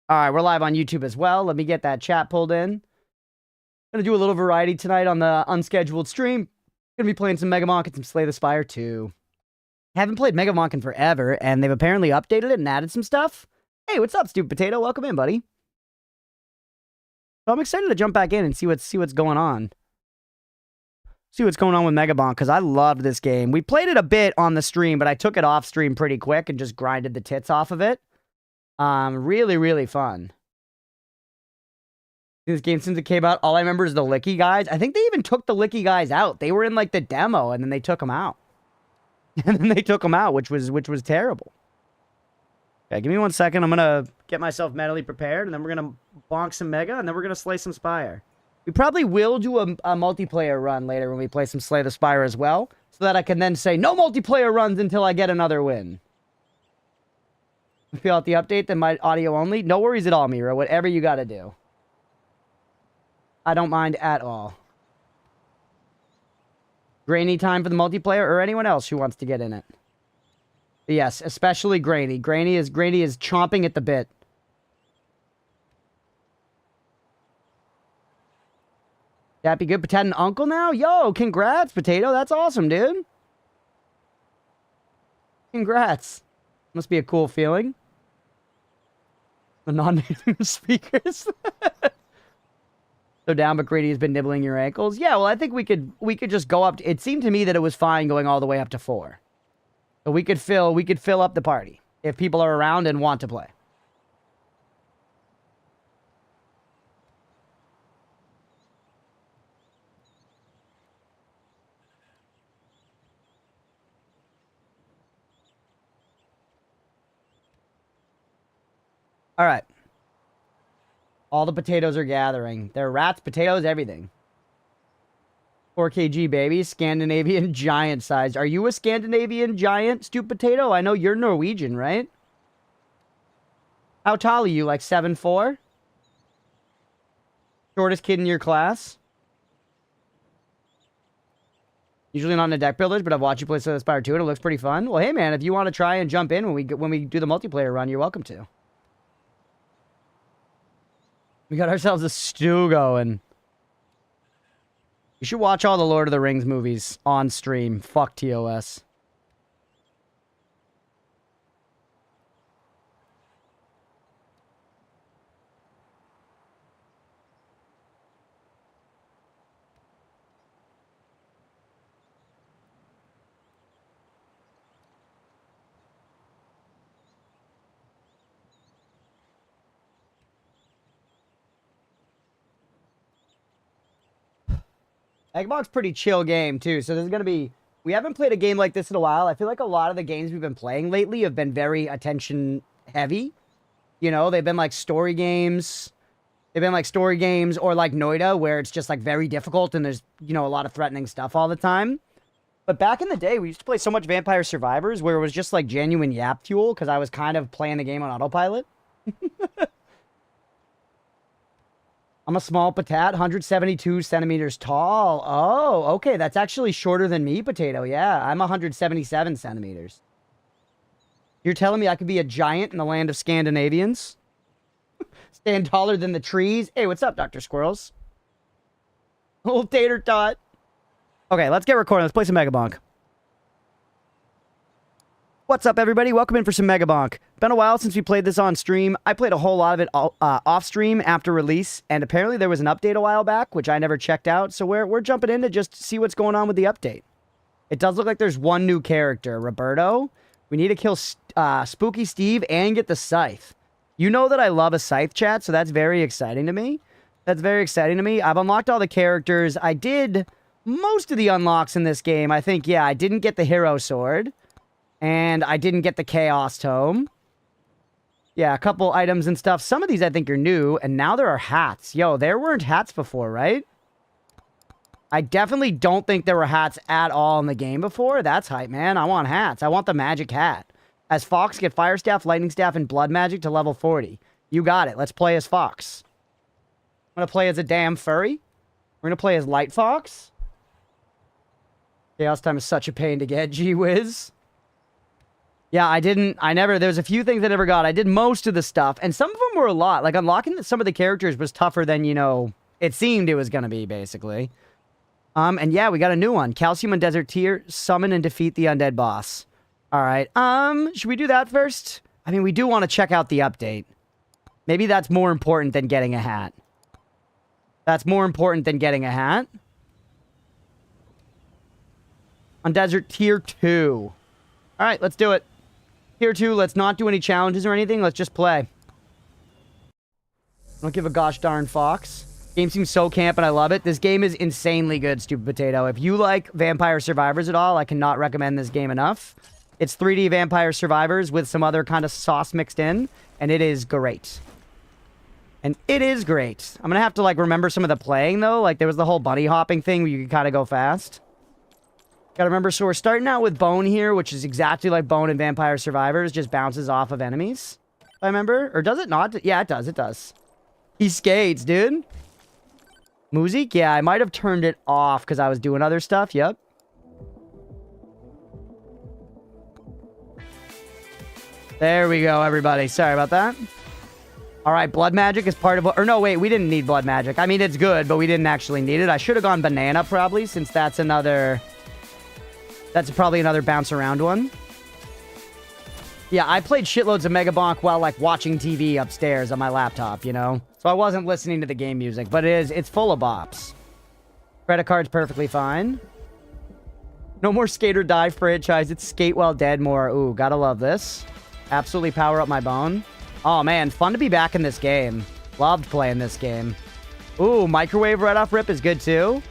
All right, we're live on YouTube as well. Let me get that chat pulled in. Gonna do a little variety tonight on the unscheduled stream. Gonna be playing some Megabonk and some Slay the Spire 2. Haven't played Megabonk in forever, and they've apparently updated it and added some stuff. Hey, what's up, Stupid Potato? Welcome in, buddy. So I'm excited to jump back in and see what's going on. See what's going on with Megabonk, because I loved this game. We played it a bit on the stream, but I took it off stream pretty quick and just grinded the tits off of it. Really, really fun. This game, since it came out, all I remember is the Licky guys. I think they even took the Licky guys out. They were in like the demo, and then they took them out. Which was terrible. Okay, give me 1 second. I'm gonna get myself mentally prepared, and then we're gonna bonk some Mega, and then we're gonna slay some Spire. We probably will do a multiplayer run later when we play some Slay the Spire as well, so that I can then say no multiplayer runs until I get another win. Feel out the update, then my audio only. No worries at all, Mira. Whatever you gotta do. I don't mind at all. Grainy time for the multiplayer, or anyone else who wants to get in it. But yes, especially Grainy. Grainy is chomping at the bit. That be good. Potato and Uncle now? Yo, congrats, Potato. That's awesome, dude. Congrats. Must be a cool feeling. The non-native speakers. So down, but Grady has been nibbling your ankles. Yeah, well, I think we could just go up. It seemed to me that it was fine going all the way up to 4. So we could fill up the party if people are around and want to play. All right. All the potatoes are gathering. They're rats, potatoes, everything. 4kg, baby. Scandinavian giant sized. Are you a Scandinavian giant, Stupid Potato? I know you're Norwegian, right? How tall are you? Like 7'4"? Shortest kid in your class? Usually not in the deck builders, but I've watched you play Slay the Spire 2 and it looks pretty fun. Well, hey man, if you want to try and jump in when we do the multiplayer run, you're welcome to. We got ourselves a stew going. You should watch all the Lord of the Rings movies on stream. Fuck TOS. Eggbox pretty chill game too, so there's gonna be. We haven't played a game like this in a while. I feel like a lot of the games we've been playing lately have been very attention heavy. You know, they've been like story games. They've been like story games or like Noida, where it's just like very difficult and there's, you know, a lot of threatening stuff all the time. But back in the day, we used to play so much Vampire Survivors where it was just like genuine yap fuel because I was kind of playing the game on autopilot. I'm a small potat, 172 centimeters tall. Oh, okay. That's actually shorter than me, Potato. Yeah, I'm 177 centimeters. You're telling me I could be a giant in the land of Scandinavians? Stand taller than the trees? Hey, what's up, Dr. Squirrels? Old tater tot. Okay, let's get recording. Let's play some Megabonk. What's up, everybody? Welcome in for some Megabonk. Been a while since we played this on stream. I played a whole lot of it off stream after release, and apparently there was an update a while back, which I never checked out, so we're jumping in to just see what's going on with the update. It does look like there's one new character, Roberto. We need to kill Spooky Steve and get the Scythe. You know that I love a Scythe, chat, so that's very exciting to me. That's very exciting to me. I've unlocked all the characters. I did most of the unlocks in this game. I think, yeah, I didn't get the Hero Sword. And I didn't get the Chaos Tome. Yeah, a couple items and stuff. Some of these I think are new. And now there are hats. Yo, there weren't hats before, right? I definitely don't think there were hats at all in the game before. That's hype, man. I want hats. I want the magic hat. As Fox, get Fire Staff, Lightning Staff, and Blood Magic to level 40. You got it. Let's play as Fox. I'm going to play as a damn furry. We're going to play as Light Fox. Chaos Time is such a pain to get. Gee whiz. Yeah, there's a few things I never got. I did most of the stuff, and some of them were a lot. Like, unlocking some of the characters was tougher than, it seemed it was going to be, basically. And yeah, we got a new one. Calcium and Desert Tier, summon and defeat the undead boss. All right, should we do that first? I mean, we do want to check out the update. Maybe that's more important than getting a hat. That's more important than getting a hat. On Desert Tier 2. All right, let's do it. Tier 2, let's not do any challenges or anything. Let's just play. Don't give a gosh darn fox. Game seems so camp and I love it. This game is insanely good, Stupid Potato. If you like Vampire Survivors at all, I cannot recommend this game enough. It's 3D Vampire Survivors with some other kind of sauce mixed in, and it is great. And it is great. I'm going to have to, like, remember some of the playing, though. Like, there was the whole bunny hopping thing where you could kind of go fast. Gotta remember, so we're starting out with Bone here, which is exactly like Bone in Vampire Survivors. Just bounces off of enemies, if I remember. Or does it not? Yeah, it does. It does. He skates, dude. Music? Yeah, I might have turned it off because I was doing other stuff. Yep. There we go, everybody. Sorry about that. All right, Blood Magic is part of... Or no, wait, we didn't need Blood Magic. I mean, it's good, but we didn't actually need it. I should have gone Banana, probably, since that's another... That's probably another bounce around one. Yeah, I played shitloads of Megabonk while, like, watching TV upstairs on my laptop, So I wasn't listening to the game music, but it's full of bops. Credit card's perfectly fine. No more Skate or Die franchise. It's Skate While Dead more. Ooh, gotta love this. Absolutely power up my bone. Oh, man, fun to be back in this game. Loved playing this game. Ooh, Microwave right off rip is good, too.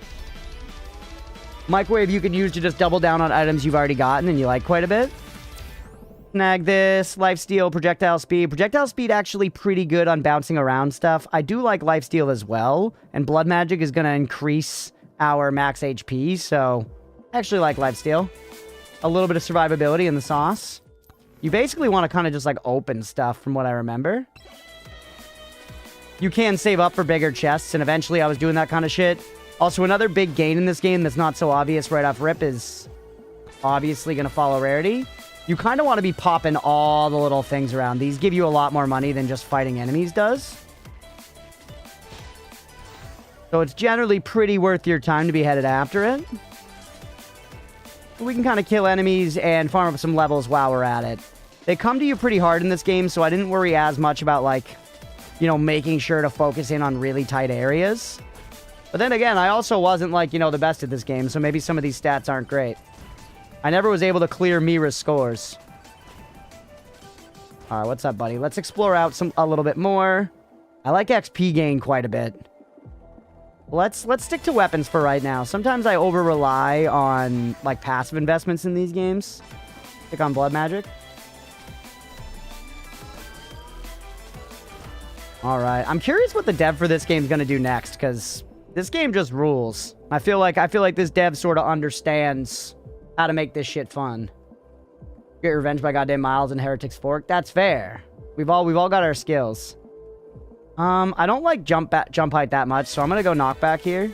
Microwave you can use to just double down on items you've already gotten and you like quite a bit. Snag this. Lifesteal, projectile speed. Projectile speed actually pretty good on bouncing around stuff. I do like lifesteal as well. And blood magic is going to increase our max HP. So I actually like lifesteal. A little bit of survivability in the sauce. You basically want to kind of just like open stuff from what I remember. You can save up for bigger chests. And eventually I was doing that kind of shit. Also, another big gain in this game that's not so obvious right off rip is obviously going to follow rarity. You kind of want to be popping all the little things around. These give you a lot more money than just fighting enemies does. So it's generally pretty worth your time to be headed after it. We can kind of kill enemies and farm up some levels while we're at it. They come to you pretty hard in this game, so I didn't worry as much about, like, making sure to focus in on really tight areas. But then again, I also wasn't, like, the best at this game, so maybe some of these stats aren't great. I never was able to clear Mira's scores. Alright, what's up, buddy? Let's explore out a little bit more. I like XP gain quite a bit. Let's stick to weapons for right now. Sometimes I over-rely on, like, passive investments in these games. Stick on blood magic. Alright, I'm curious what the dev for this game is going to do next, because... this game just rules. I feel like this dev sort of understands how to make this shit fun. Get revenge by goddamn Miles and Heretic's Fork. That's fair. We've all got our skills. I don't like jump height that much, so I'm gonna go knockback here.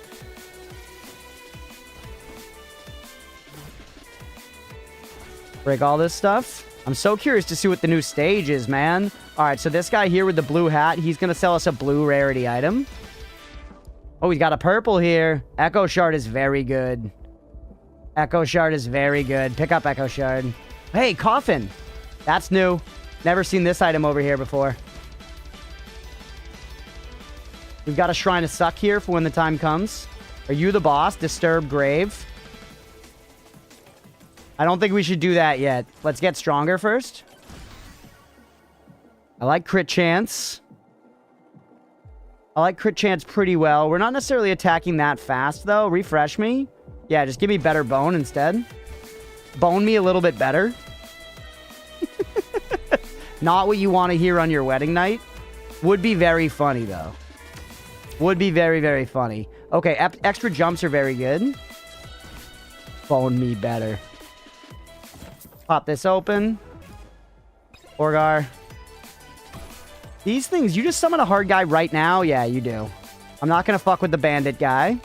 Break all this stuff. I'm so curious to see what the new stage is, man. All right, so this guy here with the blue hat, he's gonna sell us a blue rarity item. Oh, he's got a purple here. Echo Shard is very good. Echo Shard is very good. Pick up Echo Shard. Hey, Coffin. That's new. Never seen this item over here before. We've got a Shrine of Suck here for when the time comes. Are you the boss? Disturb Grave. I don't think we should do that yet. Let's get stronger first. I like crit chance. I like crit chance pretty well. We're not necessarily attacking that fast, though. Refresh me. Yeah, just give me better bone instead. Bone me a little bit better. Not what you want to hear on your wedding night. Would be very funny, though. Would be very, very funny. Okay, extra jumps are very good. Bone me better. Pop this open. Orgar. These things, you just summon a hard guy right now? Yeah, you do. I'm not going to fuck with the bandit guy.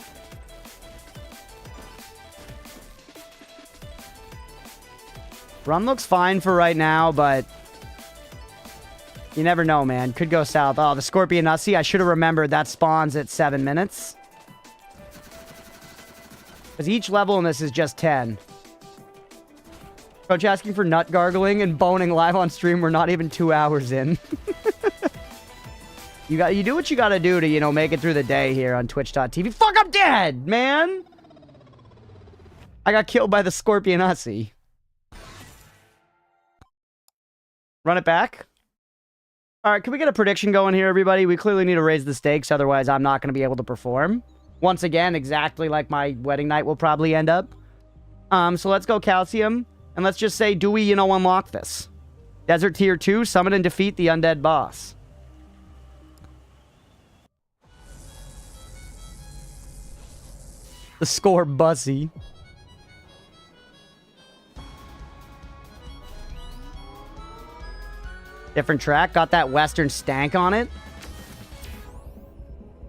Run looks fine for right now, but you never know, man. Could go south. Oh, the Scorpion Hussy. I should have remembered that spawns at 7 minutes. Because each level in this is just 10. Coach asking for nut gargling and boning live on stream. We're not even 2 hours in. You do what you gotta do to, you know, make it through the day here on twitch.tv. Fuck, I'm dead, man! I got killed by the Scorpion Hussy. Run it back. Alright, can we get a prediction going here, everybody? We clearly need to raise the stakes, otherwise I'm not gonna be able to perform. Once again, exactly like my wedding night will probably end up. So let's go Calcium. And let's just say, do we, you know, unlock this? Desert Tier 2, summon and defeat the undead boss. The score Bussy. Different track. Got that western stank on it.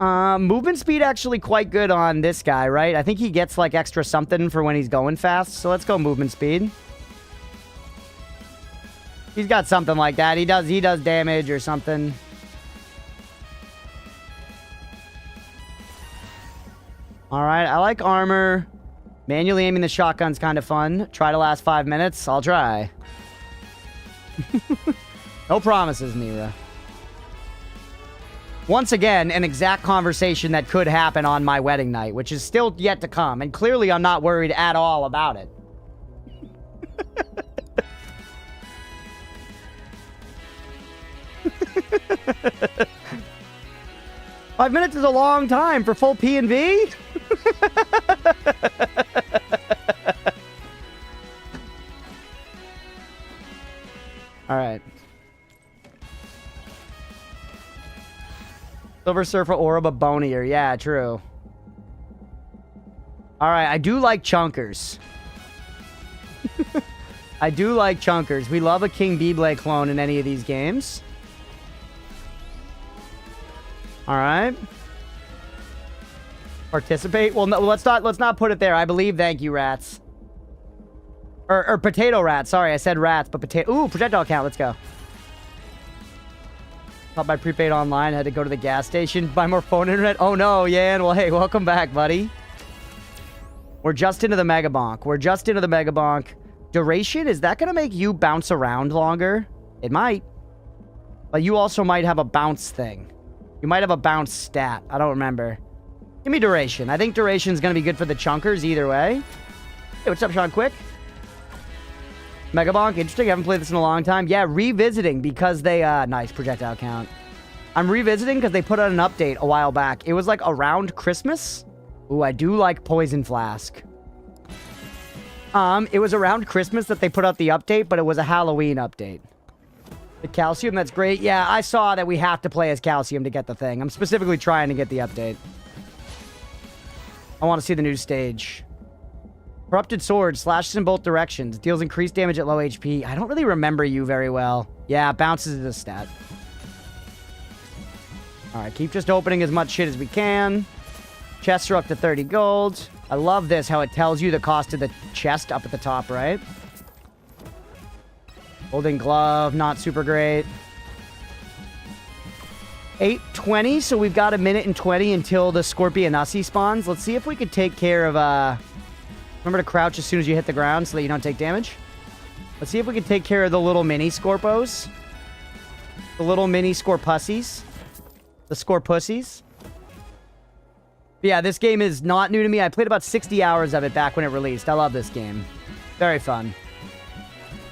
Movement speed actually quite good on this guy, right? I think he gets like extra something for when he's going fast. So let's go movement speed. He's got something like that. He does damage or something. Alright, I like armor. Manually aiming the shotgun's kind of fun. Try to last 5 minutes. I'll try. No promises, Mira. Once again, an exact conversation that could happen on my wedding night, which is still yet to come. And clearly I'm not worried at all about it. 5 minutes is a long time for full P&V. All right. Silver Surfer Orb of Bonier. Yeah, true. All right, I do like chunkers. I do like chunkers. We love a King Beyblade clone in any of these games. All right. Participate? Well, no, let's not put it there. I believe. Thank you, rats. Or potato rats. Sorry, I said rats, but potato. Ooh, projectile count. Let's go. Bought my prepaid online. Had to go to the gas station. Buy more phone internet. Oh, no, Yan. Well, hey, welcome back, buddy. We're just into the Megabonk. We're just into the Megabonk. Duration? Is that going to make you bounce around longer? It might. But you also might have a bounce thing. You might have a bounce stat. I don't remember. Give me duration. I think duration is going to be good for the chunkers either way. Hey, what's up, Sean Quick? Megabonk, interesting. I haven't played this in a long time. Yeah, revisiting because they... nice projectile count. I'm revisiting because they put out an update a while back. It was like around Christmas. Ooh, I do like Poison Flask. It was around Christmas that they put out the update, but it was a Halloween update. The Calcium, that's great. Yeah, I saw that we have to play as Calcium to get the thing. I'm specifically trying to get the update. I want to see the new stage. Corrupted Sword, slashes in both directions. Deals increased damage at low HP. I don't really remember you very well. Yeah, bounces is a stat. Alright, keep just opening as much shit as we can. Chests are up to 30 gold. I love this, how it tells you the cost of the chest up at the top, right? Holding glove, not super great. 8:20, so we've got 1:20 until the Scorpion Hussy spawns. Let's see if we could take care of, remember to crouch as soon as you hit the ground so that you don't take damage. Let's see if we can take care of the little mini Scorpos. The little mini Scorpussies. The Scorpussies. Yeah, this game is not new to me. I played about 60 hours of it back when it released. I love this game. Very fun.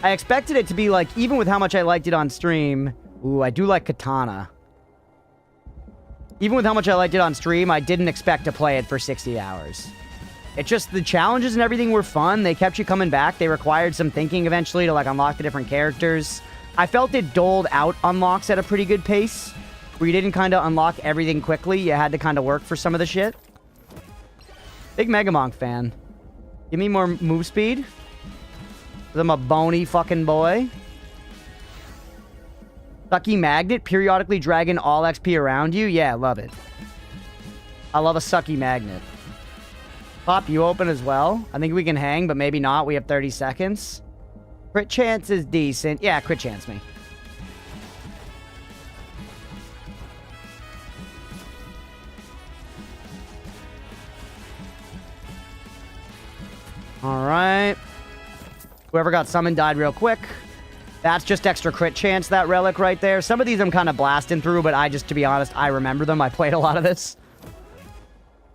I expected it to be like, even with how much I liked it on stream. Ooh, I do like Katana. Even with how much I liked it on stream, I didn't expect to play it for 60 hours. It's just the challenges and everything were fun. They kept you coming back. They required some thinking eventually to like unlock the different characters. I felt it doled out unlocks at a pretty good pace. Where you didn't kind of unlock everything quickly. You had to kind of work for some of the shit. Big Megabonk fan. Give me more move speed. I'm a bony fucking boy. Sucky Magnet. Periodically dragging all XP around you. Yeah, love it. I love a sucky magnet. Pop, you open as well. I think we can hang, but maybe not. We have 30 seconds. Crit chance is decent. Yeah, crit chance me. All right. Whoever got summoned died real quick. That's just extra crit chance, that relic right there. Some of these I'm kind of blasting through, but to be honest, I remember them. I played a lot of this.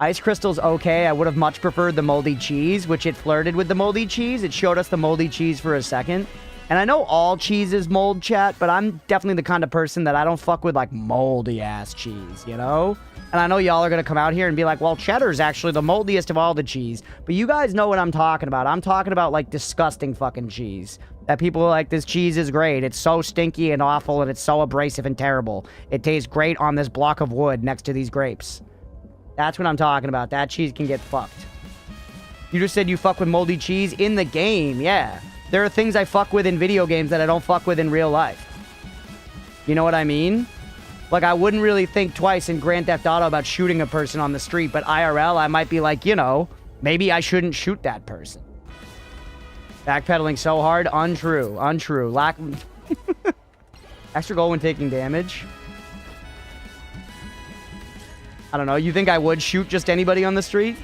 Ice Crystal's okay. I would have much preferred the moldy cheese, which it flirted with the moldy cheese. It showed us the moldy cheese for a second. And I know all cheese is mold, chat, but I'm definitely the kind of person that I don't fuck with, like, moldy-ass cheese, you know? And I know y'all are going to come out here and be like, well, cheddar's actually the moldiest of all the cheese. But you guys know what I'm talking about. I'm talking about, like, disgusting fucking cheese. That people are like, this cheese is great. It's so stinky and awful, and it's so abrasive and terrible. It tastes great on this block of wood next to these grapes. That's what I'm talking about. That cheese can get fucked. You just said you fuck with moldy cheese in the game. Yeah. There are things I fuck with in video games that I don't fuck with in real life. You know what I mean? Like, I wouldn't really think twice in Grand Theft Auto about shooting a person on the street, but IRL, I might be like, you know, maybe I shouldn't shoot that person. Backpedaling so hard. Untrue. Untrue. Extra gold when taking damage. I don't know. You think I would shoot just anybody on the street?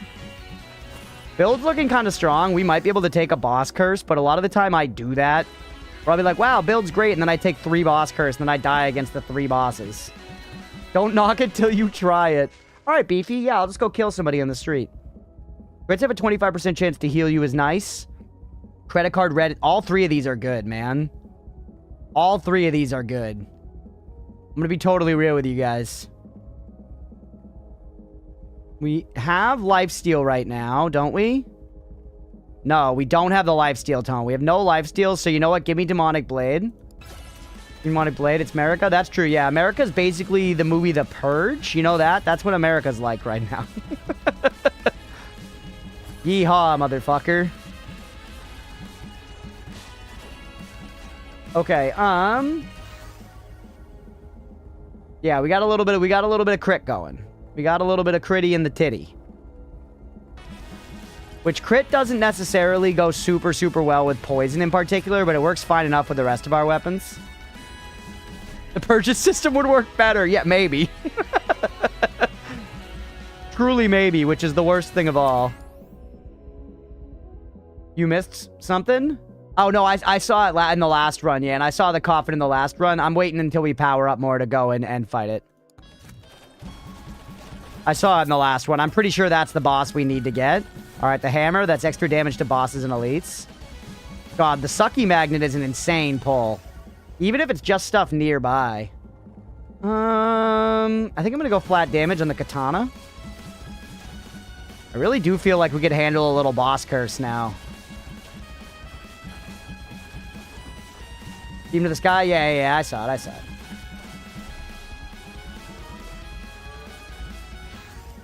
Build's looking kind of strong. We might be able to take a boss curse, but a lot of the time I do that. Or I'll be like, wow, build's great, and then I take 3 boss curse, and then I die against the 3 bosses. Don't knock it till you try it. All right, Beefy. Yeah, I'll just go kill somebody on the street. Crits have a 25% chance to heal you is nice. Credit card red. All 3 of these are good, man. All 3 of these are good. I'm going to be totally real with you guys. We have lifesteal right now, don't we? No, we don't have the lifesteal tone. We have no lifesteal, so you know what? Give me Demonic Blade. Demonic Blade, it's America? That's true, yeah. America's basically the movie The Purge. You know that? That's what America's like right now. Yeehaw, motherfucker. Okay, yeah, we got a little bit of crit going. We got a little bit of critty in the titty. Which crit doesn't necessarily go super, super well with poison in particular, but it works fine enough with the rest of our weapons. The purchase system would work better. Yeah, maybe. Truly maybe, which is the worst thing of all. You missed something? Oh, no, I saw it in the last run, yeah, and I saw the coffin in the last run. I'm waiting until we power up more to go and fight it. I saw it in the last one. I'm pretty sure that's the boss we need to get. All right, the hammer. That's extra damage to bosses and elites. God, the sucky magnet is an insane pull. Even if it's just stuff nearby. I think I'm going to go flat damage on the katana. I really do feel like we could handle a little boss curse now. Beam to the sky? Yeah, I saw it.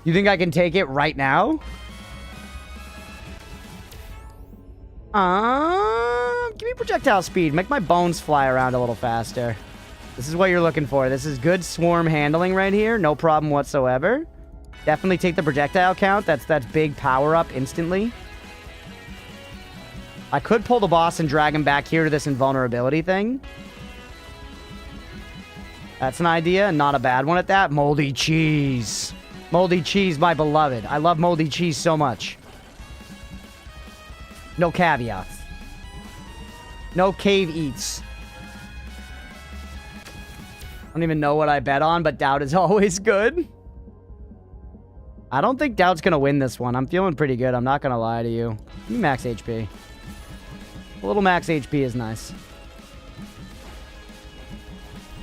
You think I can take it right now? Give me projectile speed. Make my bones fly around a little faster. This is what you're looking for. This is good swarm handling right here. No problem whatsoever. Definitely take the projectile count. That's big power up instantly. I could pull the boss and drag him back here to this invulnerability thing. That's an idea. Not a bad one at that. Moldy cheese. Moldy cheese, my beloved. I love moldy cheese so much. No caveats. No cave eats. I don't even know what I bet on, but doubt is always good. I don't think doubt's going to win this one. I'm feeling pretty good. I'm not going to lie to you. Give me max HP. A little max HP is nice.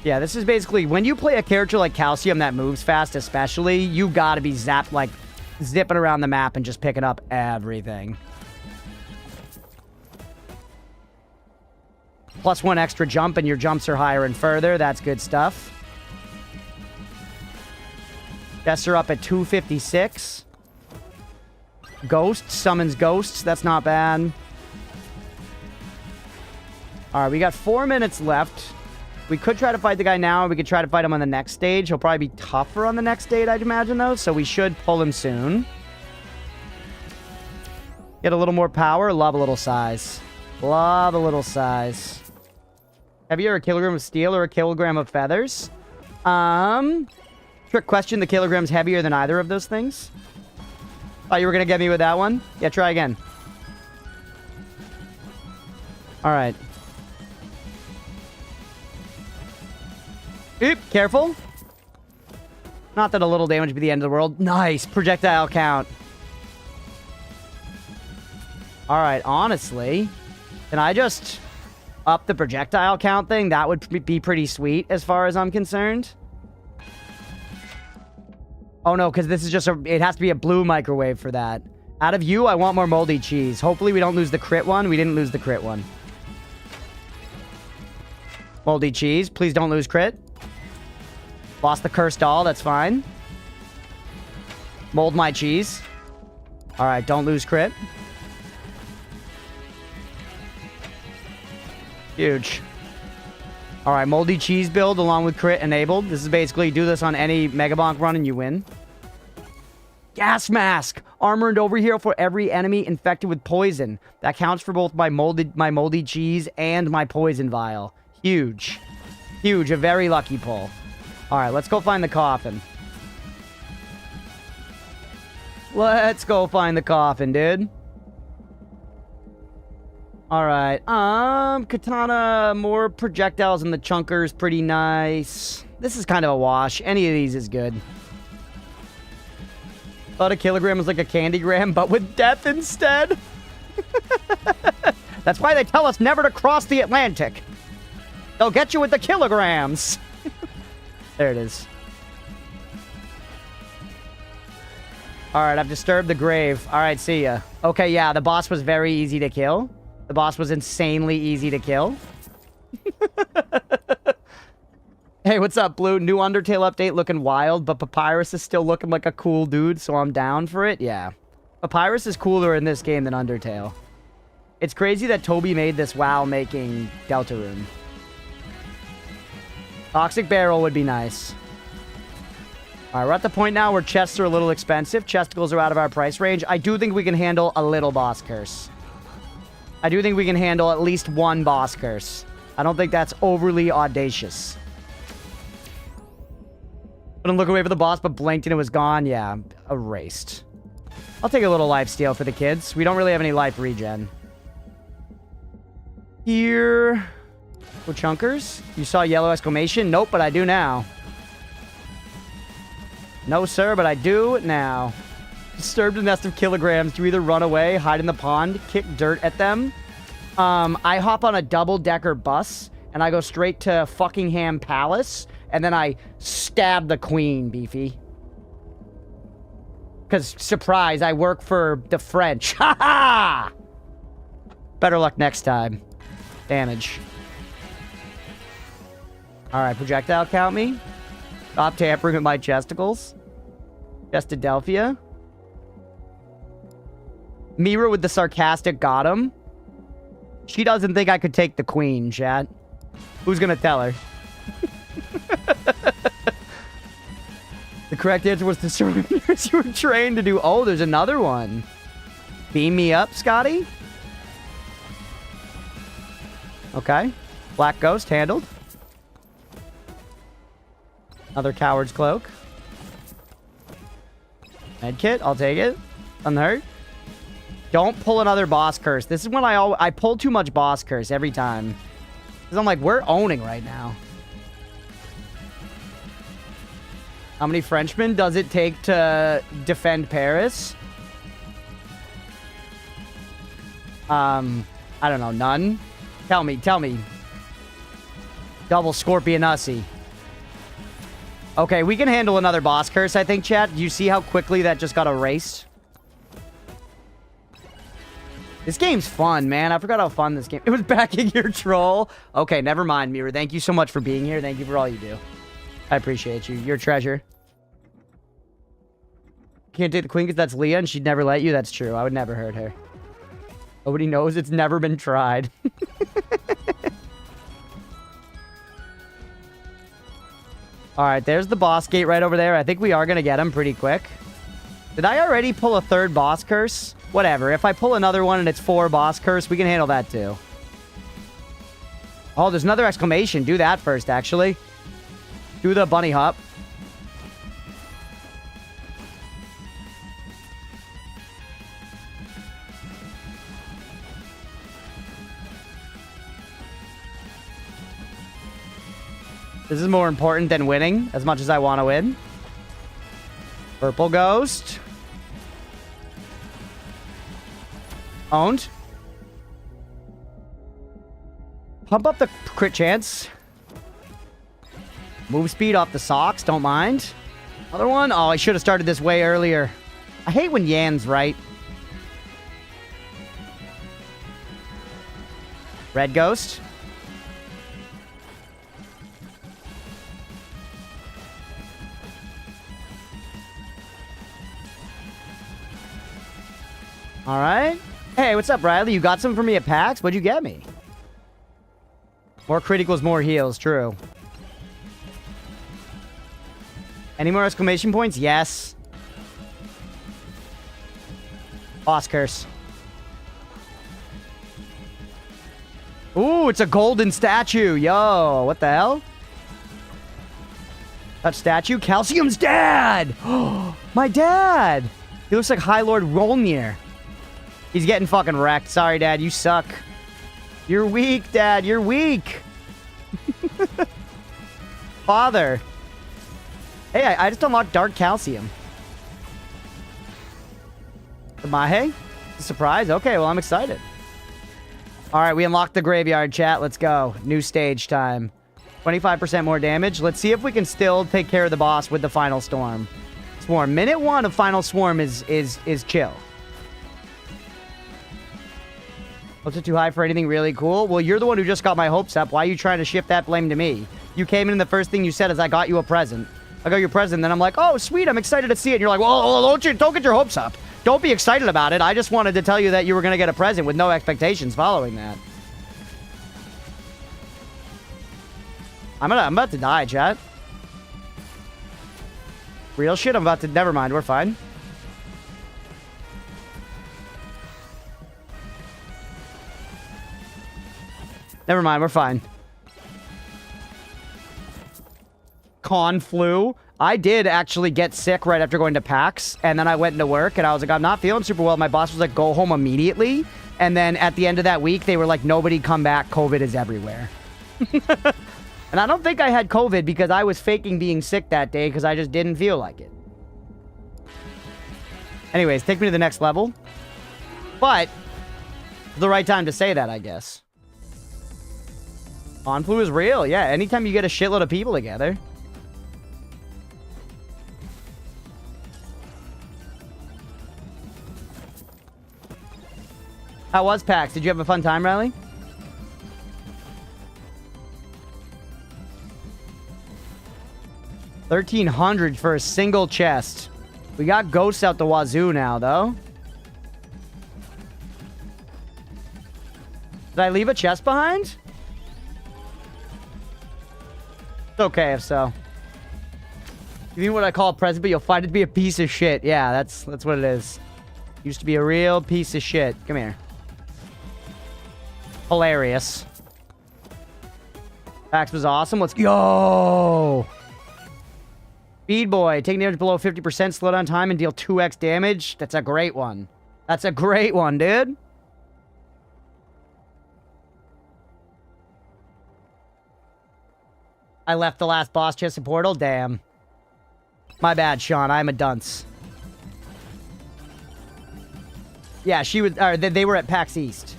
Yeah, this is basically, when you play a character like Calcium that moves fast especially, you gotta be zapped, like, zipping around the map and just picking up everything. +1 extra jump, and your jumps are higher and further. That's good stuff. Chests are up at 256. Ghost summons ghosts. That's not bad. Alright, we got 4 minutes left. We could try to fight the guy now, or we could try to fight him on the next stage. He'll probably be tougher on the next stage, I'd imagine, though, so we should pull him soon. Get a little more power, love a little size. Love a little size. Heavier, a kilogram of steel or a kilogram of feathers? Trick question, the kilogram's heavier than either of those things? Thought you were going to get me with that one? Yeah, try again. Alright. Oop, careful. Not that a little damage would be the end of the world. Nice, projectile count. Alright, honestly, can I just up the projectile count thing? That would be pretty sweet as far as I'm concerned. Oh no, because this is just it has to be a blue microwave for that. Out of you, I want more moldy cheese. Hopefully we don't lose the crit one. We didn't lose the crit one. Moldy cheese, please don't lose crit. Lost the cursed doll, that's fine. Mold my cheese. Alright, don't lose crit. Huge. Alright, moldy cheese build along with crit enabled. This is basically do this on any Megabonk run and you win. Gas mask. Armor and overheal for every enemy infected with poison. That counts for both my moldy cheese and my poison vial. Huge. Huge. A very lucky pull. Alright, let's go find the coffin. Let's go find the coffin, dude. Alright, katana, more projectiles in the chunkers, pretty nice. This is kind of a wash. Any of these is good. Thought a kilogram was like a candy gram, but with death instead. That's why they tell us never to cross the Atlantic. They'll get you with the kilograms. There it is. Alright, I've disturbed the grave. Alright, see ya. Okay, yeah, the boss was very easy to kill. The boss was insanely easy to kill. Hey, what's up, Blue? New Undertale update looking wild, but Papyrus is still looking like a cool dude, so I'm down for it. Yeah. Papyrus is cooler in this game than Undertale. It's crazy that Toby made this while making Deltarune. Toxic Barrel would be nice. Alright, we're at the point now where chests are a little expensive. Chesticles are out of our price range. I do think we can handle a little boss curse. I do think we can handle at least one boss curse. I don't think that's overly audacious. Couldn't look away for the boss, but blinked and it was gone. Yeah, erased. I'll take a little life steal for the kids. We don't really have any life regen. Here. Oh, chunkers? You saw yellow exclamation? Nope, but I do now. No, sir, but I do now. Disturbed a nest of kilograms to either run away, hide in the pond, kick dirt at them. I hop on a double-decker bus, and I go straight to Fuckingham Palace, and then I stab the queen, Beefy. Because, surprise, I work for the French. Ha ha! Better luck next time. Damage. Alright, projectile count me. Stop tampering with my chesticles. Chestadelphia. Mira with the sarcastic got him. She doesn't think I could take the queen, chat. Who's gonna tell her? The correct answer was the surrenders you were trained to do. Oh, there's another one. Beam me up, Scotty. Okay. Black Ghost handled. Another coward's cloak. Medkit, I'll take it. Unhurt. Don't pull another boss curse. This is when I pull too much boss curse every time. Because I'm like, we're owning right now. How many Frenchmen does it take to defend Paris? I don't know. None? Tell me. Double Scorpion Ussy. Okay, we can handle another boss curse, I think, chat. Do you see how quickly that just got erased? This game's fun, man. I forgot how fun this game... It was backing your troll. Okay, never mind, Mira. Thank you so much for being here. Thank you for all you do. I appreciate you. You're a treasure. Can't take the queen because that's Leah and she'd never let you. That's true. I would never hurt her. Nobody knows. It's never been tried. Alright, there's the boss gate right over there. I think we are going to get him pretty quick. Did I already pull a third boss curse? Whatever. If I pull another one and it's 4 boss curse, we can handle that too. Oh, there's another exclamation. Do that first, actually. Do the bunny hop. This is more important than winning, as much as I want to win. Purple Ghost. Owned. Pump up the crit chance. Move speed off the socks, don't mind. Other one? Oh, I should have started this way earlier. I hate when Yan's right. Red Ghost. All right. Hey, what's up, Riley? You got some for me at PAX? What'd you get me? More crit equals more heals. True. Any more exclamation points? Yes. Boss curse. Ooh, it's a golden statue. Yo, what the hell? Touch statue. Calcium's dad. My dad. He looks like High Lord Rolnir. He's getting fucking wrecked. Sorry, Dad. You suck. You're weak, Dad. You're weak. Father. Hey, I just unlocked Dark Calcium. Mahe? Surprise? Okay, well, I'm excited. All right, we unlocked the graveyard, chat. Let's go. New stage time. 25% more damage. Let's see if we can still take care of the boss with the Final Storm. Swarm. Minute 1 of Final Swarm is chill. Was it too high for anything really cool? Well, you're the one who just got my hopes up. Why are you trying to shift that blame to me? You came in and the first thing you said is, I got you a present. I got your present, then I'm like, oh, sweet, I'm excited to see it. And you're like, well, don't get your hopes up. Don't be excited about it. I just wanted to tell you that you were going to get a present with no expectations following that. I'm about to die, chat. Real shit, I'm about to... Never mind, we're fine. Never mind, we're fine. Con flu. I did actually get sick right after going to PAX, and then I went into work, and I was like, I'm not feeling super well. My boss was like, go home immediately. And then at the end of that week, they were like, nobody come back. COVID is everywhere. And I don't think I had COVID because I was faking being sick that day because I just didn't feel like it. Anyways, take me to the next level. But, the right time to say that, I guess. On flu is real. Yeah, anytime you get a shitload of people together. How was PAX? Did you have a fun time, Riley? $1,300 for a single chest. We got ghosts out the wazoo now, though. Did I leave a chest behind? It's okay if so. Give me what I call a present, but you'll find it to be a piece of shit. Yeah, that's what it is. Used to be a real piece of shit. Come here. Hilarious. PAX was awesome. Let's go. Speed Boy. Take damage below 50%, slow down time, and deal 2x damage. That's a great one. That's a great one, dude. I left the last boss chest in Portal. Damn. My bad, Sean. I'm a dunce. Yeah, she was... Or they were at PAX East.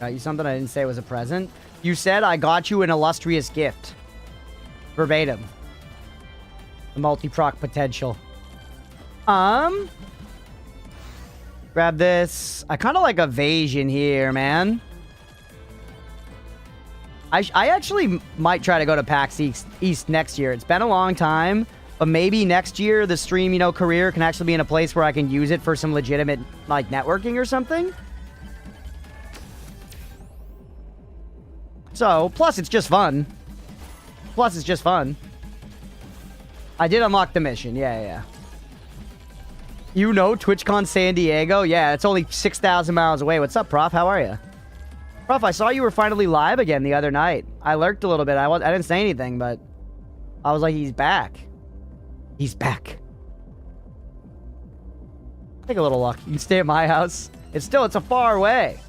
Got you something I didn't say was a present? You said I got you an illustrious gift. Verbatim. The multi-proc potential. Grab this. I kind of like evasion here, man. I actually might try to go to PAX East next year. It's been a long time, but maybe next year the stream, you know, career can actually be in a place where I can use it for some legitimate, like, networking or something. So, plus it's just fun. Plus it's just fun. I did unlock the mission. Yeah. You know TwitchCon San Diego? Yeah, it's only 6,000 miles away. What's up, Prof? How are you? Prof, I saw you were finally live again the other night. I lurked a little bit. I didn't say anything, but I was like, he's back. He's back. Take a little walk. You can stay at my house. It's a far way.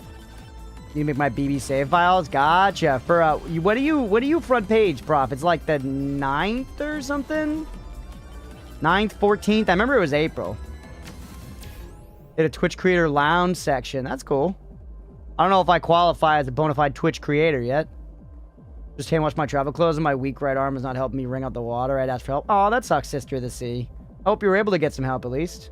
You make my BB save files? Gotcha. For what are you front page, Prof? It's like the 9th or something? 9th, 14th? I remember it was April. Did a Twitch creator lounge section. That's cool. I don't know if I qualify as a bona fide Twitch creator yet. Just can't watch my travel clothes and my weak right arm is not helping me wring out the water. I'd ask for help. Oh, that sucks, Sister of the Sea. I hope you were able to get some help at least.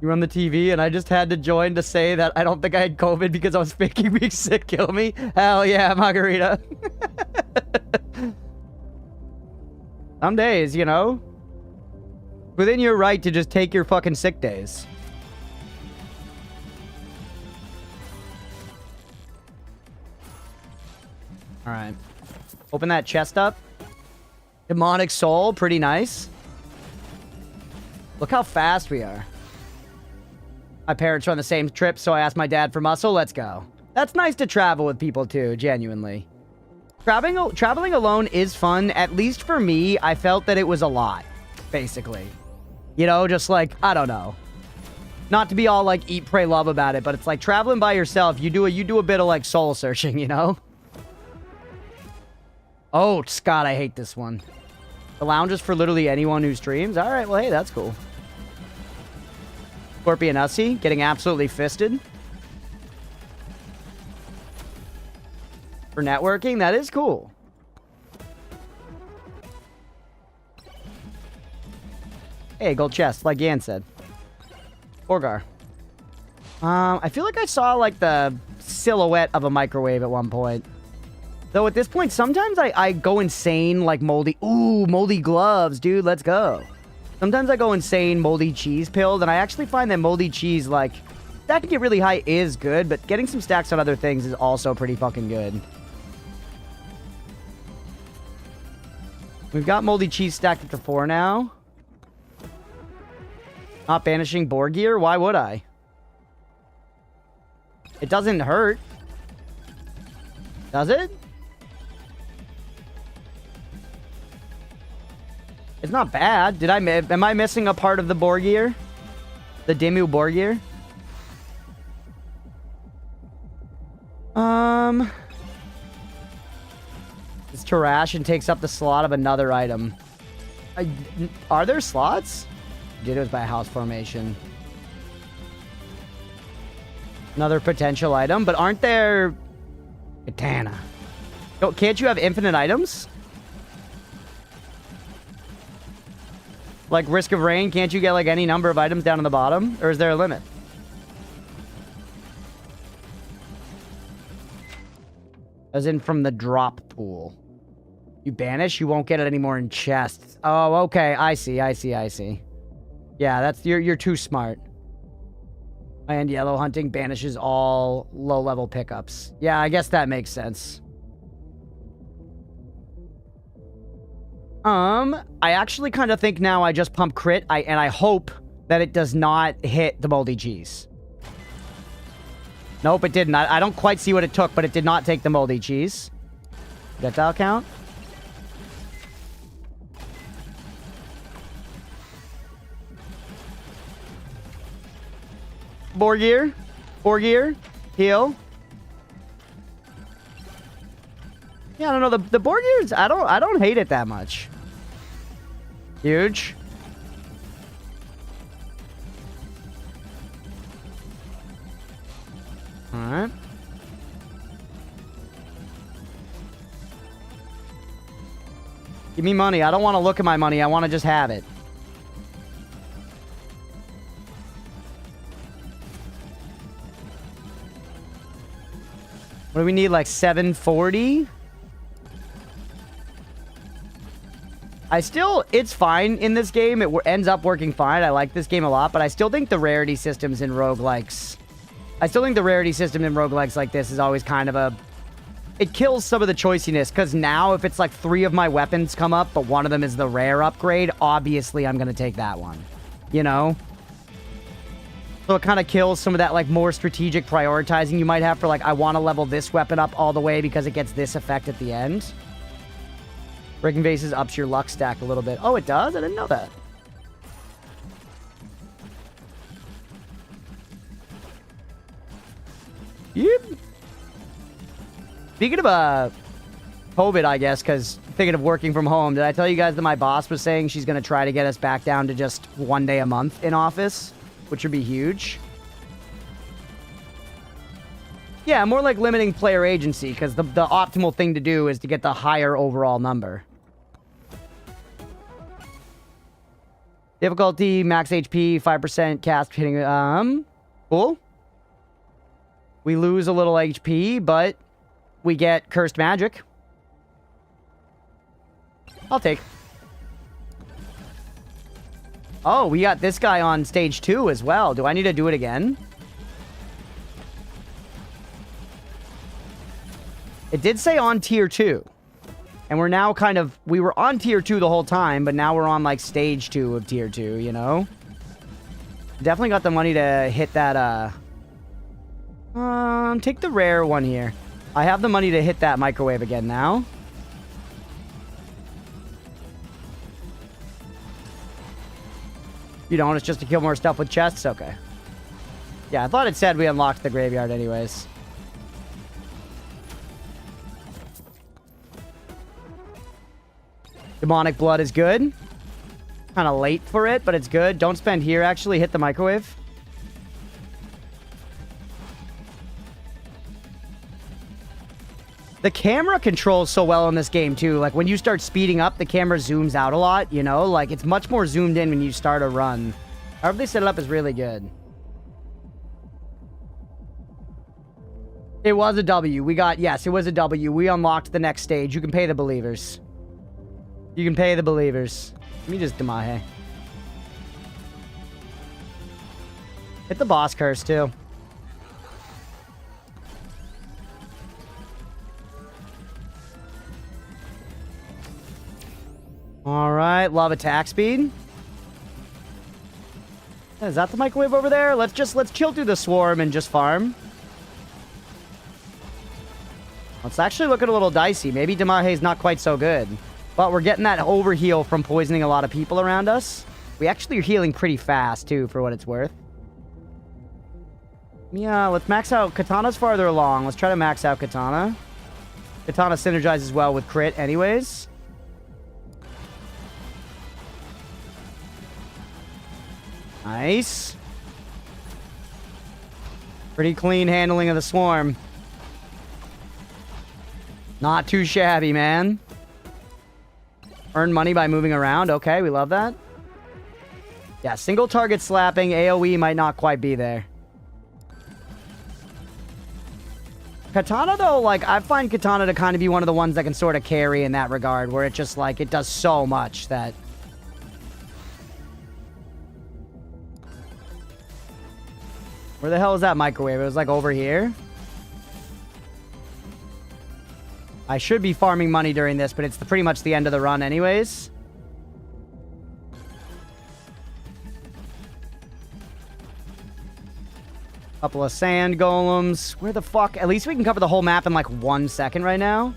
You run the TV and I just had to join to say that I don't think I had COVID because I was faking being sick. Kill me. Hell yeah, Margarita. Some days, you know. Within your right to just take your fucking sick days. Alright. Open that chest up. Demonic soul. Pretty nice. Look how fast we are. My parents are on the same trip, so I asked my dad for muscle. Let's go. That's nice to travel with people, too, genuinely. Traveling alone is fun. At least for me, I felt that it was a lot, basically. You know, just like, I don't know. Not to be all, like, eat, pray, love about it, but it's like traveling by yourself. You do a bit of, like, soul searching, you know? Oh, Scott, I hate this one. The lounge is for literally anyone who streams? Alright, well, hey, that's cool. Scorpion Hussy, getting absolutely fisted. For networking, that is cool. Hey, gold chest, like Yan said. Orgar. I feel like I saw, like, the silhouette of a microwave at one point. Though at this point, sometimes I go insane, like moldy... Ooh, moldy gloves, dude, let's go. Sometimes I go insane moldy cheese pilled, and I actually find that moldy cheese, like, that can get really high is good, but getting some stacks on other things is also pretty fucking good. We've got moldy cheese stacked up to 4 now. Not banishing Borgir? Why would I? It doesn't hurt. Does it? It's not bad. Am I missing a part of the Borgir? The Demu Borgir? It's trash and takes up the slot of another item. Are there slots? Did it was by house formation. Another potential item, but aren't there... Katana. Oh, can't you have infinite items? Like Risk of Rain, can't you get like any number of items down on the bottom? Or is there a limit? As in from the drop pool. You banish, you won't get it anymore in chests. Oh, okay. I see. Yeah, that's you're too smart. And yellow hunting banishes all low-level pickups. Yeah, I guess that makes sense. I actually kind of think now I just pump crit, and I hope that it does not hit the moldy cheese. Nope, it didn't. I don't quite see what it took, but it did not take the moldy cheese. Projectile count? Borgir? Heal? Yeah, I don't know. The Borgirs, I don't hate it that much. Huge. Alright. Give me money. I don't want to look at my money. I want to just have it. What do we need? Like 740? It's fine in this game. It ends up working fine. I like this game a lot, but I still think the rarity systems in roguelikes... I still think the rarity system in roguelikes like this is always kind of a it kills some of the choiciness, because now if it's like 3 of my weapons come up, but one of them is the rare upgrade, obviously I'm going to take that one. You know? So it kind of kills some of that like more strategic prioritizing you might have for like, I want to level this weapon up all the way because it gets this effect at the end. Breaking Vases ups your luck stack a little bit. Oh, it does? I didn't know that. Yep. Speaking of COVID, I guess, because thinking of working from home, did I tell you guys that my boss was saying she's going to try to get us back down to just 1 day a month in office, which would be huge? Yeah, more like limiting player agency, because the optimal thing to do is to get the higher overall number. Difficulty, max HP, 5% cast hitting, cool. We lose a little HP, but we get Cursed Magic. I'll take. Oh, we got this guy on stage 2 as well. Do I need to do it again? It did say on tier 2. And we're now kind of... We were on tier 2 the whole time, but now we're on, like, stage 2 of tier 2, you know? Definitely got the money to hit that, take the rare one here. I have the money to hit that microwave again now. You don't, it's just to kill more stuff with chests? Okay. Yeah, I thought it said we unlocked the graveyard anyways. Demonic Blood is good. Kind of late for it, but it's good. Don't spend here, actually. Hit the microwave. The camera controls so well in this game, too. Like, when you start speeding up, the camera zooms out a lot, you know? Like, it's much more zoomed in when you start a run. However they set it up is really good. It was a W. We got... Yes, it was a W. We unlocked the next stage. You can pay the believers. You can pay the believers. Let me just Demahe. Hit the boss curse, too. Alright, love attack speed. Is that the microwave over there? Let's chill through the swarm and just farm. It's actually looking a little dicey. Maybe Demahe's not quite so good. But we're getting that overheal from poisoning a lot of people around us. We actually are healing pretty fast, too, for what it's worth. Yeah, let's max out. Katana's farther along. Let's try to max out Katana. Katana synergizes well with crit anyways. Nice. Pretty clean handling of the swarm. Not too shabby, man. Earn money by moving around. Okay, we love that. Yeah, single target slapping. AoE might not quite be there. Katana, though, like, I find Katana to kind of be one of the ones that can sort of carry in that regard, where it just, like, it does so much that... Where the hell is that microwave? It was, like, over here. I should be farming money during this, but it's pretty much the end of the run anyways. Couple of sand golems. Where the fuck? At least we can cover the whole map in like 1 second right now.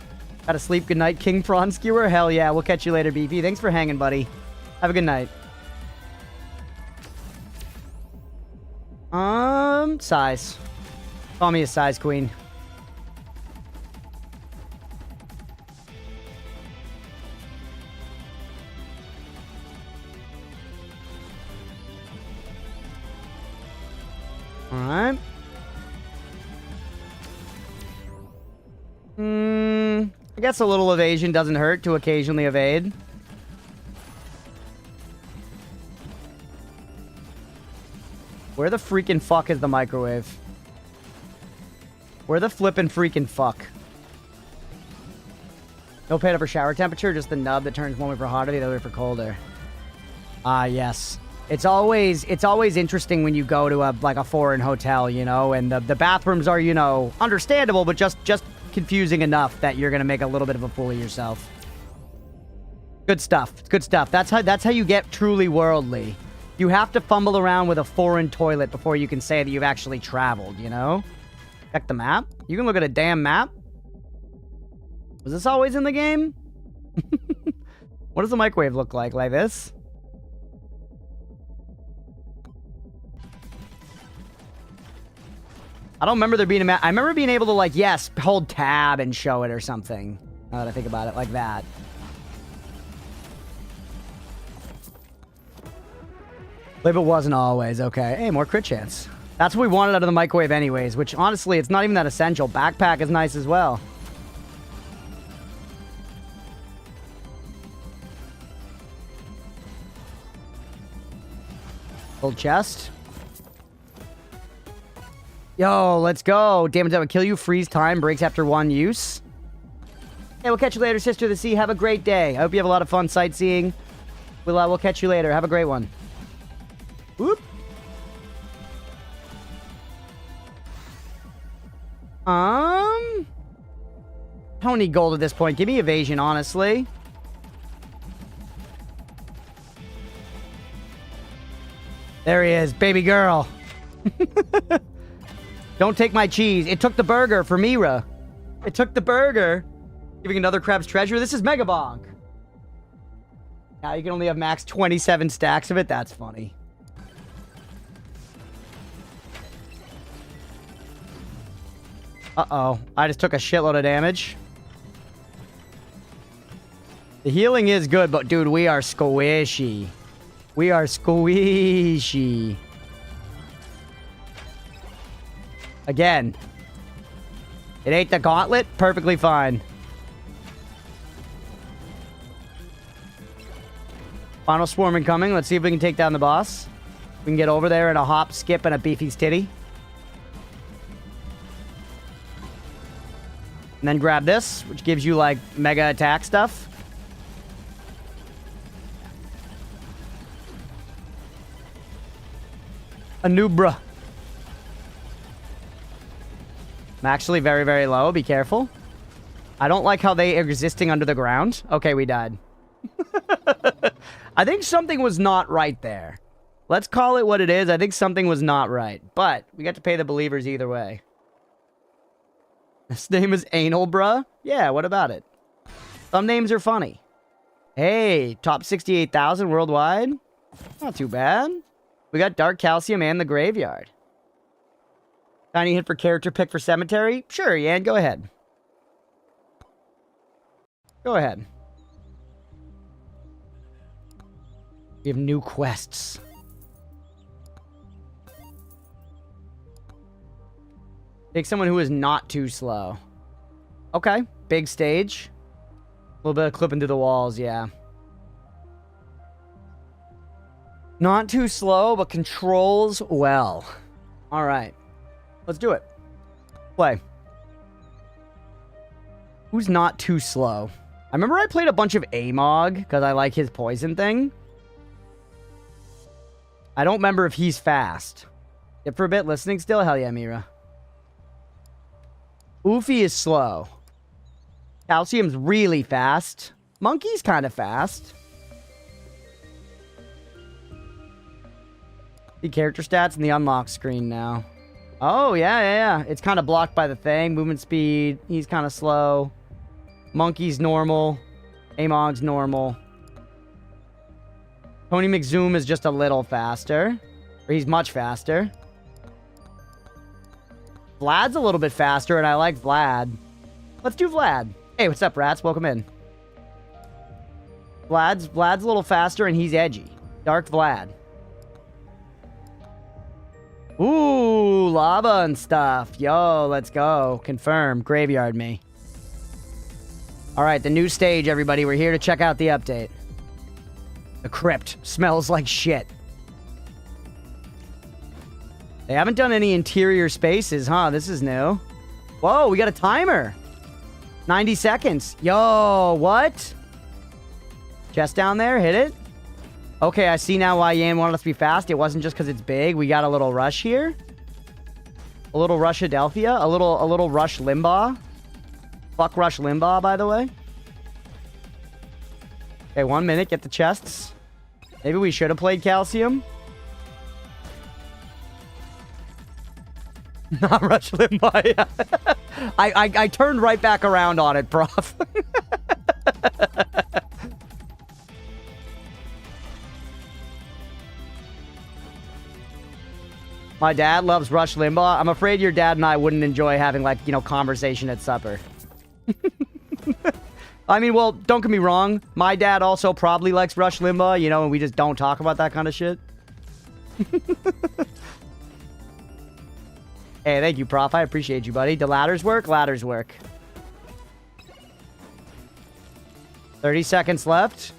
Gotta sleep. Good night, King Prawn Skewer. Hell yeah. We'll catch you later, BP. Thanks for hanging, buddy. Have a good night. Size. Call me a size queen. Alright. I guess a little evasion doesn't hurt to occasionally evade. Where the freaking fuck is the microwave? Where the flippin' freaking fuck? No pay for shower temperature, just the nub that turns one way for hotter, the other way for colder. Ah, yes. It's always interesting when you go to a foreign hotel, you know, and the bathrooms are, you know, understandable, but just confusing enough that you're gonna make a little bit of a fool of yourself. Good stuff. It's good stuff. That's how you get truly worldly. You have to fumble around with a foreign toilet before you can say that you've actually traveled, you know? Check the map. You can look at a damn map. Was this always in the game? What does the microwave look like? Like this? I don't remember there being a map. I remember being able to, like, yes, hold tab and show it or something. Now that I think about it, like that. But it wasn't always. Okay. Hey, more crit chance. That's what we wanted out of the microwave anyways, which, honestly, it's not even that essential. Backpack is nice as well. Old chest. Yo, let's go. Damage that would kill you. Freeze time. Breaks after 1 use. Hey, we'll catch you later, Sister of the Sea. Have a great day. I hope you have a lot of fun sightseeing. We'll catch you later. Have a great one. Whoop. I don't need gold at this point. Give me evasion, honestly. There he is, baby girl. Don't take my cheese. It took the burger for Mira. It took the burger. Giving another crab's treasure. This is Megabonk. Now you can only have max 27 stacks of it. That's funny. Uh-oh. I just took a shitload of damage. The healing is good, but dude, we are squishy. We are squishy. Again. It ate the gauntlet. Perfectly fine. Final swarm incoming. Let's see if we can take down the boss. We can get over there in a hop, skip, and a beefy's titty. And then grab this, which gives you, like, mega attack stuff. A Nubra. I'm actually very, very low. Be careful. I don't like how they are existing under the ground. Okay, we died. I think something was not right there. Let's call it what it is. I think something was not right. But we got to pay the believers either way. His name is Anal, bruh? Yeah, what about it? Some names are funny. Hey, top 68,000 worldwide? Not too bad. We got Dark Calcium and the Graveyard. Tiny hit for character pick for Cemetery? Sure, Yan, go ahead. Go ahead. We have new quests. Take someone who is not too slow. Okay. Big stage. A little bit of clipping through the walls, yeah. Not too slow, but controls well. All right. Let's do it. Play. Who's not too slow? I remember I played a bunch of Amog because I like his poison thing. I don't remember if he's fast. Get for a bit listening still? Hell yeah, Mira. Oofy is slow. Calcium's really fast. Monkey's kind of fast. The character stats in the unlock screen now. Oh, yeah. It's kind of blocked by the thing. Movement speed. He's kind of slow. Monkey's normal. Amog's normal. Tony McZoom is just a little faster. Or he's much faster. Vlad's a little bit faster, and I like Vlad. Let's do Vlad. Hey, what's up, rats? Welcome in. Vlad's a little faster, and he's edgy. Dark Vlad. Ooh, lava and stuff. Yo, let's go. Confirm. Graveyard me. All right, the new stage, everybody. We're here to check out the update. The crypt smells like shit. They haven't done any interior spaces, huh? This is new. Whoa, we got a timer. 90 seconds. Yo, what? Chest down there, hit it. Okay, I see now why Yan wanted us to be fast. It wasn't just because it's big. We got a little rush here. A little Rushadelphia. A little Rush Limbaugh. Fuck Rush Limbaugh, by the way. Okay, 1 minute. Get the chests. Maybe we should have played Calcium. Not Rush Limbaugh, yeah. I turned right back around on it, prof. My dad loves Rush Limbaugh. I'm afraid your dad and I wouldn't enjoy having, like, you know, conversation at supper. I mean, well, don't get me wrong. My dad also probably likes Rush Limbaugh, you know, and we just don't talk about that kind of shit. Hey, thank you, Prof. I appreciate you, buddy. Do ladders work? Ladders work. 30 seconds left.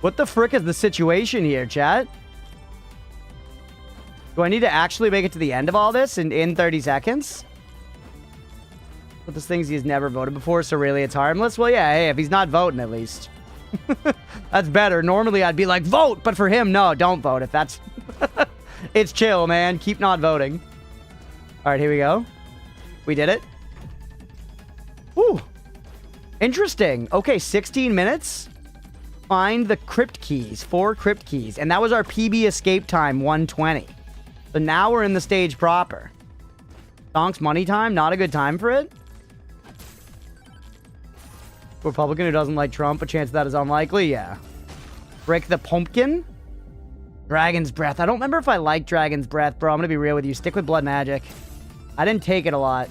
What the frick is the situation here, chat? Do I need to actually make it to the end of all this in 30 seconds? But this thing's he's never voted before, so really it's harmless? Well, yeah, hey, if he's not voting at least. That's better. Normally I'd be like, vote! But for him, no, don't vote. If that's... It's chill, man. Keep not voting. Alright, here we go. We did it. Woo! Interesting. Okay, 16 minutes. Find the crypt keys. 4 crypt keys. And that was our PB escape time, 120. So now we're in the stage proper. Donk's money time. Not a good time for it. Republican who doesn't like Trump. A chance that is unlikely. Yeah. Break the pumpkin. Dragon's Breath. I don't remember if I like Dragon's Breath, bro. I'm gonna be real with you. Stick with Blood Magic. I didn't take it a lot.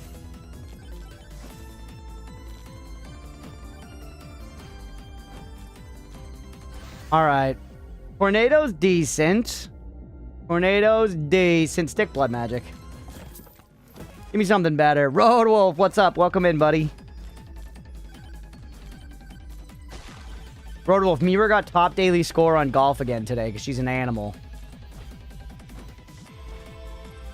Alright. Tornado's decent. Tornado's decent. Stick Blood Magic. Give me something better. Road Wolf, what's up? Welcome in, buddy. Road Wolf, Mira got top daily score on golf again today because she's an animal.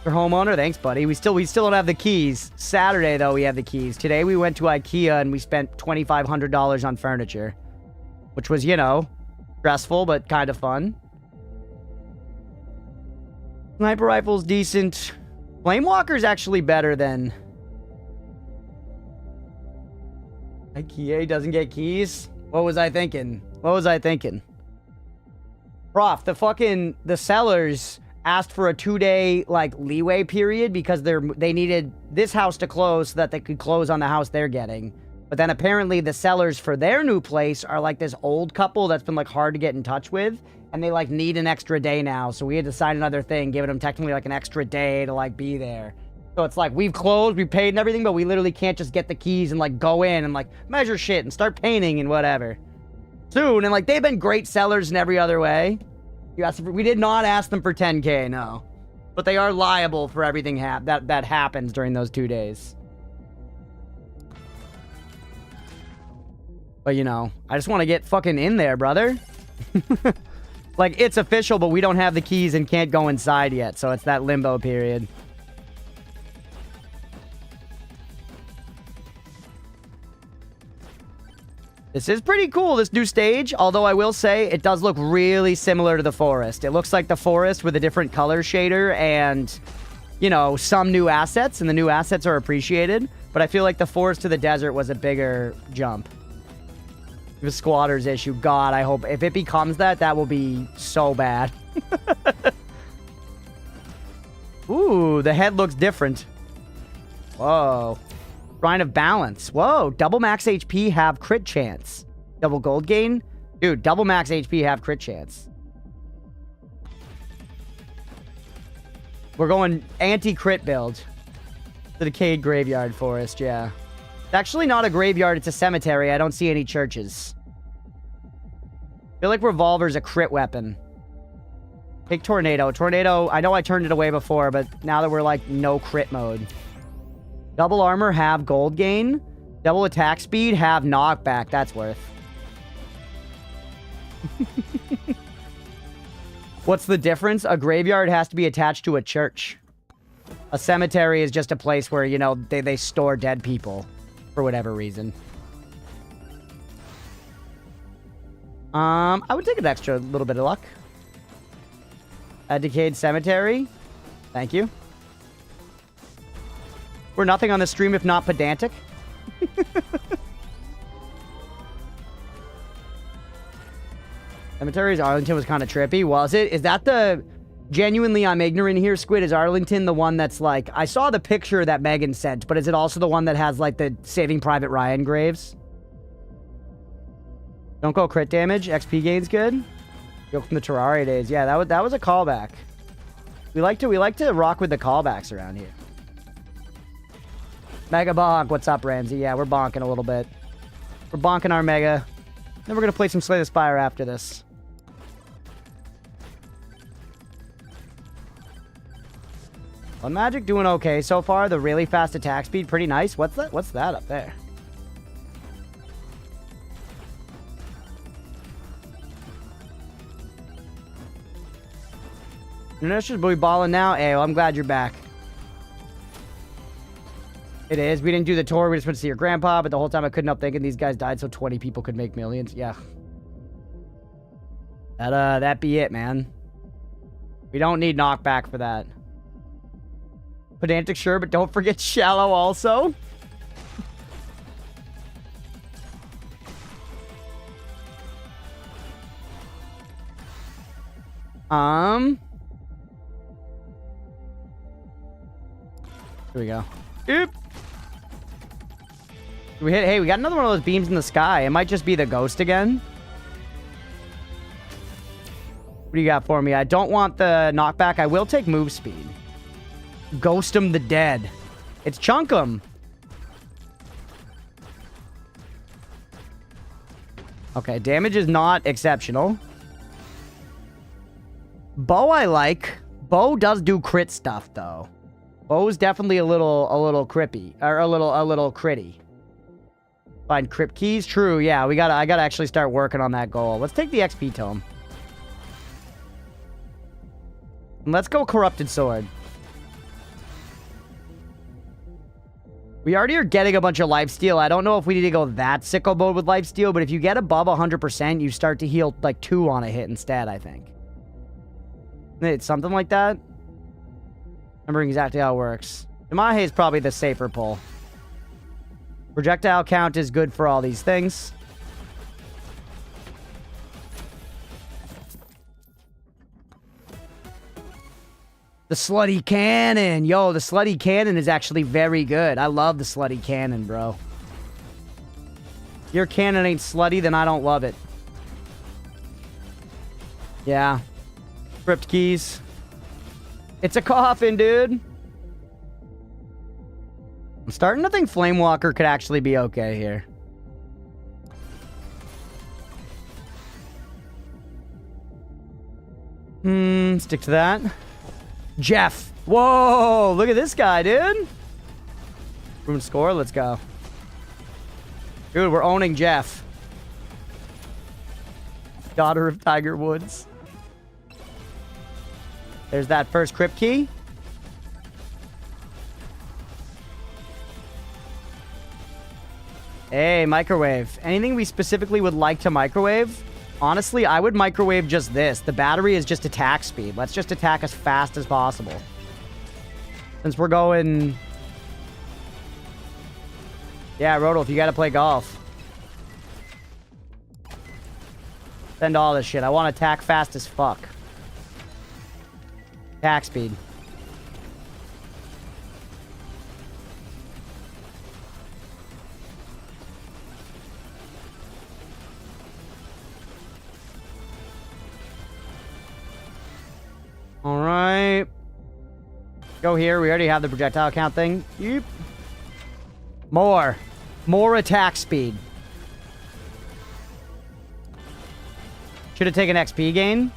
Your homeowner, thanks, buddy. We still don't have the keys. Saturday, though, we have the keys. Today, we went to IKEA and we spent $2,500 on furniture, which was, you know, stressful but kind of fun. Sniper rifle's decent. Flamewalker's actually better than... IKEA doesn't get keys? What was I thinking? What was I thinking? Prof, the sellers asked for a 2-day, like, leeway period because they needed this house to close so that they could close on the house they're getting. But then apparently the sellers for their new place are, like, this old couple that's been, like, hard to get in touch with. And they, like, need an extra day now. So we had to sign another thing, giving them technically, like, an extra day to, like, be there. So it's like, we've closed, we paid and everything, but we literally can't just get the keys and, like, go in and, like, measure shit and start painting and whatever. Soon, and, like, they've been great sellers in every other way. We did not ask them for 10K, no. But they are liable for everything that happens during those 2 days. But, you know, I just want to get fucking in there, brother. Like, it's official, but we don't have the keys and can't go inside yet, so it's that limbo period. This is pretty cool, this new stage, although I will say it does look really similar to the forest. It looks like the forest with a different color shader and, you know, some new assets, and the new assets are appreciated, but I feel like the forest to the desert was a bigger jump. The squatters issue, God, I hope, if it becomes that, that will be so bad. Ooh, the head looks different. Whoa. Shrine of Balance. Whoa, double max HP, have crit chance. Double gold gain? Dude, double max HP, have crit chance. We're going anti-crit build. The Decayed Graveyard Forest, yeah. It's actually not a graveyard, it's a cemetery. I don't see any churches. I feel like Revolver's a crit weapon. Take Tornado. Tornado, I know I turned it away before, but now that we're like no crit mode. Double armor, have gold gain. Double attack speed, have knockback. That's worth. What's the difference? A graveyard has to be attached to a church. A cemetery is just a place where, you know, they store dead people for whatever reason. I would take an extra little bit of luck. A Decayed Cemetery. Thank you. We're nothing on the stream if not pedantic. Cemetery's Arlington was kind of trippy. Was it? Is that the... Genuinely, I'm ignorant here, Squid. Is Arlington the one that's like... I saw the picture that Megan sent, but is it also the one that has like the Saving Private Ryan graves? Don't go crit damage. XP gain's good. Go from the Terraria days. Yeah, that was a callback. We like to rock with the callbacks around here. Mega bonk. What's up, Ramsey? Yeah, we're bonking a little bit. We're bonking our mega. Then we're gonna play some Slay the Spire after this. Well, Magic doing okay so far. The really fast attack speed, pretty nice. What's that? What's that up there? Initiative boy balling now. Hey, well, I'm glad you're back. It is. We didn't do the tour. We just went to see your grandpa, but the whole time I couldn't help thinking these guys died so 20 people could make millions. Yeah. That be it, man. We don't need knockback for that. Pedantic, sure, but don't forget shallow also. Here we go. Oop. We hit. Hey, we got another one of those beams in the sky. It might just be the ghost again. What do you got for me? I don't want the knockback. I will take move speed. Ghost 'em the dead. It's chunk 'em. Okay, damage is not exceptional. Bow I like. Bow does do crit stuff though. Bow's definitely a little crippy or a little critty. Find crypt keys. True. Yeah, I gotta actually start working on that goal. Let's take the XP tome. And let's go corrupted sword. We already are getting a bunch of lifesteal. I don't know if we need to go that sicko mode with lifesteal, but if you get above 100%, you start to heal like 2 on a hit instead, I think. It's something like that. Remembering exactly how it works. Demahe is probably the safer pull. Projectile count is good for all these things. The slutty cannon. Yo, the slutty cannon is actually very good. I love the slutty cannon, bro. If your cannon ain't slutty, then I don't love it. Yeah. Crypt keys. It's a coffin, dude. I'm starting to think Flamewalker could actually be okay here. Stick to that. Jeff. Whoa, look at this guy, dude. Room score, let's go. Dude, we're owning Jeff. Daughter of Tiger Woods. There's that first crypt key. Hey, microwave. Anything we specifically would like to microwave? Honestly, I would microwave just this. The battery is just attack speed. Let's just attack as fast as possible. Since we're going... Yeah, Rodolph, you gotta play golf. Send all this shit. I want to attack fast as fuck. Attack speed. All right. Go here. We already have the projectile count thing. Yep. More. More attack speed. Should have taken XP gain.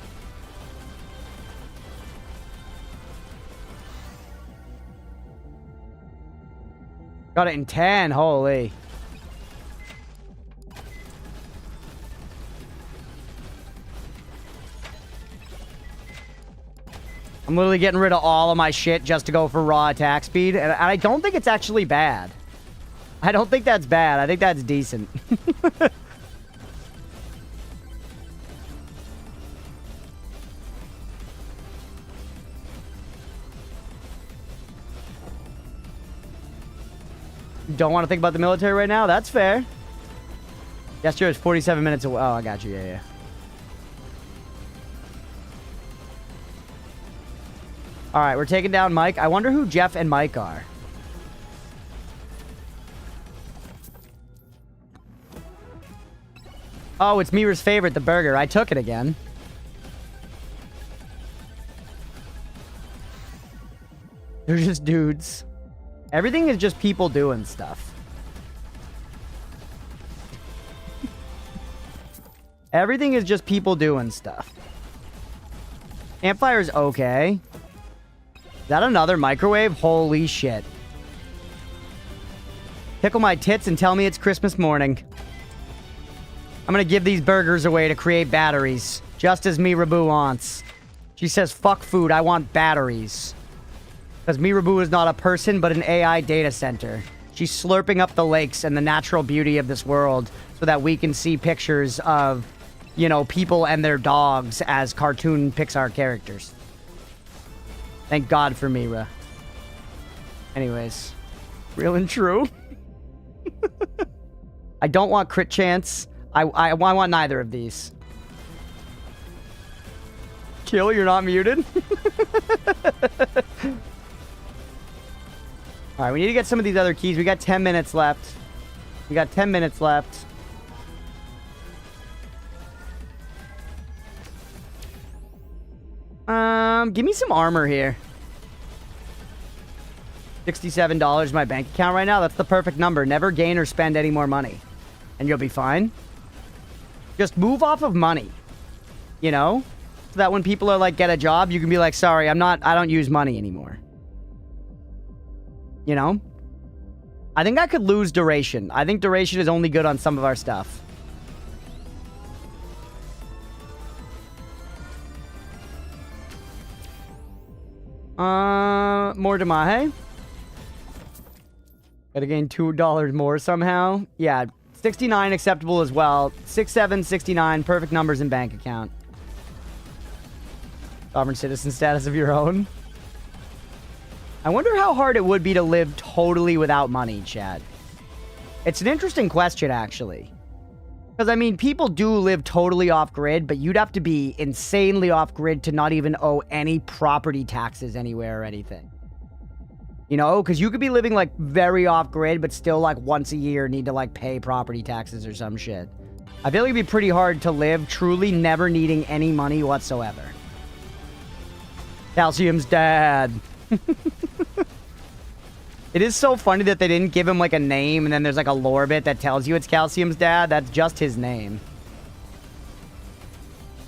Got it in 10. Holy. I'm literally getting rid of all of my shit just to go for raw attack speed. And I don't think it's actually bad. I don't think that's bad. I think that's decent. Don't want to think about the military right now? That's fair. Yesterday was 47 minutes away. Oh, I got you. Yeah. All right, we're taking down Mike. I wonder who Jeff and Mike are. Oh, it's Mira's favorite, the burger. I took it again. They're just dudes. Everything is just people doing stuff. Everything is just people doing stuff. Campfire's okay. Is that another microwave? Holy shit. Tickle my tits and tell me it's Christmas morning. I'm gonna give these burgers away to create batteries. Just as Mirabu wants. She says, fuck food, I want batteries. Because Mirabu is not a person, but an AI data center. She's slurping up the lakes and the natural beauty of this world so that we can see pictures of, you know, people and their dogs as cartoon Pixar characters. Thank God for Mira. Anyways. Real and true. I don't want crit chance. I want neither of these. Kill, you're not muted. Alright, we need to get some of these other keys. We got 10 minutes left. We got 10 minutes left. Give me some armor here. $67 in my bank account right now. That's the perfect number. Never gain or spend any more money. And you'll be fine. Just move off of money. You know? So that when people are like, get a job, you can be like, sorry, I don't use money anymore. You know? I think I could lose duration. I think duration is only good on some of our stuff. More Damahe. Gotta gain $2 more somehow. Yeah, 69 acceptable as well. 67, 69, perfect numbers in bank account. Sovereign citizen status of your own. I wonder how hard it would be to live totally without money, Chad. It's an interesting question, actually. Because, I mean, people do live totally off-grid, but you'd have to be insanely off-grid to not even owe any property taxes anywhere or anything. You know, because you could be living, like, very off-grid, but still, like, once a year need to, like, pay property taxes or some shit. I feel like it'd be pretty hard to live truly never needing any money whatsoever. Calcium's dad. It is so funny that they didn't give him, like, a name, and then there's, like, a lore bit that tells you it's Calcium's dad. That's just his name.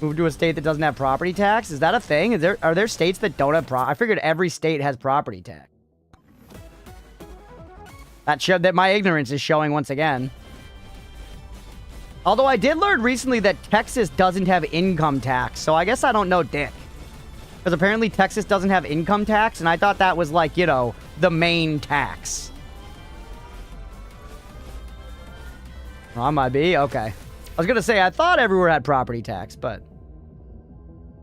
Move to a state that doesn't have property tax? Is that a thing? Are there states that don't have I figured every state has property tax. That showed that my ignorance is showing once again. Although I did learn recently that Texas doesn't have income tax, so I guess I don't know dick. Because apparently Texas doesn't have income tax, and I thought that was like, you know, the main tax. Well, I might be. Okay. I was going to say, I thought everywhere had property tax, but...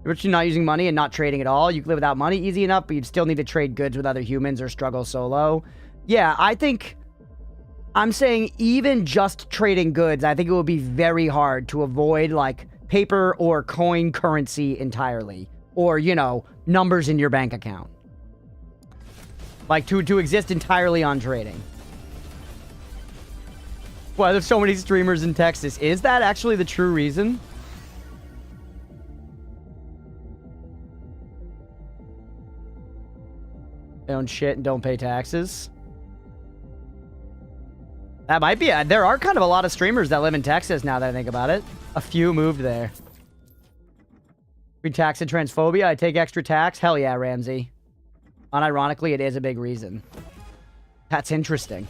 If you're not using money and not trading at all, you can live without money easy enough, but you'd still need to trade goods with other humans or struggle solo. Yeah, I think... I'm saying even just trading goods, I think it would be very hard to avoid, like, paper or coin currency entirely. Or, you know, numbers in your bank account. Like, to exist entirely on trading. Why there's so many streamers in Texas. Is that actually the true reason? They own shit and don't pay taxes. That might be it. There are kind of a lot of streamers that live in Texas now that I think about it. A few moved there. Free tax and transphobia. I take extra tax. Hell yeah, Ramsey. Unironically, it is a big reason. That's interesting.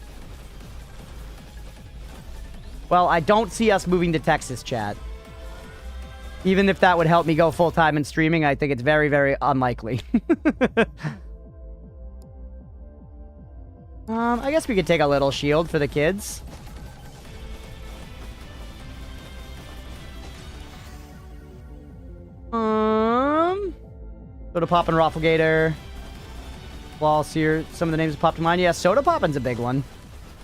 Well, I don't see us moving to Texas, chat. Even if that would help me go full-time in streaming, I think it's very, very unlikely. I guess we could take a little shield for the kids. Soda Pop and Rafflegator. Walls here. Some of the names popped to mind. Yeah, Soda Poppin's a big one.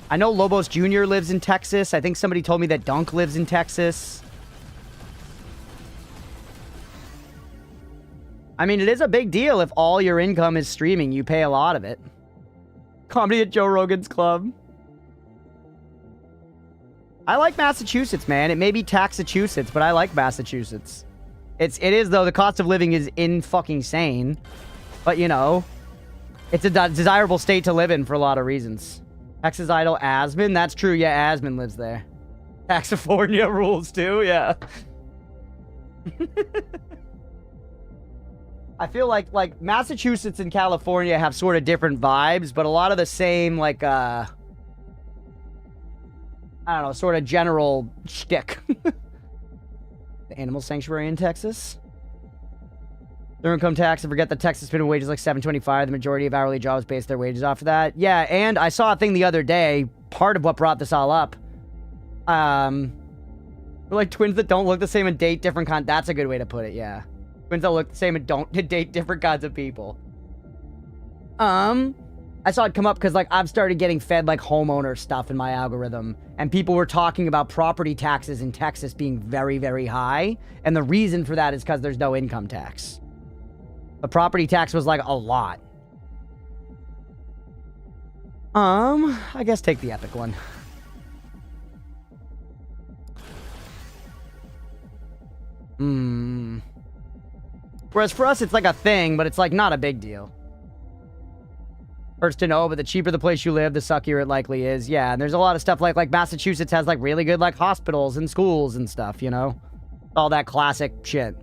I know Lobos Jr. lives in Texas. I think somebody told me that Dunk lives in Texas. I mean, it is a big deal if all your income is streaming. You pay a lot of it. Comedy at Joe Rogan's Club. I like Massachusetts, man. It may be Taxachusetts, but I like Massachusetts. It is, though. The cost of living is in-fucking-sane. But, you know, it's a desirable state to live in for a lot of reasons. Texas idol Asman? That's true. Yeah, Asman lives there. California rules, too. Yeah. I feel like Massachusetts and California have sort of different vibes, but a lot of the same, like, I don't know, sort of general shtick. The animal sanctuary in Texas. Their income tax, and forget that Texas minimum wage is like $7.25. The majority of hourly jobs base their wages off of that. Yeah, and I saw a thing the other day, part of what brought this all up. We're like twins that don't look the same and date different kinds. That's a good way to put it, yeah. Twins that look the same and don't date different kinds of people. I saw it come up because, like, I've started getting fed, like, homeowner stuff in my algorithm. And people were talking about property taxes in Texas being very, very high. And the reason for that is because there's no income tax. The property tax was, like, a lot. I guess take the epic one. Whereas for us, it's like a thing, but it's, like, not a big deal. Hurts to know, but the cheaper the place you live, the suckier it likely is. Yeah, and there's a lot of stuff like Massachusetts has, like, really good, like, hospitals and schools and stuff, you know? All that classic shit.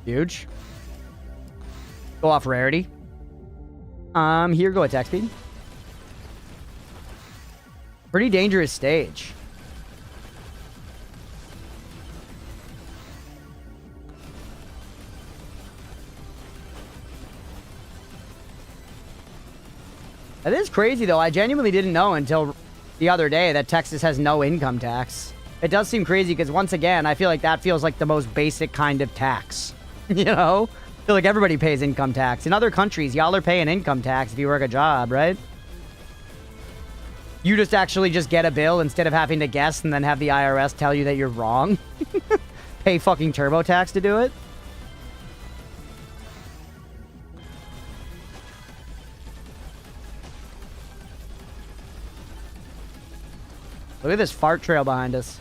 Huge. Go off rarity. Here, go attack speed. Pretty dangerous stage. That is crazy, though. I genuinely didn't know until the other day that Texas has no income tax. It does seem crazy because, once again, I feel like that feels like the most basic kind of tax. You know? I feel like everybody pays income tax. In other countries, y'all are paying income tax if you work a job, right? You just actually just get a bill instead of having to guess and then have the IRS tell you that you're wrong. Pay fucking TurboTax to do it. Look at this fart trail behind us.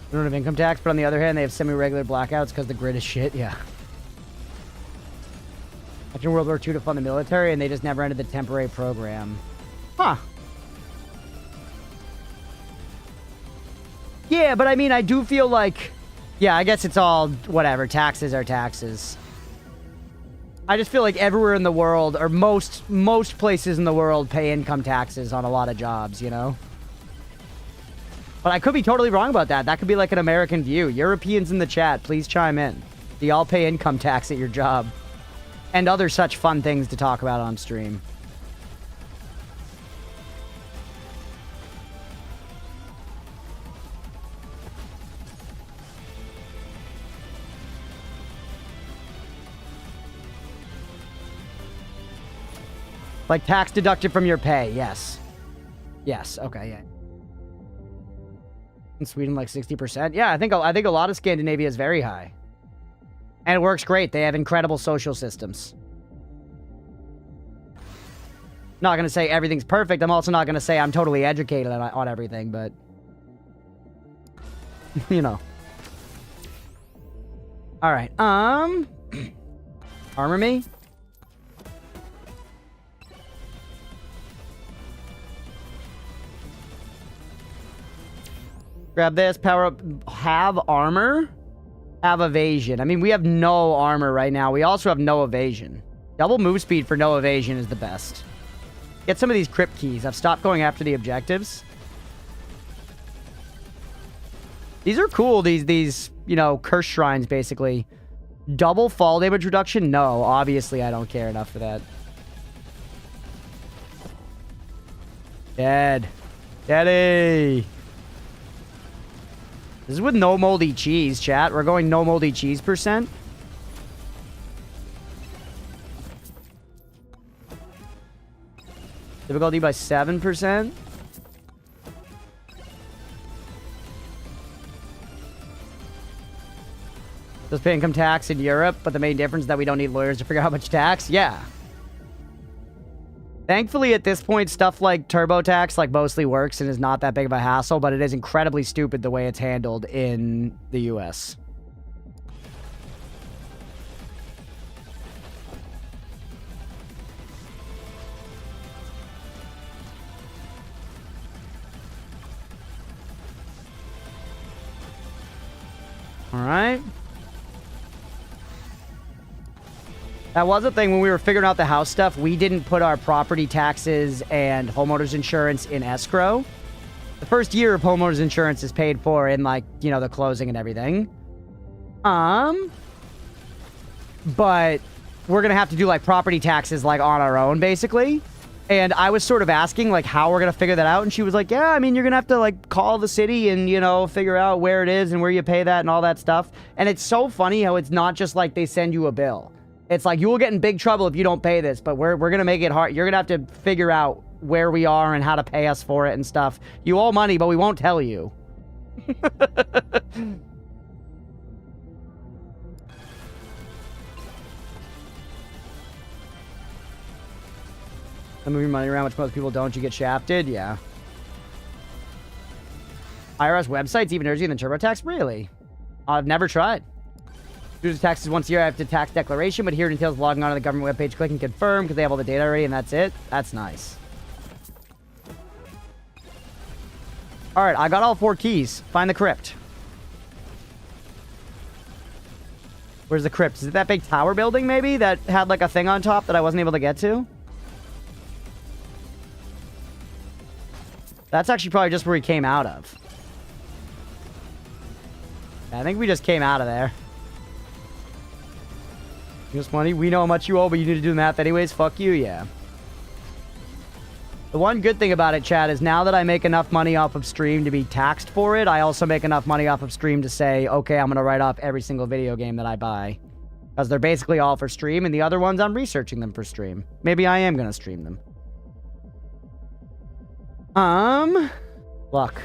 They don't have income tax, but on the other hand, they have semi-regular blackouts because the grid is shit. Yeah. After World War II to fund the military, and they just never ended the temporary program. Huh. Yeah, but I mean, I do feel like... Yeah, I guess it's all... Whatever. Taxes are taxes. I just feel like everywhere in the world, or most places in the world, pay income taxes on a lot of jobs, you know? But I could be totally wrong about that. That could be like an American view. Europeans in the chat, please chime in. Do y'all pay income tax at your job? And other such fun things to talk about on stream. Like tax deducted from your pay, yes. Yes, okay, yeah. In Sweden, like 60%. Yeah, I think a lot of Scandinavia is very high. And it works great. They have incredible social systems. Not going to say everything's perfect. I'm also not going to say I'm totally educated on everything, but... you know. Alright, armor me? Grab this, power up, have armor, have evasion. I mean, we have no armor right now. We also have no evasion. Double move speed for no evasion is the best. Get some of these crypt keys. I've stopped going after the objectives. These are cool, these, you know, curse shrines, basically. Double fall damage reduction? No, obviously I don't care enough for that. Dead. Daddy. This is with no moldy cheese, chat. We're going no moldy cheese %. Difficulty by 7%. Does pay income tax in Europe, but the main difference is that we don't need lawyers to figure out how much tax? Yeah. Thankfully, at this point, stuff like TurboTax like mostly works and is not that big of a hassle, but it is incredibly stupid the way it's handled in the US. All right. That was a thing when we were figuring out the house stuff. We didn't put our property taxes and homeowners insurance in escrow. The first year of homeowners insurance is paid for in, like, you know, the closing and everything. But we're going to have to do, like, property taxes, like, on our own, basically. And I was sort of asking, like, how we're going to figure that out. And she was like, yeah, I mean, you're going to have to, like, call the city and, you know, figure out where it is and where you pay that and all that stuff. And it's so funny how it's not just like they send you a bill. It's like, you will get in big trouble if you don't pay this, but we're going to make it hard. You're going to have to figure out where we are and how to pay us for it and stuff. You owe money, but we won't tell you. Let me move your money around, which most people don't. You get shafted? Yeah. IRS websites even easier than TurboTax? Really? I've never tried. Do the taxes once a year. I have to tax declaration, but here it entails logging on to the government webpage, clicking confirm because they have all the data already, and that's it. That's nice. All right, I got all 4 keys. Find the crypt. Where's the crypt? Is it that big tower building, maybe, that had like a thing on top that I wasn't able to get to? That's actually probably just where we came out of. I think we just came out of there. Just money. We know how much you owe, but you need to do the math anyways. Fuck you, yeah. The one good thing about it, chat, is now that I make enough money off of stream to be taxed for it, I also make enough money off of stream to say, okay, I'm going to write off every single video game that I buy. Because they're basically all for stream, and the other ones, I'm researching them for stream. Maybe I am going to stream them. Luck.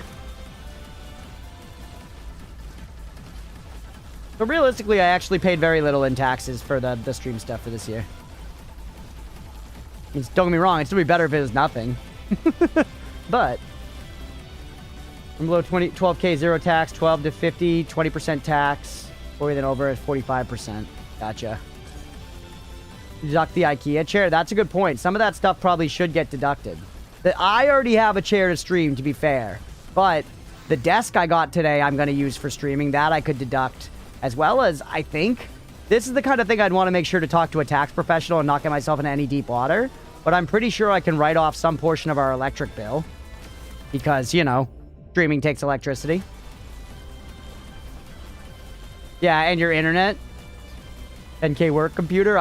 But realistically, I actually paid very little in taxes for the stream stuff for this year. I mean, don't get me wrong, it'd still be better if it was nothing. But from below 12K, 0 tax, 12 to 50, 20% tax, 40 then over is 45%. Gotcha. Deduct the IKEA chair. That's a good point. Some of that stuff probably should get deducted. I already have a chair to stream, to be fair. But the desk I got today, I'm going to use for streaming. That I could deduct. As well as, I think, this is the kind of thing I'd want to make sure to talk to a tax professional and not get myself into any deep water. But I'm pretty sure I can write off some portion of our electric bill. Because, you know, streaming takes electricity. Yeah, and your internet. 10K work computer.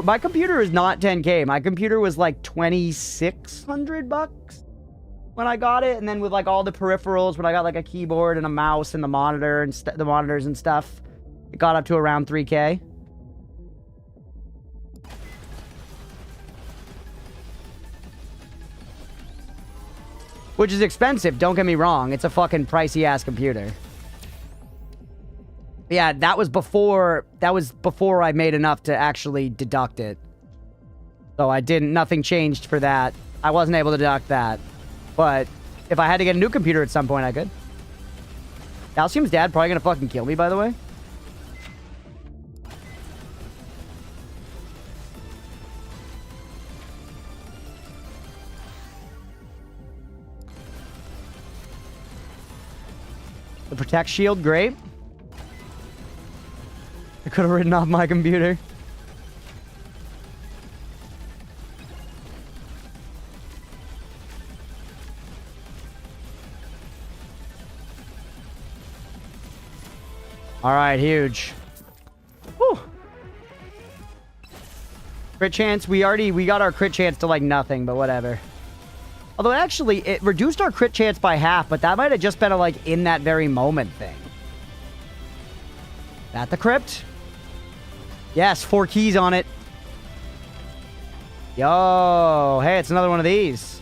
My computer is not 10K. My computer was like $2,600 when I got it. And then with like all the peripherals, when I got like a keyboard and a mouse and the monitor and the monitors and stuff, it got up to around 3K. Which is expensive, don't get me wrong. It's a fucking pricey-ass computer. Yeah, that was before I made enough to actually deduct it. So nothing changed for that. I wasn't able to deduct that. But if I had to get a new computer at some point, I could. Calcium's dad probably gonna fucking kill me, by the way. The Protect Shield, great. I could have written off my computer. All right, huge. Whew. Crit chance, we got our crit chance to like nothing, but whatever. Although actually, it reduced our crit chance by half, but that might have just been a like in that very moment thing. That the crypt? Yes, 4 keys on it. Yo, hey, it's another one of these.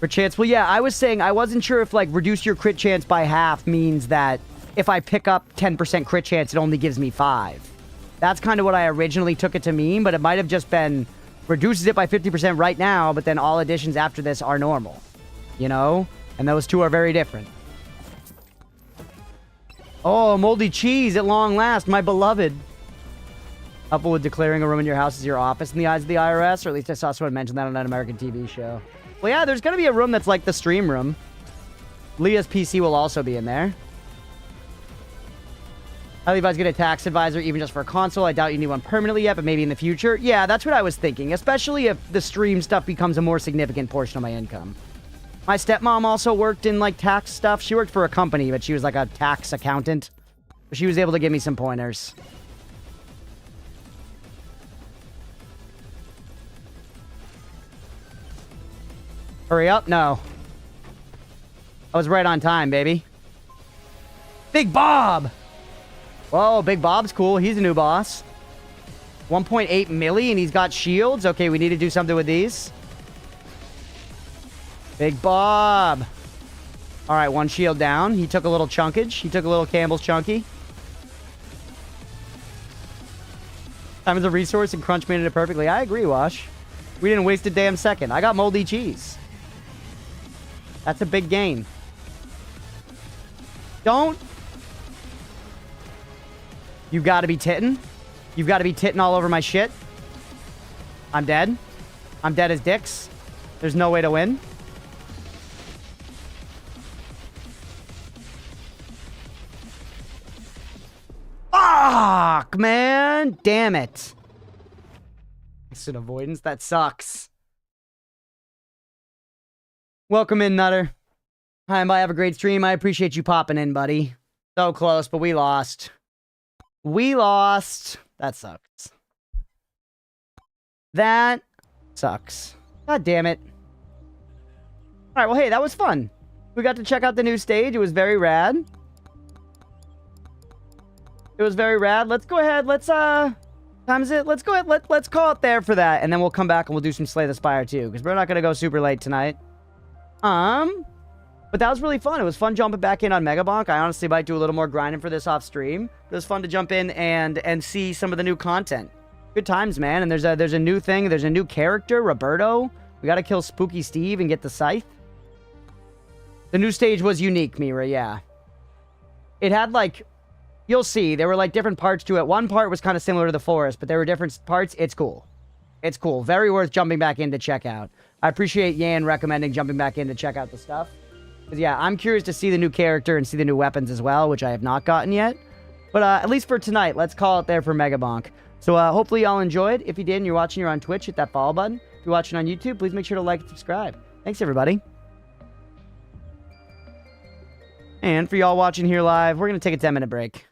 Crit chance, well, yeah, I was saying I wasn't sure if like reduce your crit chance by half means that if I pick up 10% crit chance, it only gives me 5. That's kind of what I originally took it to mean, but it might have just been reduces it by 50% right now, but then all additions after this are normal. You know? And those two are very different. Oh, moldy cheese at long last, my beloved. Couple with declaring a room in your house as your office in the eyes of the IRS, or at least I saw someone mention that on an American TV show. Well, yeah, there's going to be a room that's like the stream room. Leah's PC will also be in there. Highly advised get a tax advisor, even just for a console. I doubt you need one permanently yet, but maybe in the future. Yeah, that's what I was thinking, especially if the stream stuff becomes a more significant portion of my income. My stepmom also worked in, like, tax stuff. She worked for a company, but she was, like, a tax accountant. She was able to give me some pointers. Hurry up? No. I was right on time, baby. Big Bob! Whoa, Big Bob's cool. He's a new boss. 1.8 milli and he's got shields. Okay, we need to do something with these. Big Bob. All right, 1 shield down. He took a little chunkage. He took a little Campbell's chunky. Time is a resource and Crunch made it perfectly. I agree, Wash. We didn't waste a damn second. I got moldy cheese. That's a big gain. Don't. You've got to be tittin'. You've got to be tittin' all over my shit. I'm dead. I'm dead as dicks. There's no way to win. Fuck, man. Damn it. Instant avoidance. That sucks. Welcome in, Nutter. Hi, and bye. Have a great stream. I appreciate you popping in, buddy. So close, but we lost. We lost. That sucks. That sucks. God damn it. Alright, well, hey, that was fun. We got to check out the new stage. It was very rad. It was very rad. Let's go ahead. Let's, time is it? Let's go ahead. Let's call it there for that. And then we'll come back and we'll do some Slay the Spire, too. Because we're not going to go super late tonight. But that was really fun. It was fun jumping back in on Megabonk. I honestly might do a little more grinding for this off stream. It was fun to jump in and see some of the new content. Good times, man. And there's a new thing. There's a new character, Roberto. We got to kill Spooky Steve and get the scythe. The new stage was unique, Mira, yeah. It had, like, you'll see, there were, like, different parts to it. One part was kind of similar to the forest, but there were different parts. It's cool. It's cool. Very worth jumping back in to check out. I appreciate Yan recommending jumping back in to check out the stuff. Because, yeah, I'm curious to see the new character and see the new weapons as well, which I have not gotten yet. But at least for tonight, let's call it there for Megabonk. So hopefully y'all enjoyed. If you did and you're watching, you're on Twitch, hit that follow button. If you're watching on YouTube, please make sure to like and subscribe. Thanks, everybody. And for y'all watching here live, we're going to take a 10-minute break.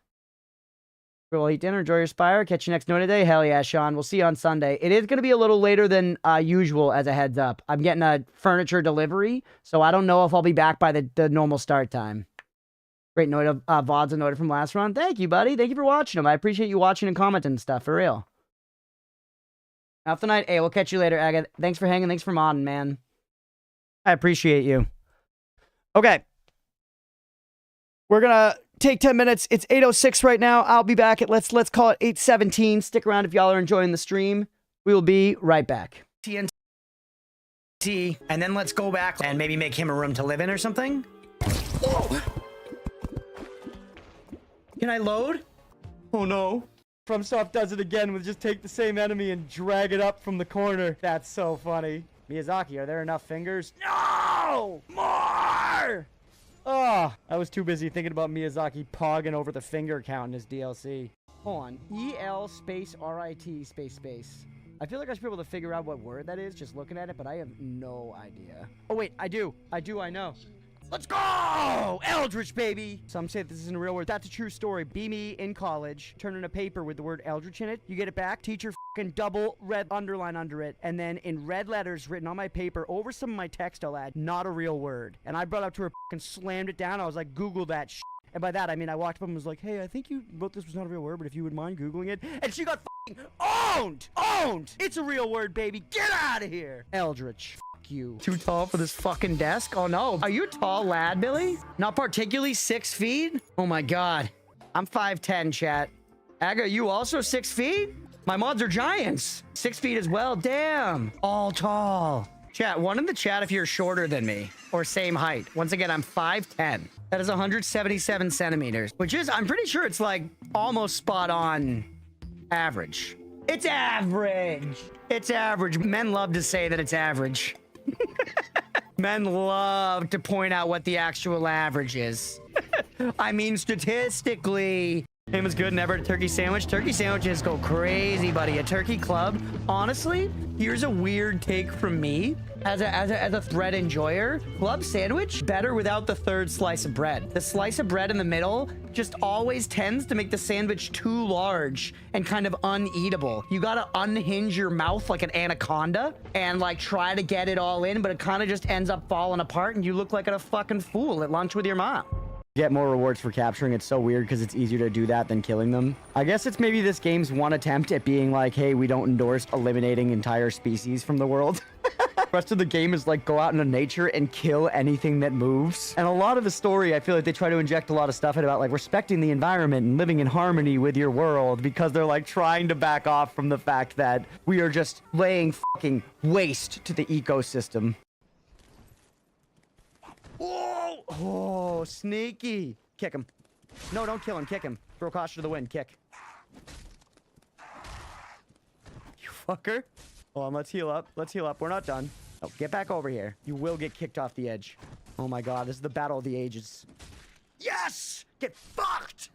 We'll eat dinner, enjoy your Spire. Catch you next note today. Hell yeah, Sean. We'll see you on Sunday. It is going to be a little later than usual as a heads up. I'm getting a furniture delivery, so I don't know if I'll be back by the normal start time. Great note of VODs and noted from last run. Thank you, buddy. Thank you for watching them. I appreciate you watching and commenting and stuff, for real. Off the night. Hey, we'll catch you later, Aga. Thanks for hanging. Thanks for modding, man. I appreciate you. Okay. We're going to take 10 minutes. It's 8:06 right now. I'll be back at, let's call it 8:17. Stick around if y'all are enjoying the stream. We will be right back. TNT. And then let's go back and maybe make him a room to live in or something. Whoa. Can I load? Oh no. FromSoft does it again with just take the same enemy and drag it up from the corner. That's so funny. Miyazaki, are there enough fingers? No! More! Oh, I was too busy thinking about Miyazaki pogging over the finger count in his DLC. Hold on. EL space RIT space space. I feel like I should be able to figure out what word that is just looking at it, but I have no idea. Oh, wait, I do. I know. Let's go! Eldritch, baby! Some say this isn't a real word. That's a true story. Be me in college, turn in a paper with the word Eldritch in it. You get it back. Teacher fucking double red underline under it. And then in red letters written on my paper over some of my text I'll add, not a real word. And I brought it up to her fucking slammed it down. I was like, Google that shit. And by that, I mean, I walked up and was like, hey, I think you wrote this was not a real word, but if you would mind Googling it. And she got fucking owned! Owned! It's a real word, baby. Get out of here! Eldritch. You. Too tall for this fucking desk? Oh no. Are you a tall lad, Billy? Not particularly 6 feet? Oh my god. I'm 5'10", chat. Aga, you also 6 feet? My mods are giants. 6 feet as well. Damn. All tall. Chat, one in the chat if you're shorter than me or same height. Once again, I'm 5'10". That is 177 centimeters, which is, I'm pretty sure it's like almost spot on average. It's average. It's average. Men love to say that it's average. Men love to point out what the actual average is. I mean, statistically. Name is good. Never a turkey sandwich. Turkey sandwiches go crazy, buddy. A turkey club. Honestly, here's a weird take from me. As a bread enjoyer, club sandwich better without the third slice of bread. The slice of bread in the middle just always tends to make the sandwich too large and kind of uneatable. You gotta unhinge your mouth like an anaconda and like try to get it all in, but it kind of just ends up falling apart and you look like a fucking fool at lunch with your mom. Get more rewards for capturing. It's so weird because it's easier to do that than killing them. I guess it's maybe this game's one attempt at being like, hey, we don't endorse eliminating entire species from the world. The rest of the game is like go out into nature and kill anything that moves. And a lot of the story, I feel like they try to inject a lot of stuff in about like respecting the environment and living in harmony with your world because they're like trying to back off from the fact that we are just laying fucking waste to the ecosystem. Oh, oh, sneaky. Kick him. No, don't kill him. Kick him. Throw caution to the wind. Kick. You fucker. Hold on, let's heal up. Let's heal up. We're not done. Oh, get back over here. You will get kicked off the edge. Oh my god, this is the battle of the ages. Yes! Get fucked!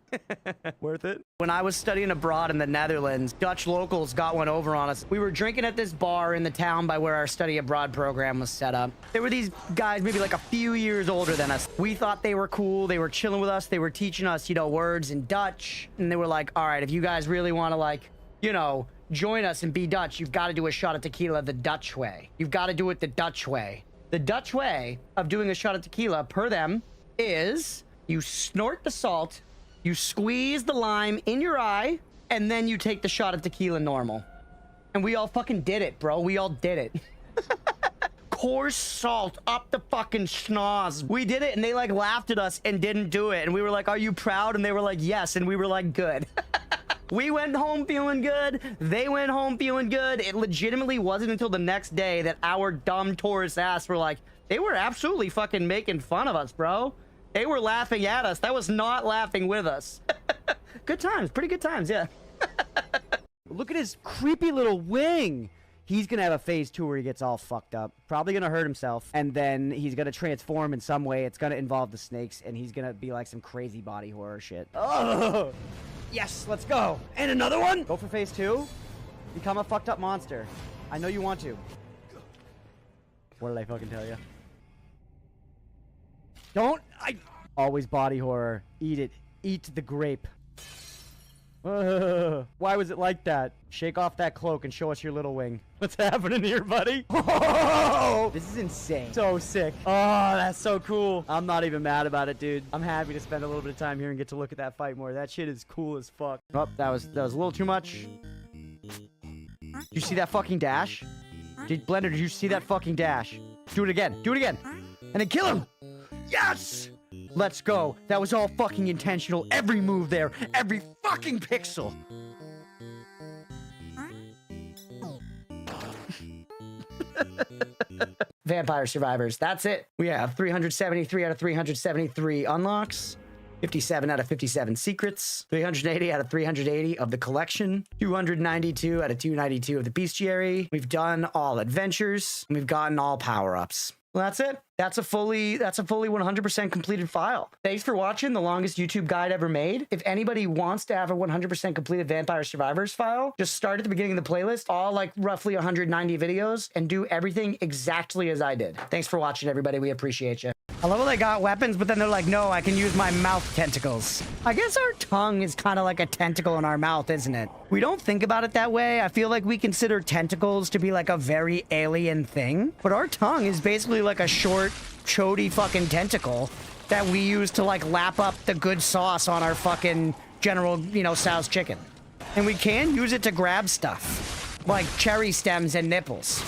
Worth it? When I was studying abroad in the Netherlands, Dutch locals got one over on us. We were drinking at this bar in the town by where our study abroad program was set up. There were these guys maybe like a few years older than us. We thought they were cool. They were chilling with us. They were teaching us, you know, words in Dutch. And they were like, all right, if you guys really want to like, you know, join us and be Dutch, you've got to do a shot of tequila the Dutch way. You've got to do it the Dutch way. The Dutch way of doing a shot of tequila, per them, is you snort the salt, you squeeze the lime in your eye, and then you take the shot of tequila normal. And we all fucking did it, bro. We all did it. Coarse salt up the fucking schnoz. We did it, and they like laughed at us and didn't do it. And we were like, are you proud? And they were like, yes. And we were like, good. We went home feeling good. They went home feeling good. It legitimately wasn't until the next day that our dumb tourist ass were like, they were absolutely fucking making fun of us, bro. They were laughing at us. That was not laughing with us. Good times. Pretty good times, yeah. Look at his creepy little wing. He's gonna have a phase 2 where he gets all fucked up. Probably gonna hurt himself. And then he's gonna transform in some way. It's gonna involve the snakes. And he's gonna be like some crazy body horror shit. Oh! Yes, let's go. And another one. Go for phase 2. Become a fucked up monster. I know you want to. What did I fucking tell you? Don't. Always body horror. Eat it. Eat the grape. Why was it like that? Shake off that cloak and show us your little wing. What's happening here, buddy? Oh, this is insane. So sick. Oh, that's so cool. I'm not even mad about it, dude. I'm happy to spend a little bit of time here and get to look at that fight more. That shit is cool as fuck. Oh, that was a little too much. Did you see that fucking dash? Blender, did you see that fucking dash? Do it again. Do it again. And then kill him. Yes! Let's go. That was all fucking intentional. Every move there. Every fucking pixel. Vampire Survivors. That's it. We have 373 out of 373 unlocks. 57 out of 57 secrets. 380 out of 380 of the collection. 292 out of 292 of the bestiary. We've done all adventures. And we've gotten all power-ups. Well, that's it. That's a fully 100% completed file. Thanks for watching the longest YouTube guide ever made. If anybody wants to have a 100% completed Vampire Survivors file, just start at the beginning of the playlist, all like roughly 190 videos, and do everything exactly as I did. Thanks for watching, everybody. We appreciate you. I love how they got weapons, but then they're like, no, I can use my mouth tentacles. I guess our tongue is kind of like a tentacle in our mouth, isn't it? We don't think about it that way. I feel like we consider tentacles to be like a very alien thing, but our tongue is basically like a short, chody fucking tentacle that we use to like lap up the good sauce on our fucking General, you know, Tso's chicken. And we can use it to grab stuff, like cherry stems and nipples.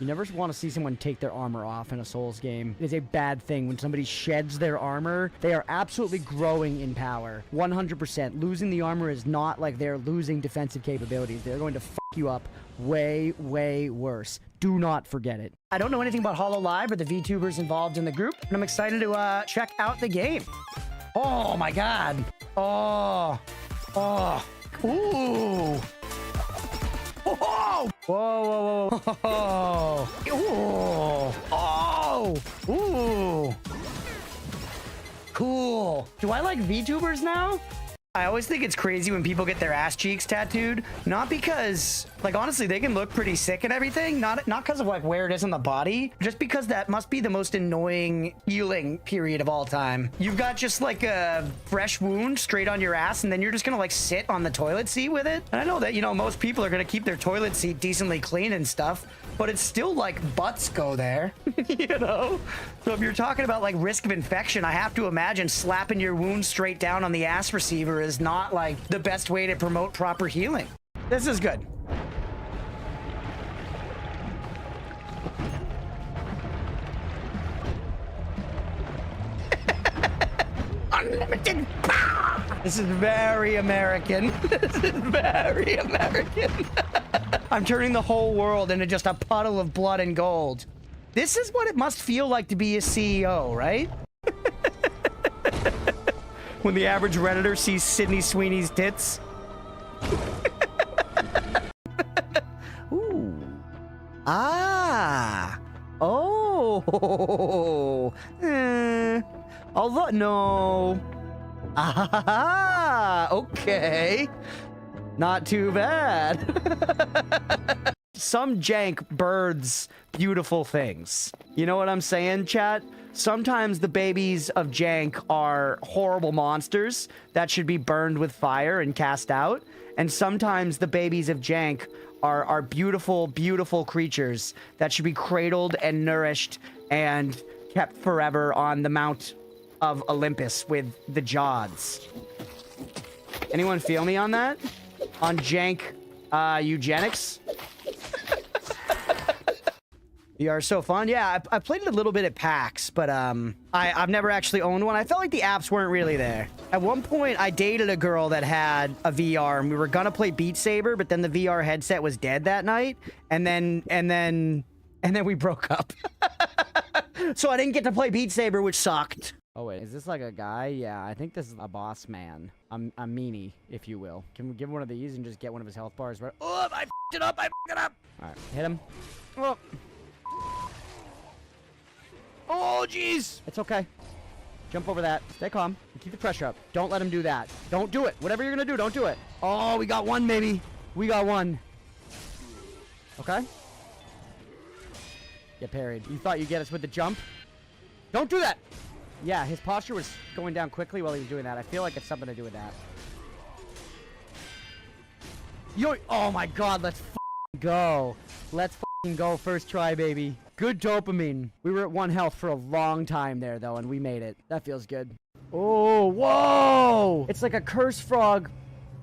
You never want to see someone take their armor off in a Souls game. It is a bad thing. When somebody sheds their armor, they are absolutely growing in power. 100%. Losing the armor is not like they're losing defensive capabilities. They're going to fuck you up way, way worse. Do not forget it. I don't know anything about HoloLive or the VTubers involved in the group, and I'm excited to check out the game. Oh my god. Oh. Oh. Ooh. Oh! Whoa, whoa, whoa. Oh! Oh! Ooh! Cool. Do I like VTubers now? I always think it's crazy when people get their ass cheeks tattooed. Not because, like, honestly, they can look pretty sick and everything. Not because of, like, where it is on the body. Just because that must be the most annoying healing period of all time. You've got just, like, a fresh wound straight on your ass, and then you're just gonna, like, sit on the toilet seat with it. And I know that, you know, most people are gonna keep their toilet seat decently clean and stuff, but it's still, like, butts go there, you know? So if you're talking about, like, risk of infection, I have to imagine slapping your wound straight down on the ass receiver is not like the best way to promote proper healing. This is good. Unlimited power. This is very American. This is very American. I'm turning the whole world into just a puddle of blood and gold. This is what it must feel like to be a CEO, right? When the average Redditor sees Sydney Sweeney's tits. Ooh. Ah. Oh. Although, no. Ah. Okay. Not too bad. Some jank births beautiful things. You know what I'm saying, chat? Sometimes the babies of jank are horrible monsters that should be burned with fire and cast out. And sometimes the babies of jank are beautiful, beautiful creatures that should be cradled and nourished and kept forever on the Mount of Olympus with the Jods. Anyone feel me on that? On jank eugenics? You are so fun. Yeah, I played it a little bit at PAX, but I've never actually owned one. I felt like the apps weren't really there. At one point, I dated a girl that had a VR, and we were gonna play Beat Saber, but then the VR headset was dead that night, and then we broke up. So I didn't get to play Beat Saber, which sucked. Oh wait, is this like a guy? Yeah, I think this is a boss man. A meanie, if you will. Can we give him one of these and just get one of his health bars? Right? Oh, I f***ed it up! I f***ed it up! All right, hit him. Oh. Oh, jeez. It's okay. Jump over that. Stay calm. Keep the pressure up. Don't let him do that. Don't do it. Whatever you're going to do, don't do it. Oh, we got one, baby. We got one. Okay. Get parried. You thought you'd get us with the jump? Don't do that. Yeah, his posture was going down quickly while he was doing that. I feel like it's something to do with that. Yo, oh my god, let's f***ing go. Let's f***ing go first try, baby. Good dopamine. We were at 1 health for a long time there, though, and we made it. That feels good. Oh, whoa! It's like a curse frog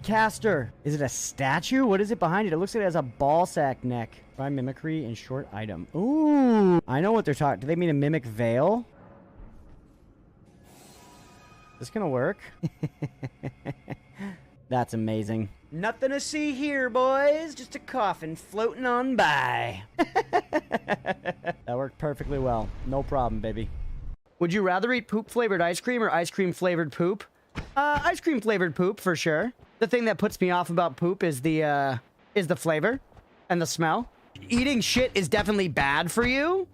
caster. Is it a statue? What is it behind it? It looks like it has a ball sack neck. Try mimicry and short item. Ooh! I know what they're talking. Do they mean a mimic veil? Is this gonna work? That's amazing. Nothing to see here, boys. Just a coffin floating on by. That worked perfectly well. No problem, baby. Would you rather eat poop-flavored ice cream or ice cream-flavored poop? Ice cream-flavored poop, for sure. The thing that puts me off about poop is the flavor and the smell. Eating shit is definitely bad for you.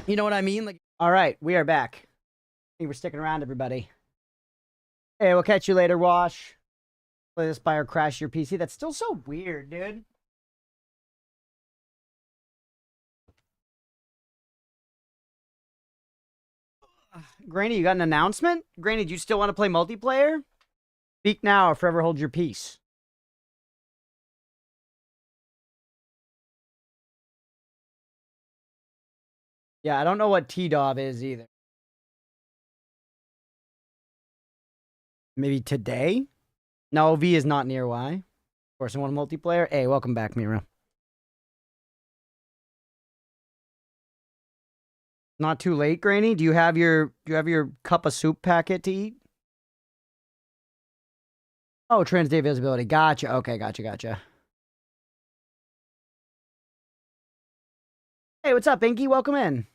You know what I mean? Like, all right, we are back. I think we're sticking around, everybody. Hey, we'll catch you later, Wash. Play the Spire crash your PC. That's still so weird, dude. Granny, you got an announcement? Granny, do you still want to play multiplayer? Speak now or forever hold your peace. Yeah, I don't know what T-Dov is either. Maybe today? No, V is not near Y. Of course, I want multiplayer. Hey, welcome back, Mira. Not too late, Granny? Do you have your cup of soup packet to eat? Oh, trans-day visibility. Gotcha. Okay, gotcha. Hey, what's up, Inky? Welcome in.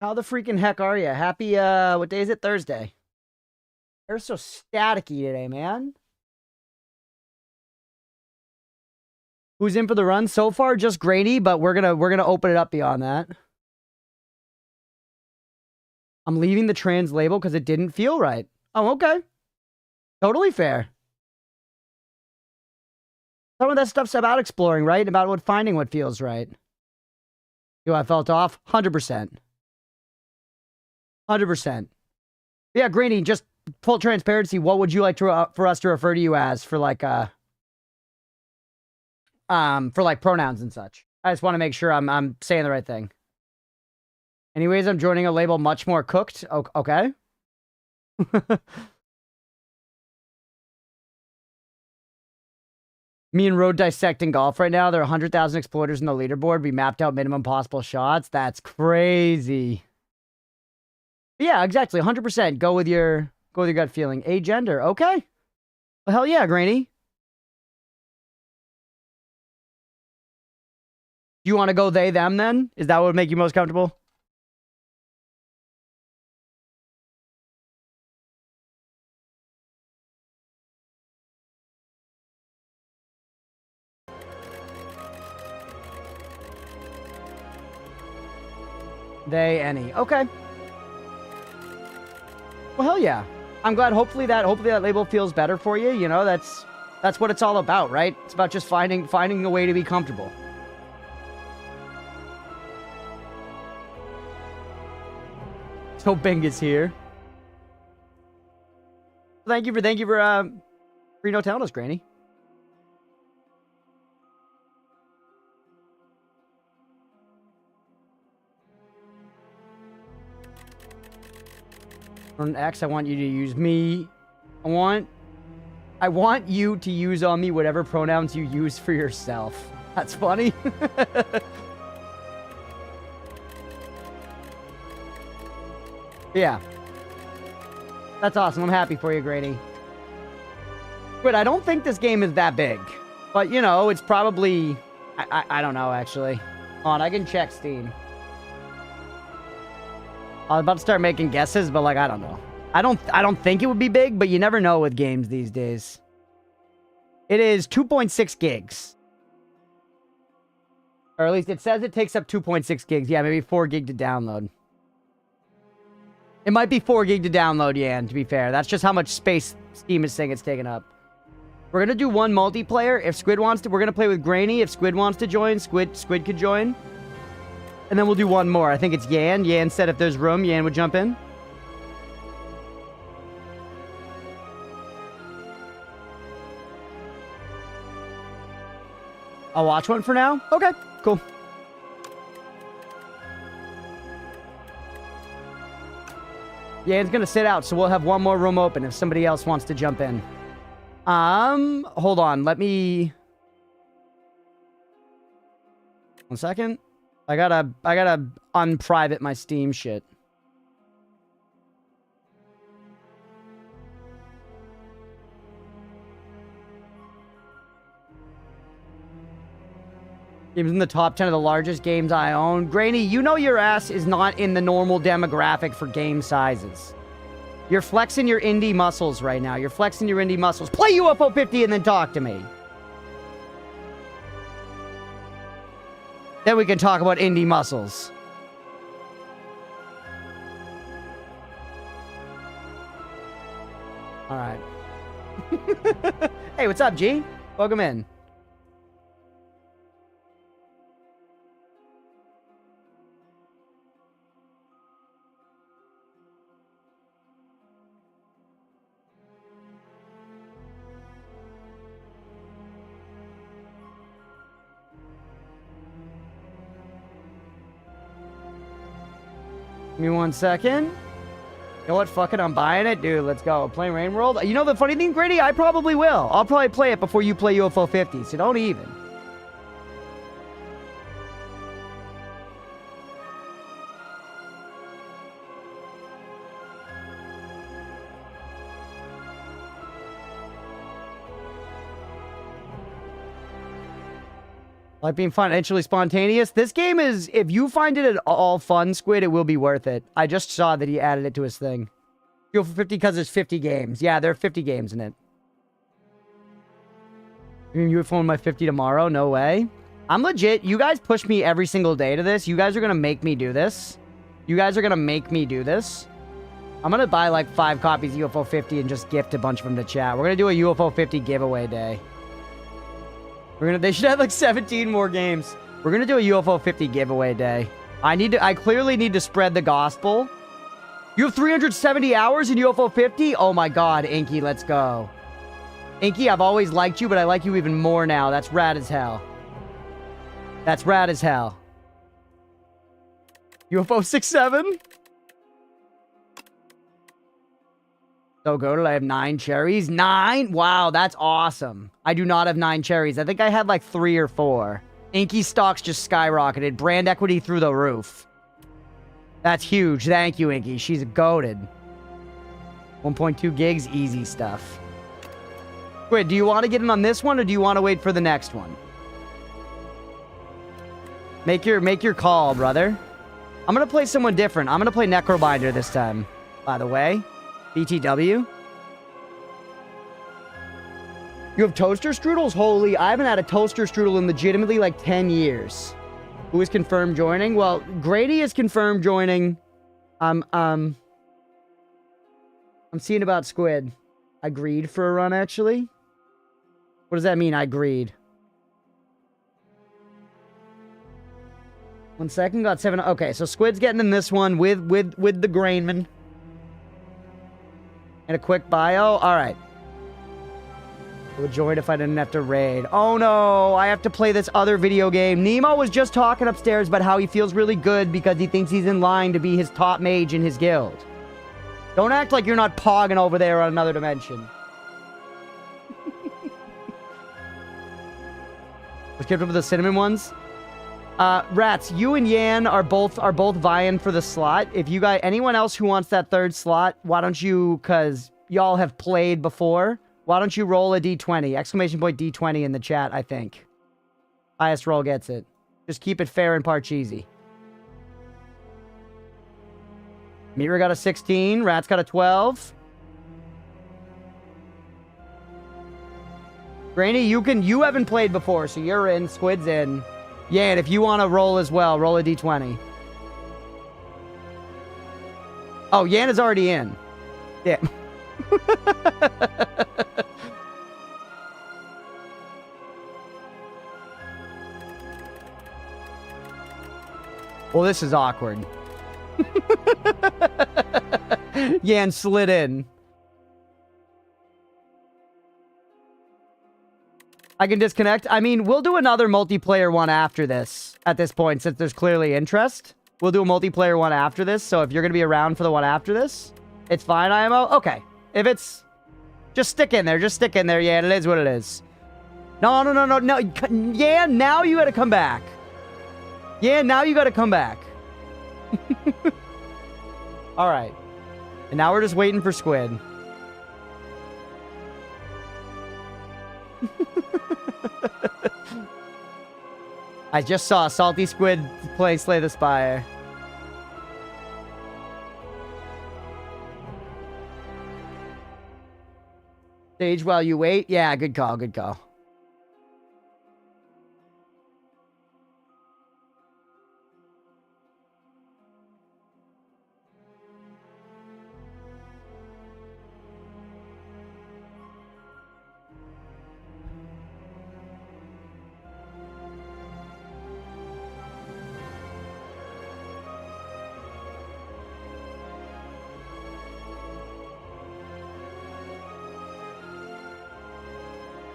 How the freaking heck are you? Happy, what day is it? Thursday. They're so staticky today, man. Who's in for the run? So far, just Grady, but we're gonna open it up beyond that. I'm leaving the trans label because it didn't feel right. Oh, okay. Totally fair. Some of that stuff's about exploring, right? About finding what feels right. Do I felt off? 100%. 100%. Yeah, Grady, just full transparency, what would you like to for us to refer to you as for like pronouns and such? I just want to make sure I'm saying the right thing. Anyways, I'm joining a label much more cooked. Okay. Me and Road dissecting golf right now. There are 100,000 exploiters in the leaderboard. We mapped out minimum possible shots. That's crazy. Yeah, exactly. 100%. Go with your gut feeling. Agender. Okay. Well, hell yeah, Granny. You want to go they, them then? Is that what would make you most comfortable? They, any. Okay. Well, hell yeah. I'm glad. Hopefully that label feels better for you. You know, that's what it's all about, right? It's about just finding a way to be comfortable. So Bing is here. Thank you for Reno telling us, Granny. On X, I want you to use me. I want you to use on me whatever pronouns you use for yourself. That's funny. Yeah. That's awesome. I'm happy for you, Granny. But I don't think this game is that big. But, you know, it's probably... I don't know, actually. Hold on, I can check Steam. I was about to start making guesses, but, like, I don't know. I don't think it would be big, but you never know with games these days. It is 2.6 gigs. Or at least it says it takes up 2.6 gigs. Yeah, maybe 4 gig to download. It might be 4 gig to download, Yan, to be fair. That's just how much space Steam is saying it's taking up. We're going to do one multiplayer. If Squid wants to, we're going to play with Granny. If Squid wants to join, Squid could join. And then we'll do one more. I think it's Yan. Yan said if there's room, Yan would jump in. I'll watch one for now. Okay, cool. Yan's gonna sit out, so we'll have one more room open if somebody else wants to jump in. Hold on. Let me... 1 second. I gotta unprivate my Steam shit. Games in the top 10 of the largest games I own. Granny, you know your ass is not in the normal demographic for game sizes. You're flexing your indie muscles right now. You're flexing your indie muscles. Play UFO 50 and then talk to me. Then we can talk about indie muscles. All right. Hey, what's up, G? Welcome in. Give me 1 second. You know what? Fuck it. I'm buying it. Dude, let's go. Playing Rain World. You know the funny thing, Grady? I probably will. I'll probably play it before you play UFO 50, so don't even. Like being financially spontaneous. This game is, if you find it at all fun, Squid, it will be worth it. I just saw that he added it to his thing. Go for 50 because there's 50 games. Yeah, there are 50 games in it. You phone my 50 tomorrow? No way. I'm legit. You guys push me every single day to this. You guys are going to make me do this. You guys are going to make me do this. I'm going to buy like 5 copies of UFO 50 and just gift a bunch of them to chat. We're going to do a UFO 50 giveaway day. They should have like 17 more games. We're gonna do a UFO 50 giveaway day. I clearly need to spread the gospel. You have 370 hours in UFO 50? Oh my god, Inky, let's go. Inky, I've always liked you, but I like you even more now. That's rad as hell. That's rad as hell. UFO 67? So good. I have 9 cherries. 9? Wow, that's awesome. I do not have 9 cherries. I think I had like 3 or 4. Inky stocks just skyrocketed. Brand equity through the roof. That's huge. Thank you, Inky. She's goated. 1.2 gigs. Easy stuff. Wait, do you want to get in on this one or do you want to wait for the next one? Make your call, brother. I'm going to play someone different. I'm going to play Necrobinder this time, by the way. BTW. You have toaster strudels? Holy, I haven't had a toaster strudel in legitimately like 10 years. Who is confirmed joining? Well, Grady is confirmed joining. I'm seeing about Squid. I agreed for a run, actually. What does that mean, I agreed? 1 second, got 7. Okay, so Squid's getting in this one with the Grainman. And a quick bio? Alright. I would join if I didn't have to raid. Oh no, I have to play this other video game. Nemo was just talking upstairs about how he feels really good because he thinks he's in line to be his top mage in his guild. Don't act like you're not pogging over there on another dimension. Let's get over the cinnamon ones. Rats, you and Yan are both vying for the slot. If you got anyone else who wants that 3rd slot, why don't you, because y'all have played before, why don't you roll a D20? Exclamation point D20 in the chat, I think. Highest roll gets it. Just keep it fair and Parcheesi. Mira got a 16. Rats got a 12. Granny, you haven't played before, so you're in. Squid's in. Yeah, and if you want to roll as well, roll a D20. Oh, Yan is already in. Yeah. Well, this is awkward. Yan slid in. I can disconnect. I mean, we'll do another multiplayer one after this, at this point, since there's clearly interest. We'll do a multiplayer one after this, so if you're going to be around for the one after this, it's fine, IMO. Okay. If it's... Just stick in there. Just stick in there. Yeah, it is what it is. No. Yeah, now you got to come back. Yeah, now you got to come back. All right. And now we're just waiting for Squid. I just saw Salty Squid play Slay the Spire. Stage while you wait? Yeah, good call, good call.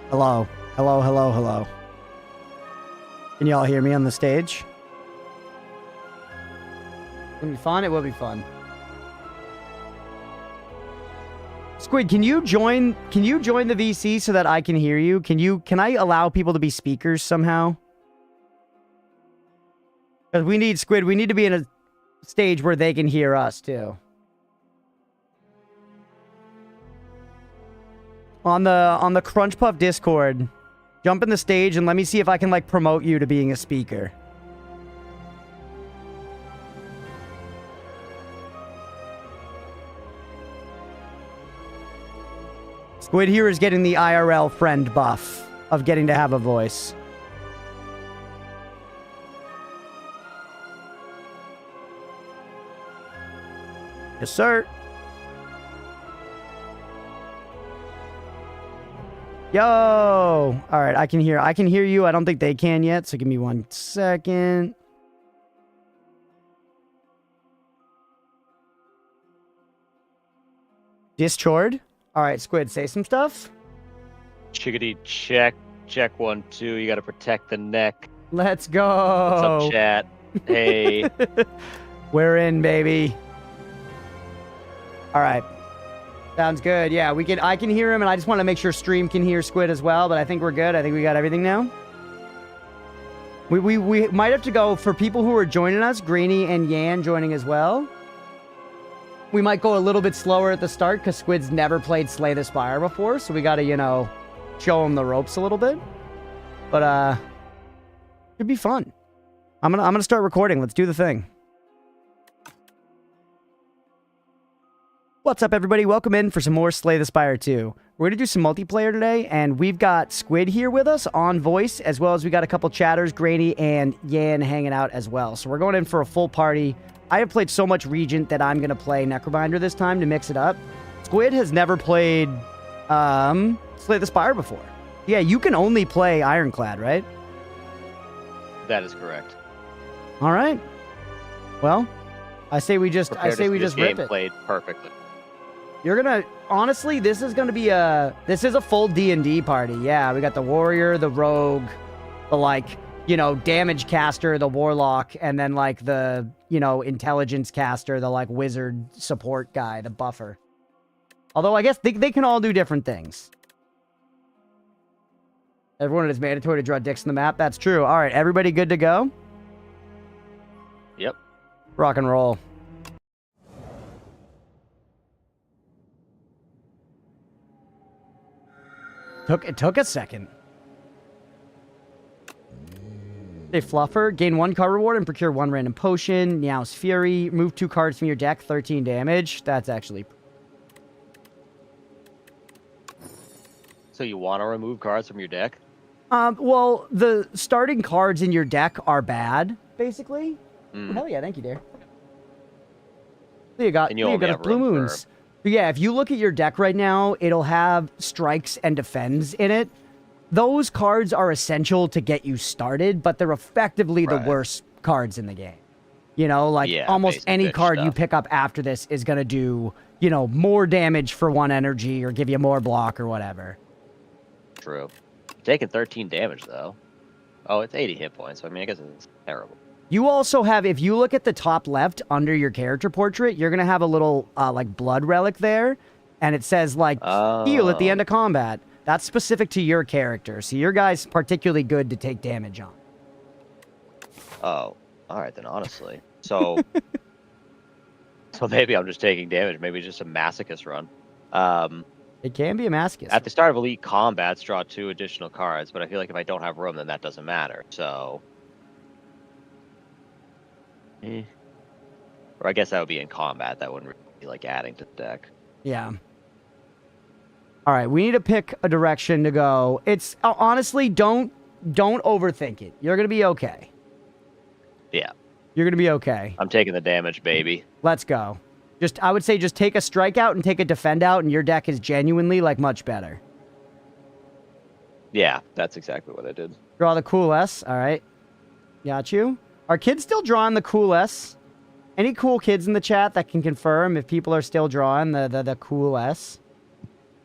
Hello. Hello, hello, hello. Can y'all hear me on the stage? It'll be fun. It will be fun. Squid, can you join the VC so that I can hear you? Can I allow people to be speakers somehow? Because we need Squid, we need to be in a stage where they can hear us too. On the Crunchpuff Discord, jump in the stage and let me see if I can like promote you to being a speaker. Squid here is getting the IRL friend buff of getting to have a voice. Yes, sir. Yo! All right, I can hear you. I don't think they can yet, so give me 1 second. Discord. All right, Squid, say some stuff. Chickadee, check 1, 2. You got to protect the neck. Let's go. What's up, chat? Hey. We're in, baby. All right. Sounds good. Yeah, I can hear him, and I just want to make sure stream can hear Squid as well, but I think we're good. I think we got everything now. We might have to go for people who are joining us, Greeny and Yan joining as well. We might go a little bit slower at the start because Squid's never played Slay the Spire before, so we got to, you know, show him the ropes a little bit. But it'd be fun. I'm gonna start recording. Let's do the thing. What's up, everybody? Welcome in for some more Slay the Spire 2. We're gonna do some multiplayer today, and we've got Squid here with us on voice, as well as we got a couple chatters, Granny and Yan hanging out as well. So we're going in for a full party. I have played so much Regent that I'm gonna play Necrobinder this time to mix it up. Squid has never played Slay the Spire before. Yeah, you can only play Ironclad, right? That is correct. All right. Well, I say we just rip it. Played perfectly. You're gonna honestly, this is a full D&D party. Yeah, we got the warrior, the rogue, the like, you know, damage caster, the warlock, and then like the, you know, intelligence caster, the like wizard support guy, the buffer. Although I guess they can all do different things. Everyone, it is mandatory to draw dicks on the map. That's true. All right, everybody good to go? Yep. Rock and roll. It took a second. Hey, Fluffer. Gain 1 card reward and procure 1 random potion. Meow's Fury. Move 2 cards from your deck. 13 damage. That's actually... So you want to remove cards from your deck? Well, the starting cards in your deck are bad, basically. Mm. Hell yeah, thank you, dear. You got And you a Blue Moons. But yeah, if you look at your deck right now, it'll have strikes and defends in it. Those cards are essential to get you started, but they're effectively the worst cards in the game. You know, like almost any card you pick up after this is going to do, you know, more damage for 1 energy or give you more block or whatever. True. Taking 13 damage, though. Oh, it's 80 hit points, so I mean, I guess it's terrible. You also have, if you look at the top left under your character portrait, you're going to have a little, like, blood relic there. And it says, like, heal at the end of combat. That's specific to your character. So your guy's particularly good to take damage on. Oh, all right, then, honestly. So, so maybe I'm just taking damage. Maybe it's just a masochist run. It can be a masochist. At the start of Elite Combats, draw 2 additional cards. But I feel like if I don't have room, then that doesn't matter. So... Or I guess that would be in combat. That wouldn't really be like adding to the deck. Yeah. All right, we need to pick a direction to go. It's honestly, don't overthink it. You're gonna be okay. Yeah. You're gonna be okay. I'm taking the damage, baby. Let's go. I would say just take a strike out and take a defend out, and your deck is genuinely like much better. Yeah, that's exactly what I did. Draw the cool S. All right. Got you. Are kids still drawing the cool S? Any cool kids in the chat that can confirm if people are still drawing the cool S?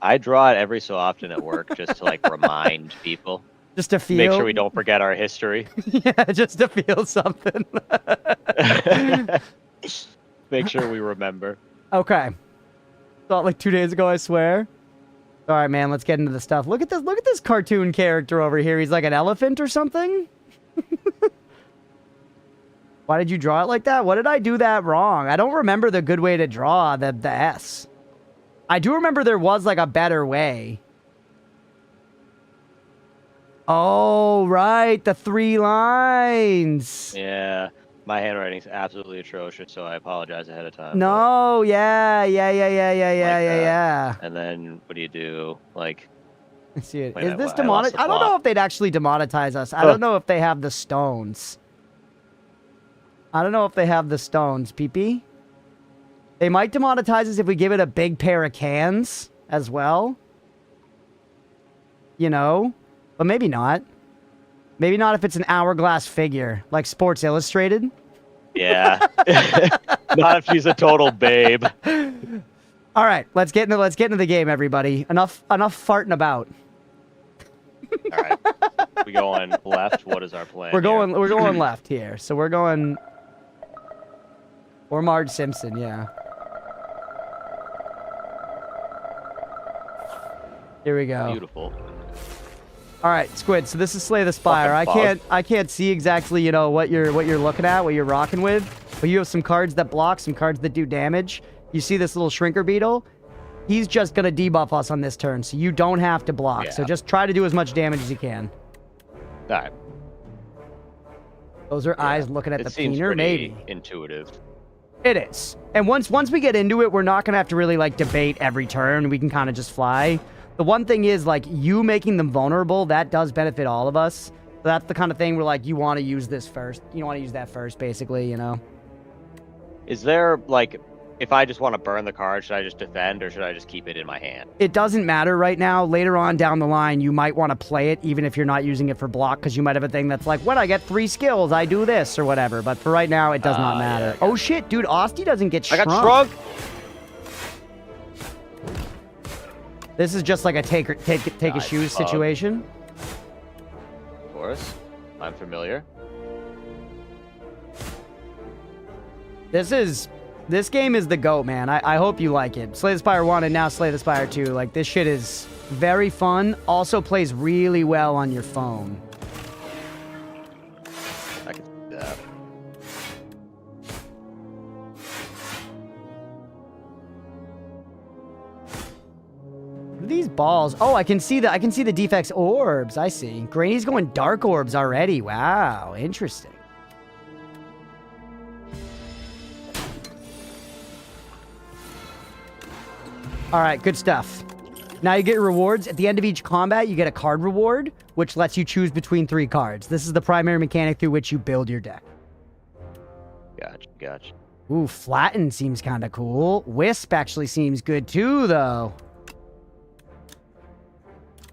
I draw it every so often at work just to like remind people. Just to feel. Make sure we don't forget our history. Yeah, just to feel something. Make sure we remember. Okay. Thought like 2 days ago, I swear. All right, man, let's get into the stuff. Look at this. Look at this cartoon character over here. He's like an elephant or something. Why did you draw it like that? What did I do that wrong? I don't remember the good way to draw the S. I do remember there was like a better way. Oh, right. The 3 lines. Yeah. My handwriting's absolutely atrocious, so I apologize ahead of time. No, yeah. And then what do you do? Like, Let's see it. wait, Is this I lost demonetized? the I don't plot. know if they'd actually demonetize us. I don't know if they have the stones. I don't know if they have the stones, PP. They might demonetize us if we give it a big pair of cans as well. You know? But maybe not. Maybe not if it's an hourglass figure, like Sports Illustrated. Yeah. Not if she's a total babe. All right, let's get into the game, everybody. Enough farting about. All right. We going left. What is our plan? We're going left here. So we're going. Or Marge Simpson, yeah. Here we go. Beautiful. All right, Squid. So this is Slay the Spire. Fucking I can't see exactly, you know, what you're looking at, what you're rocking with. But you have some cards that block, some cards that do damage. You see this little Shrinker Beetle? He's just gonna debuff us on this turn, so you don't have to block. Yeah. So just try to do as much damage as you can. All right. Those are eyes looking at It the seems peener, pretty maybe. intuitive. It is. And once we get into it, we're not gonna have to really like debate every turn. We can kind of just fly. The one thing is, like, you making them vulnerable, that does benefit all of us. So that's the kind of thing where, like, you want to use this first. You want to use that first, basically, you know? Is there, like, if I just want to burn the card, should I just defend or should I just keep it in my hand? It doesn't matter right now. Later on down the line, you might want to play it, even if you're not using it for block, because you might have a thing that's like, when I get 3 skills, I do this, or whatever. But for right now, it does not matter. Yeah, Oh, shit, dude, Austie doesn't get I shrunk. got shrunk. This is just like a take a Nice. shoes situation. Of course. I'm familiar. This game is the GOAT, man. I hope you like it. Slay the Spire 1 and now Slay the Spire 2. Like, this shit is very fun. Also plays really well on your phone. I can see that. What are these balls? Oh, I can see the defects orbs. I see. Granny's going dark orbs already. Wow, interesting. All right, good stuff. Now you get your rewards. At the end of each combat, you get a card reward, which lets you choose between 3 cards. This is the primary mechanic through which you build your deck. Gotcha. Ooh, Flatten seems kind of cool. Wisp actually seems good too, though.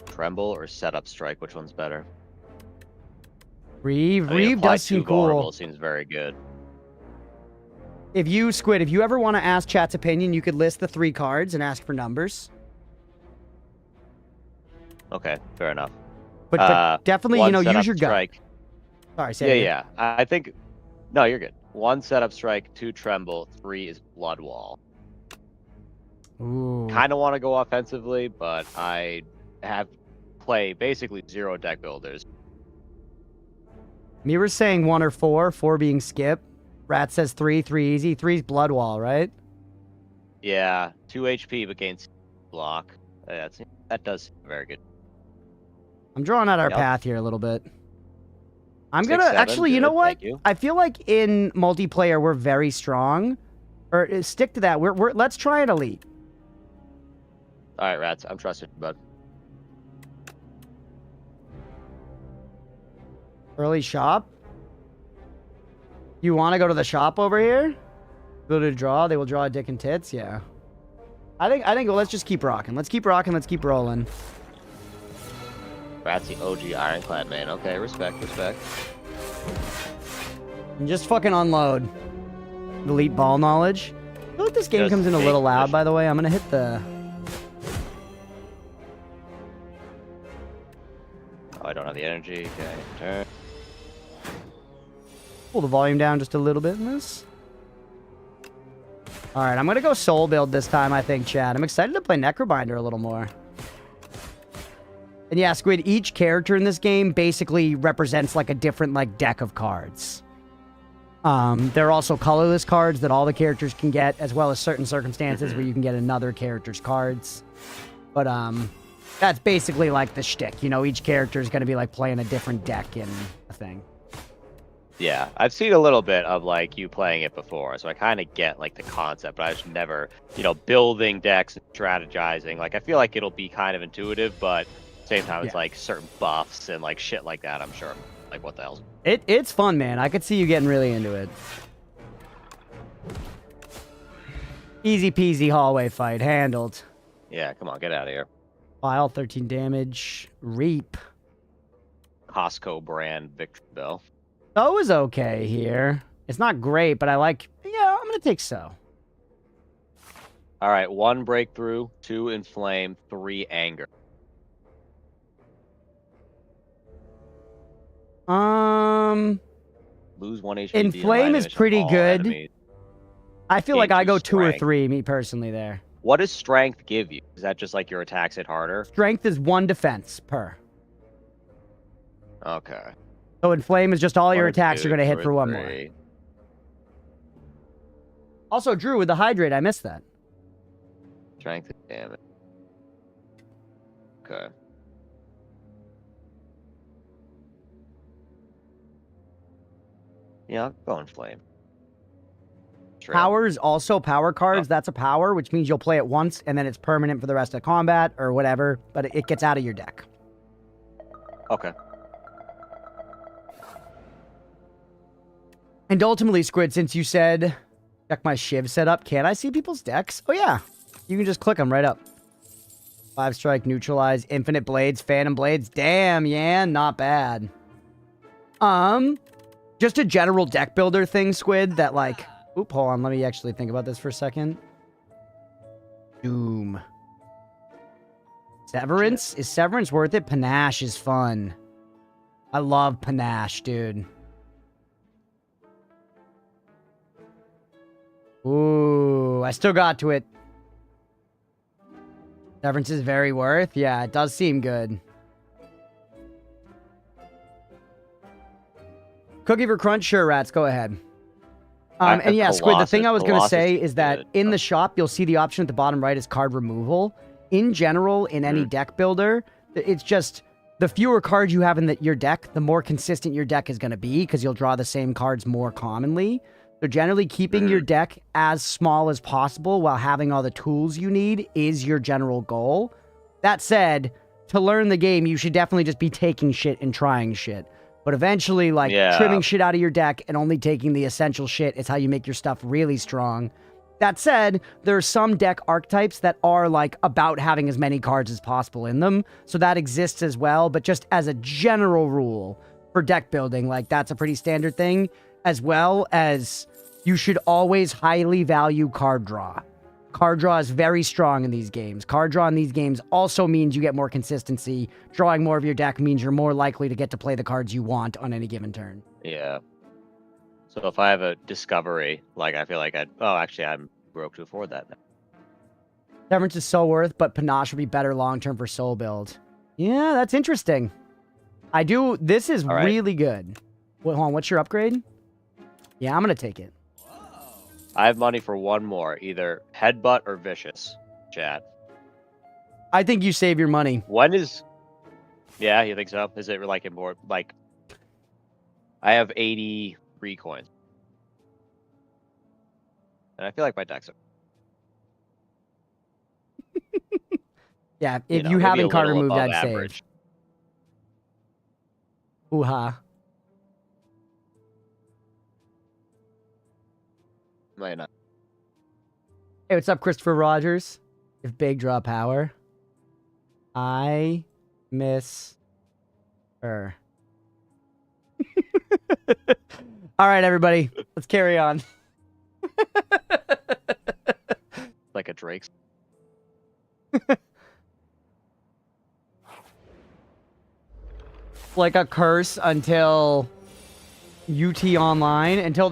Tremble or Setup Strike, which one's better? Reeve. I mean, Reeve apply does seem two vulnerable cool. seems very good. If you ever want to ask chat's opinion, you could list the 3 cards and ask for numbers. Okay, fair enough. But definitely, One use Setup your gut. Strike. Sorry, say it again. Yeah. I think. No, you're good. 1 Setup Strike, 2 Tremble, 3 is Blood Wall. Ooh. Kind of want to go offensively, but I have play basically 0 deck builders. Mira's saying 1 or 4, 4 being skip. Rat says 3, 3 easy. 3's Blood Wall, right? Yeah, 2 HP but gains block. That does seem very good. I'm drawing out our Yep. path here a little bit. I'm 6, gonna 7, actually, you know good, what? thank you. I feel like in multiplayer we're very strong. Or stick to that. We're let's try an elite. All right, Rats, I'm trusting you, bud. Early shop. You want to go to the shop over here? Go to draw. They will draw a dick and tits. Yeah. I think. Well, let's just keep rocking. Let's keep rocking. Let's keep rolling. Rats, the OG Ironclad man. Okay, respect. And just fucking unload. Elite ball knowledge. I feel like this game Just comes in a little take loud, push. by the way. I'm gonna hit the. Oh, I don't have the energy. Okay, turn. Pull the volume down just a little bit in this. All right, I'm going to go soul build this time, I think, Chad. I'm excited to play Necrobinder a little more. And yeah, Squid, each character in this game basically represents like a different like deck of cards. There are also colorless cards that all the characters can get, as well as certain circumstances where you can get another character's cards. But that's basically like the shtick. You know, each character is going to be like playing a different deck in a thing. Yeah, I've seen a little bit of like you playing it before, so I kind of get like the concept, but I just never, you know, building decks and strategizing. Like I feel like it'll be kind of intuitive, but at the same time it's like certain buffs and like shit like that, I'm sure. Like what the hell? It's fun, man. I could see you getting really into it. Easy peasy hallway fight, handled. Yeah, come on, get out of here. File 13 damage. Reap. Costco brand victory bell. So is okay here. It's not great, but I like... Yeah, I'm going to take so. All right, 1 breakthrough, 2 inflame, 3 anger. Lose 1 HP. Inflame is pretty good. Enemies. I feel like I go 2 or strength. 3, me personally, there. What does strength give you? Is that just like your attacks hit harder? Strength is 1 defense per. Okay. So inflame is just all your 1 or attacks 2, are going to hit 2 or for 1 more. 3. Also, Drew, with the hydrate, I missed that. Strength and damage. Okay. Yeah, I'll go inflame. Straight up. Power is also power cards. That's a power, which means you'll play it once, and then it's permanent for the rest of combat or whatever, but it gets out of your deck. Okay. And ultimately, Squid, since you said, check my Shiv setup, can I see people's decks? Oh, yeah. You can just click them right up. 5 strike, neutralize, infinite blades, phantom blades. Damn, yeah, not bad. Just a general deck builder thing, Squid, that like... Oop, hold on. Let me actually think about this for a second. Doom. Severance? Is Severance worth it? Panache is fun. I love Panache, dude. Ooh, I still got to it. Severance is very worth. Yeah, it does seem good. Cookie for Crunch? Sure, Rats, go ahead. And yeah, Squid, the thing I was going to say is that in the shop, you'll see the option at the bottom right is card removal. In general, in any deck builder, it's just the fewer cards you have in your deck, the more consistent your deck is going to be because you'll draw the same cards more commonly. So generally, keeping your deck as small as possible while having all the tools you need is your general goal. That said, to learn the game, you should definitely just be taking shit and trying shit. But eventually, like, trimming shit out of your deck and only taking the essential shit is how you make your stuff really strong. That said, there are some deck archetypes that are, like, about having as many cards as possible in them. So that exists as well. But just as a general rule for deck building, like, that's a pretty standard thing. As well as you should always highly value card draw. Card draw is very strong in these games. Card draw in these games also means you get more consistency. Drawing more of your deck means you're more likely to get to play the cards you want on any given turn. Yeah. So if I have a discovery, like I feel like I'm broke to afford that now. Severance is so worth, but Panache would be better long-term for soul build. Yeah, that's interesting. This is really good. Wait, hold on, what's your upgrade? Yeah, I'm going to take it. I have money for 1 more, either headbutt or vicious, chat. I think you save your money. When is... Yeah, you think so? Is it like important? Like, I have 83 coins. And I feel like my decks are... Yeah, if you haven't card removed, I'd average. save. Ooh-ha. Might not. Hey, what's up, Christopher Rogers? If big draw power. I miss her. All right, everybody. Let's carry on. Like a Drake's. Like a curse until UT online until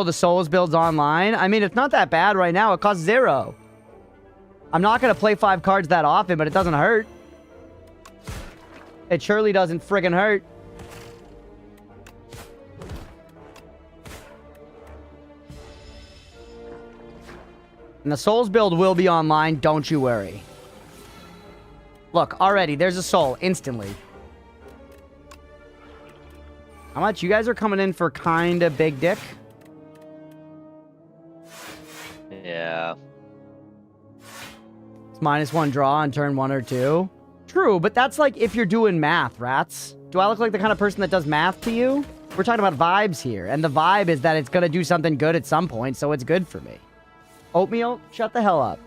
the Souls build's online. I mean, it's not that bad right now. It costs 0. I'm not gonna play 5 cards that often, but it doesn't hurt. It surely doesn't friggin' hurt. And the Souls build will be online, don't you worry. Look, already, there's a soul, instantly. How much? You guys are coming in for kinda big dick? Yeah. It's -1 draw on turn 1 or 2. True, but that's like if you're doing math, rats. Do I look like the kind of person that does math to you? We're talking about vibes here, and the vibe is that it's gonna do something good at some point, so it's good for me. Oatmeal, shut the hell up.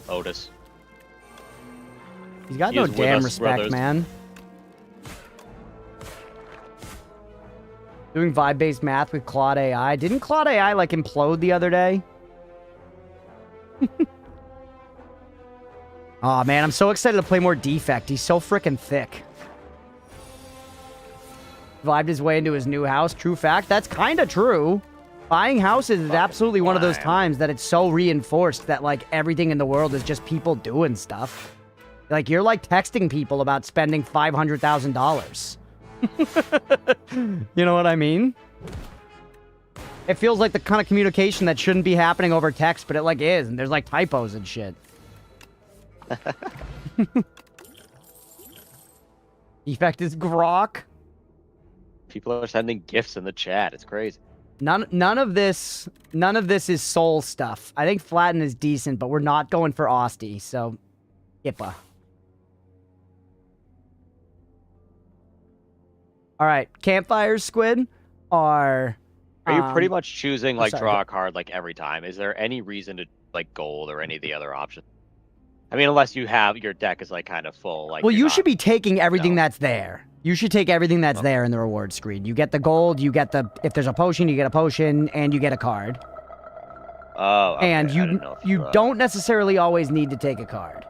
Otis. He's got He no is with damn us, respect, brothers. man. Doing vibe-based math with Claude AI. Didn't Claude AI, like, implode the other day? Aw, man, I'm so excited to play more Defect. He's so freaking thick. Vibed his way into his new house. True fact. That's kind of true. Buying houses is absolutely one of those times that it's so reinforced that, like, everything in the world is just people doing stuff. Like, you're, like, texting people about spending $500,000. You know what I mean? It feels like the kind of communication that shouldn't be happening over text, but it, like, is. And there's, like, typos and shit. Effect is grok. People are sending gifts in the chat. It's crazy. None of this is soul stuff. I think Flatten is decent, but we're not going for Austie, so Ippa. All right, campfires, Squid, are you pretty much choosing like sorry, draw a card like every time? Is there any reason to like gold or any of the other options? I mean, unless you have your deck is like kind of full. Like, well, you not, should be taking everything no. that's there. You should take everything that's there in the reward screen. You get the gold, you get the if there's a potion, you get a potion, and you get a card. Oh, okay. And I didn't know if you don't necessarily always need to take a card,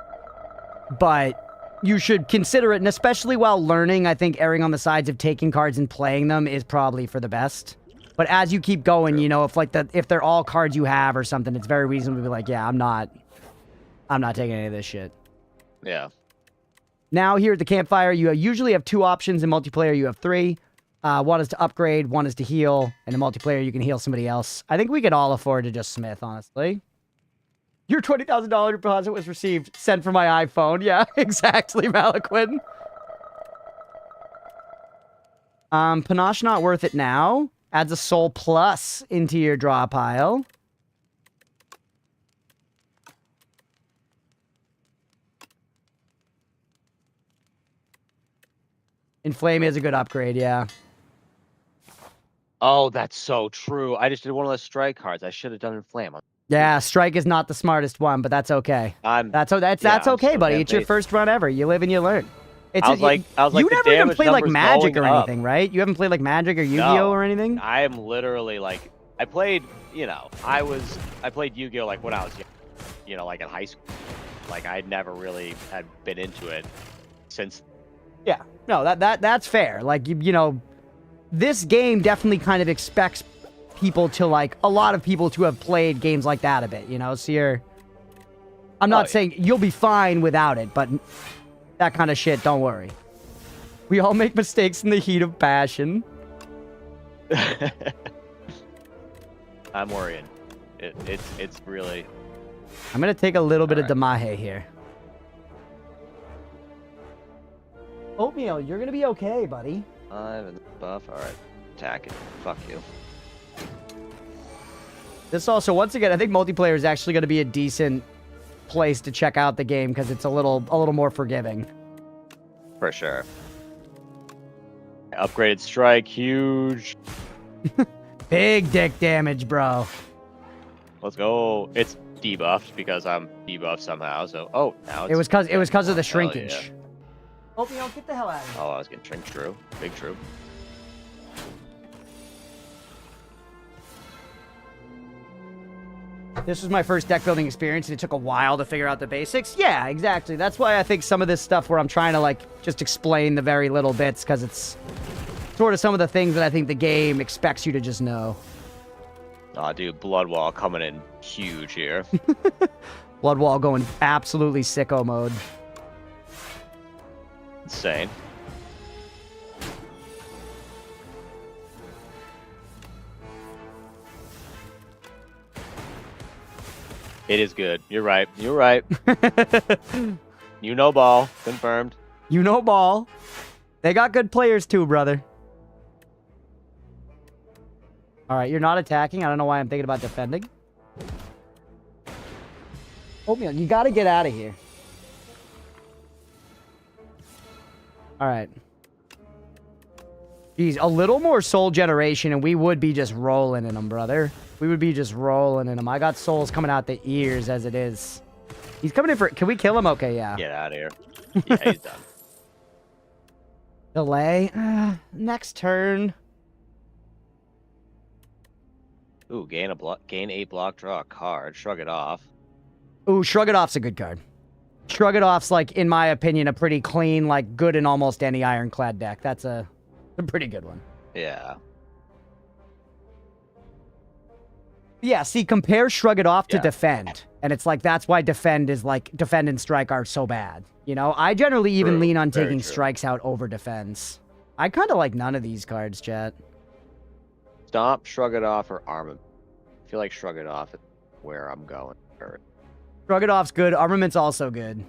but you should consider it, and especially while learning, I think erring on the sides of taking cards and playing them is probably for the best. But as you keep going, you know, if they're all cards you have or something, it's very reasonable to be like, yeah, I'm not taking any of this shit. Yeah. Now here at the campfire, you usually have 2 options. In multiplayer, you have 3. One is to upgrade, one is to heal, and in multiplayer, you can heal somebody else. I think we could all afford to just smith, honestly. Your $20,000 deposit was received. Sent from my iPhone. Yeah, exactly, Malaquin. Panache not worth it now. Adds a soul plus into your draw pile. Inflame is a good upgrade, yeah. Oh, that's so true. I just did one of those strike cards. I should have done Inflame. Yeah, strike is not the smartest one, but that's okay. That's okay, buddy. It's your first run ever. You live and you learn. I was like, you never even played like Magic or up. anything, right? You haven't played like Magic or Yu-Gi-Oh or anything? I am literally like, I played, you know, I played Yu-Gi-Oh like when I was young, you know, like in high school. Like I never really had been into it since. Yeah, no, that's fair. Like you know, this game definitely kind of expects people to like a lot of people to have played games like that a bit, you know. So I'm not saying you'll be fine without it, but that kind of shit, don't worry. We all make mistakes in the heat of passion. I'm worrying. It's really. I'm gonna take a little bit of Damahe here. Oatmeal, you're gonna be okay, buddy. I'm in the buff. All right, attack it. Fuck you. This also, once again, I think multiplayer is actually gonna be a decent place to check out the game because it's a little more forgiving. For sure. Upgraded strike, huge. Big dick damage, bro. Let's go. It's debuffed because I'm debuffed somehow. So now it's, it was cause of the shrinkage. Yeah. Oatmeal, get the hell out of here. Oh, I was getting shrink true. Big true. This was my first deck building experience, and it took a while to figure out the basics. Yeah, exactly. That's why I think some of this stuff where I'm trying to, like, just explain the very little bits, because it's sort of some of the things that I think the game expects you to just know. Aw, dude, Bloodwall coming in huge here. Bloodwall going absolutely sicko mode. Insane. It is good. You're right. You're right. You know ball. Confirmed. You know ball. They got good players too, brother. All right, you're not attacking. I don't know why I'm thinking about defending. Oatmeal, you got to get out of here. All right. Geez, a little more soul generation and we would be just rolling in them, brother. We would be just rolling in them. I got souls coming out the ears as it is. He's coming in for... Can we kill him? Okay, yeah. Get out of here. Yeah, he's done. Delay. Next turn. Ooh, gain a block, draw a card, shrug it off. Ooh, Shrug It Off's a good card. Shrug It Off's, like, in my opinion, a pretty clean, like, good in almost any Ironclad deck. That's a pretty good one. Yeah. Yeah, see, compare Shrug It Off to Defend. And it's like, that's why Defend is, like, Defend and Strike are so bad. You know, I generally even lean on taking Strikes out over Defense. I kind of like none of these cards, chat. Stomp, Shrug It Off, or Armament. I feel like Shrug It Off is where I'm going. Shrug It Off's good. Armament's also good.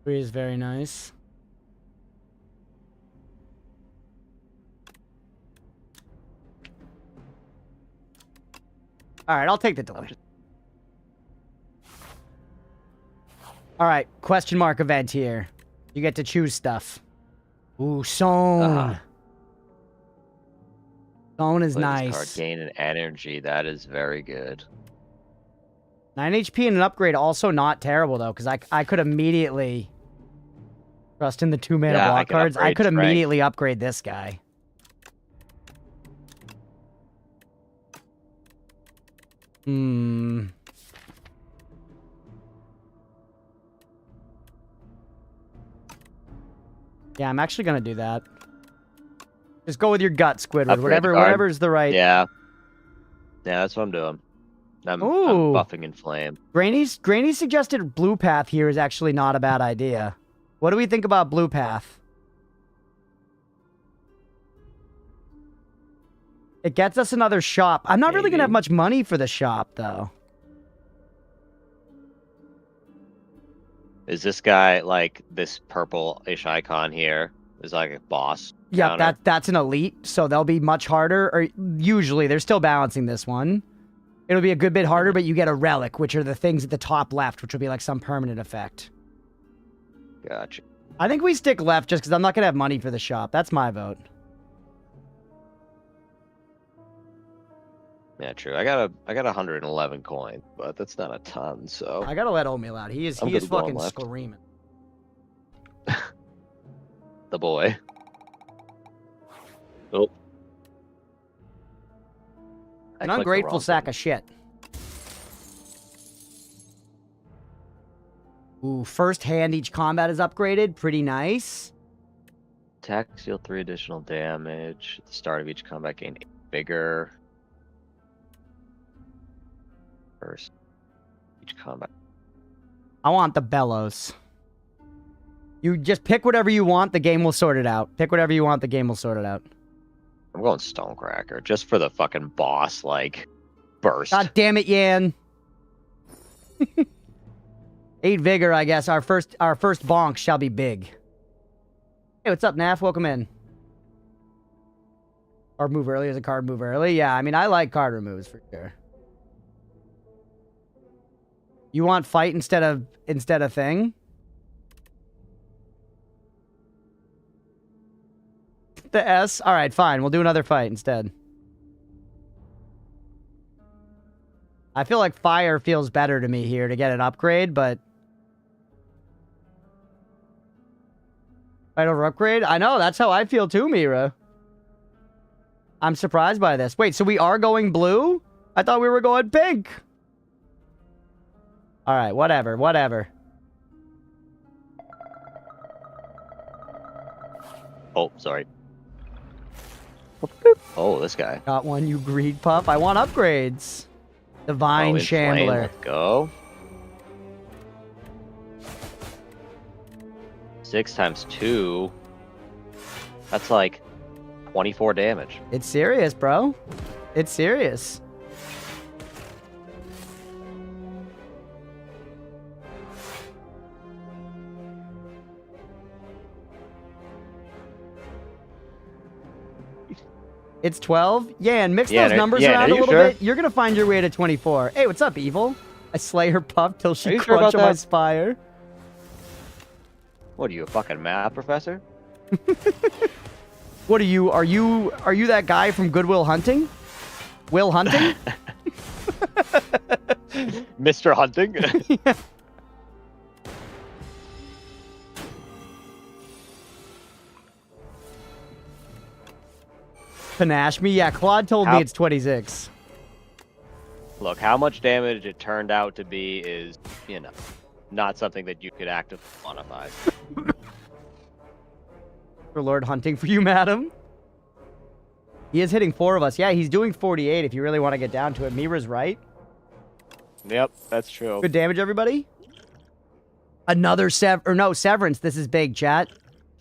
Three is very nice. All right, I'll take the delay. All right, question mark event here. You get to choose stuff. Ooh, Sown. Sown is nice. Card gain and energy. That is very good. 9 HP and an upgrade also not terrible, though, because I could immediately trust in the 2-mana block cards. I could immediately upgrade this guy. Hmm. Yeah, I'm actually going to do that. Just go with your gut, Squidward. Whatever's the right... Yeah. Yeah, that's what I'm doing. I'm buffing in flame. Granny suggested Blue Path here is actually not a bad idea. What do we think about Blue Path? It gets us another shop. I'm not really going to have much money for the shop, though. Is this guy, like, this purple-ish icon here, is like a boss? Yeah, that's an elite, so they'll be much harder. Or usually, they're still balancing this one. It'll be a good bit harder, but you get a relic, which are the things at the top left, which will be like some permanent effect. Gotcha. I think we stick left just because I'm not going to have money for the shop. That's my vote. Yeah, true. I got 111 coins, but that's not a ton, so... I got to let Oatmeal out. He is fucking screaming. The boy. Oh. An ungrateful sack of shit. Ooh, first hand each combat is upgraded. Pretty nice. Attack, deal 3 additional damage. At the start of each combat, gain 8 vigor. First, each combat. I want the bellows. You just pick whatever you want, the game will sort it out. Pick whatever you want, the game will sort it out. I'm going Stonecracker, just for the fucking boss, like, burst. God damn it, Yan. 8 vigor, I guess. Our first bonk shall be big. Hey, what's up, Naf? Welcome in. Card move early is a card move early. Yeah, I mean, I like card removes for sure. You want fight instead of thing? The S? Alright, fine. We'll do another fight instead. I feel like fire feels better to me here to get an upgrade, but... Fight over upgrade? I know, that's how I feel too, Mira. I'm surprised by this. Wait, so we are going blue? I thought we were going pink. Alright, whatever. Oh, sorry. Oh, this guy. Got one, you greed pup. I want upgrades. Divine Oh, in flame, Shambler. let's go. 6 times 2. That's like 24 damage. It's serious, bro. It's serious. It's 12? Yeah, and mix those numbers around a little bit. You're going to find your way to 24. Hey, what's up, Evil? I slay her pup till she crunch on my Spire. What are you, a fucking math professor? What are you? Are you that guy from Goodwill Hunting? Will Hunting? Mr. Hunting? Yeah. Panache me? Yeah, Claude told me it's 26. Look, how much damage it turned out to be is, you know, not something that you could actively quantify. For Lord Hunting for you, madam. He is hitting 4 of us. Yeah, he's doing 48 if you really want to get down to it. Mira's right. Yep, that's true. Good damage, everybody. Another Severance. This is big, chat.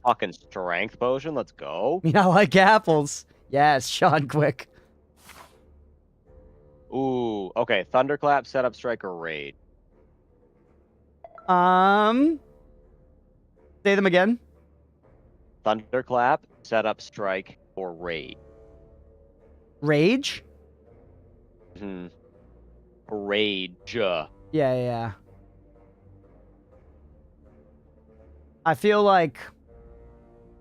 Fucking strength potion, let's go. I like apples. Yes, Sean, quick. Ooh, okay. Thunderclap, setup, strike, or raid. Say them again. Thunderclap, setup, strike, or raid. Rage? Rage. Yeah. I feel like...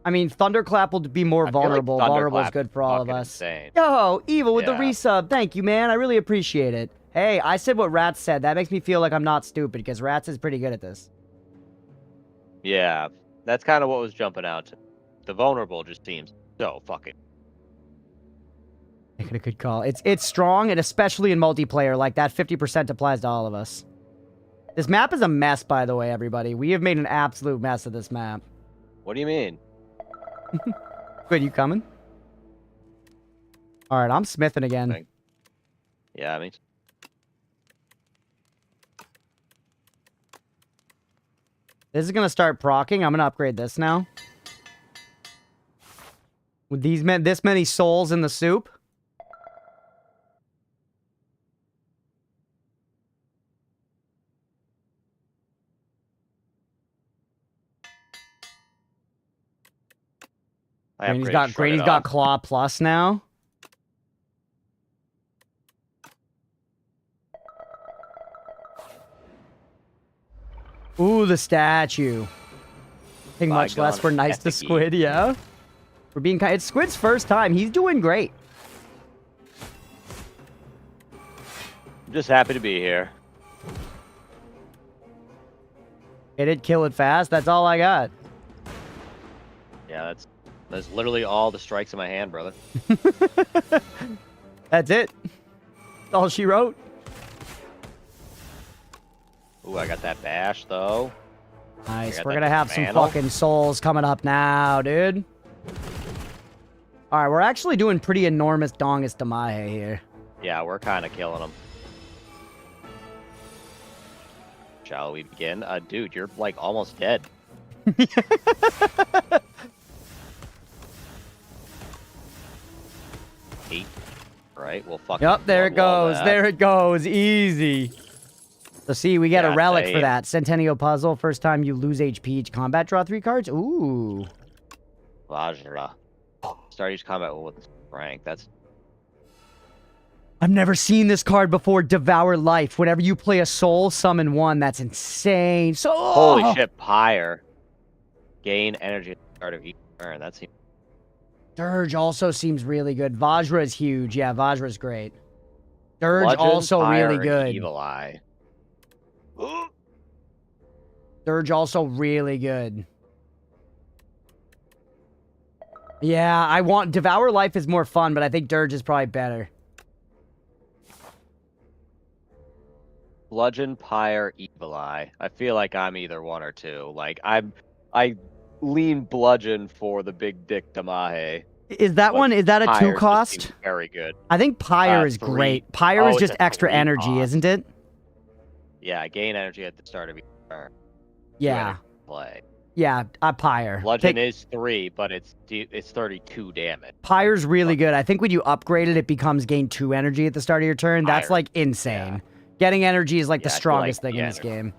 I mean, Thunderclap will be more vulnerable. Like vulnerable is good for all of us. Insane. Yo, Evil with the resub. Thank you, man. I really appreciate it. Hey, I said what Rats said. That makes me feel like I'm not stupid, because Rats is pretty good at this. Yeah, that's kind of what was jumping out to. The vulnerable just seems so fucking... Making a good call. It's strong, and especially in multiplayer, like that 50% applies to all of us. This map is a mess, by the way, everybody. We have made an absolute mess of this map. What do you mean? Good, you coming? All right, I'm smithing again. Yeah, I mean... This is going to start proccing. I'm going to upgrade this now. With this many souls in the soup. Grady's got Claw Plus now. Ooh, the statue. I think much less for nice to Squid, yeah. We're being kind. It's Squid's first time. He's doing great. I'm just happy to be here. Hit it, kill it fast. That's all I got. Yeah, that's literally all the strikes in my hand, brother. That's it. That's all she wrote. Ooh, I got that bash, though. Nice. We're going to have some fucking souls coming up now, dude. All right, we're actually doing pretty enormous dongus Damahe here. Yeah, we're kind of killing them. Shall we begin? Dude, you're, like, almost dead. Eight. Right, we'll fucking... Yep, there it goes. There it goes. Easy. So see, we get a relic for that. Centennial Puzzle. First time you lose HP each combat, draw 3 cards. Ooh. Vajra. Start each combat with rank. That's... I've never seen this card before. Devour Life. Whenever you play a soul, summon 1. That's insane. So... Holy shit, Pyre. Gain energy at the start of each turn. That seems... Dirge also seems really good. Vajra is huge. Yeah, Vajra is great. Dirge Bludgeon, also Pyre, really good. Evil Eye. Dirge also really good. Yeah, I want... Devour Life is more fun, but I think Dirge is probably better. Bludgeon, Pyre, Evil Eye. I feel like I'm either one or two. Like, lean bludgeon for the big dick Damahe. Is that one? Is that a Pyre 2 just cost? seems very good. I think Pyre is 3. great. Pyre Oh, is it's just a extra 3 energy, cost. isn't it? Yeah, gain energy at the start of each turn. Yeah. Play. Yeah, Pyre. Bludgeon is 3, but it's 32 damage. Pyre's really good. I think when you upgrade it, it becomes gain 2 energy at the start of your turn. That's Pyre. like insane. Yeah. Getting energy is like the Yeah, I feel strongest like thing in this the game.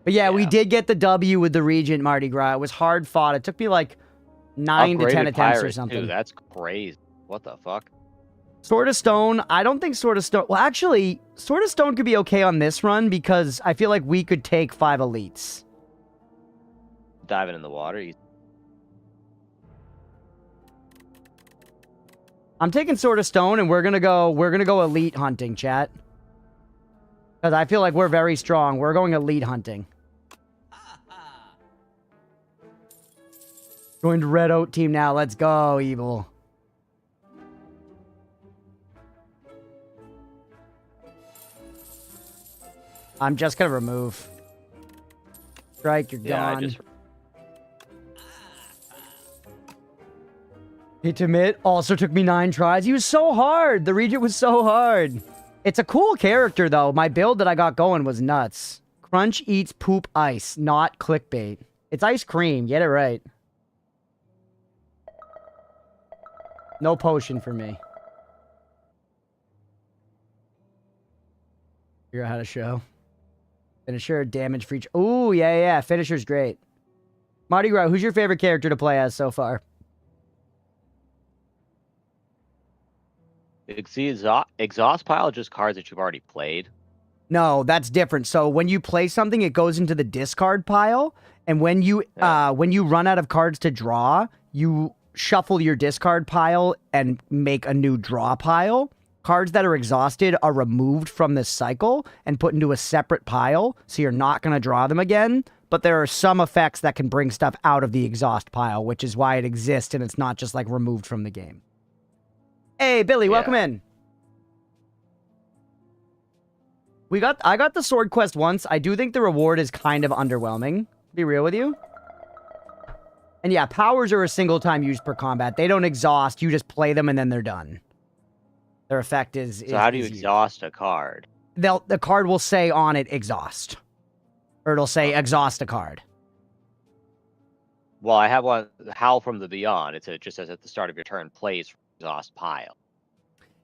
But yeah, we Yeah. did get the W with the Regent Mardi Gras. It was hard fought. It took me like 9 to 10 Upgraded attempts or Pirates, something. too. That's crazy. What the fuck? Sword of Stone, I don't think Sword of Stone... Well, actually, Sword of Stone could be okay on this run because I feel like we could take 5 elites. Diving in the water. I'm taking Sword of Stone, and we're gonna go elite hunting, chat. Because I feel like we're very strong. We're going elite hunting. Going to Red Oat team now. Let's go, Evil. I'm just gonna remove. Strike, you're gone. Hit to mid. Also took me 9 tries. He was so hard. The Regent was so hard. It's a cool character, though. My build that I got going was nuts. Crunch eats poop ice, not clickbait. It's ice cream. Get it right. No potion for me. Figure out how to show. Finisher, damage for each. Ooh, yeah. Finisher's great. Mardi Gras, who's your favorite character to play as so far? Exhaust pile, just cards that you've already played. No, that's different. So when you play something, it goes into the discard pile, and when you run out of cards to draw, you shuffle your discard pile and make a new draw pile. Cards that are exhausted are removed from this cycle and put into a separate pile, so you're not going to draw them again. But there are some effects that can bring stuff out of the exhaust pile, which is why it exists, and it's not just like removed from the game. Hey, Billy, welcome in. I got the sword quest once. I do think the reward is kind of underwhelming, to be real with you. And yeah, powers are a single time use per combat. They don't exhaust. You just play them and then they're done. Their effect is... So how do you exhaust a card? The card will say on it, exhaust. Or it'll say, exhaust a card. Well, I have one, Howl from the Beyond. It just says at the start of your turn, plays from exhaust pile.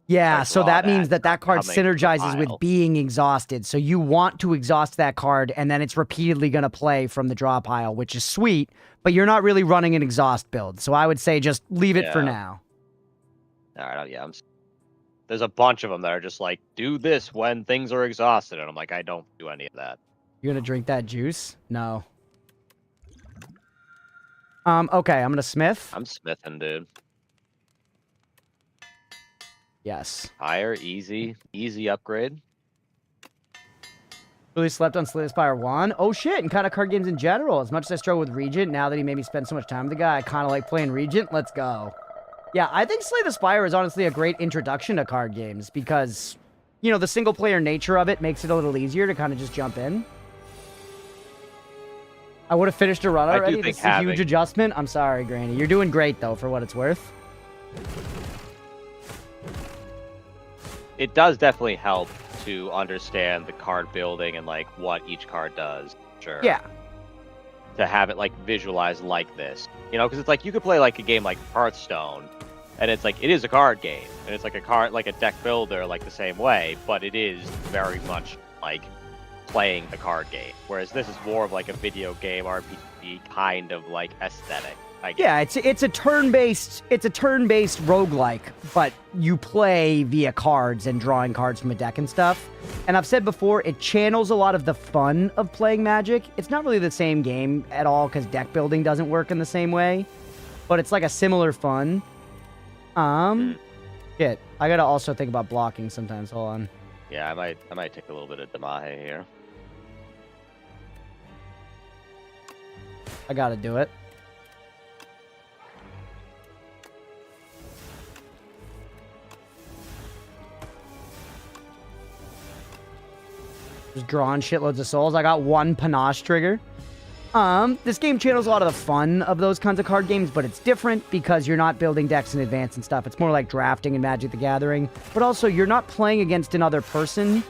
Yeah, so that means that card synergizes with pile. being exhausted. So you want to exhaust that card, and then it's repeatedly going to play from the draw pile, which is sweet, but you're not really running an exhaust build. So I would say just leave it for now. All right, yeah. There's a bunch of them that are just like, do this when things are exhausted. And I'm like, I don't do any of that. You're going to drink that juice? No. Okay, I'm going to smith. I'm smithing, dude. Yes. Higher, easy upgrade. Really slept on Spire 1. Oh shit, and kind of card games in general. As much as I struggle with Regent, now that he made me spend so much time with the guy, I kind of like playing Regent. Let's go. Yeah, I think Slay the Spire is honestly a great introduction to card games because, you know, the single player nature of it makes it a little easier to kind of just jump in. I would have finished a run already. This is a huge adjustment. I'm sorry, Granny. You're doing great, though, for what it's worth. It does definitely help to understand the card building and, like, what each card does. Sure. Yeah. To have it, like, visualized like this. You know, because it's like, you could play, like, a game like Hearthstone, and it's like, it is a card game. And it's like a deck builder, like, the same way, but it is very much, like, playing the card game. Whereas this is more of, like, a video game RPG kind of, like, aesthetic. Yeah, it's a turn-based roguelike, but you play via cards and drawing cards from a deck and stuff. And I've said before, it channels a lot of the fun of playing Magic. It's not really the same game at all because deck building doesn't work in the same way, but it's like a similar fun. Shit, I gotta also think about blocking sometimes. Hold on. Yeah, I might take a little bit of Damahe here. I gotta do it. Just drawing shitloads of souls. I got one panache trigger. This game channels a lot of the fun of those kinds of card games, but it's different because you're not building decks in advance and stuff. It's more like drafting in Magic the Gathering, but also you're not playing against another person,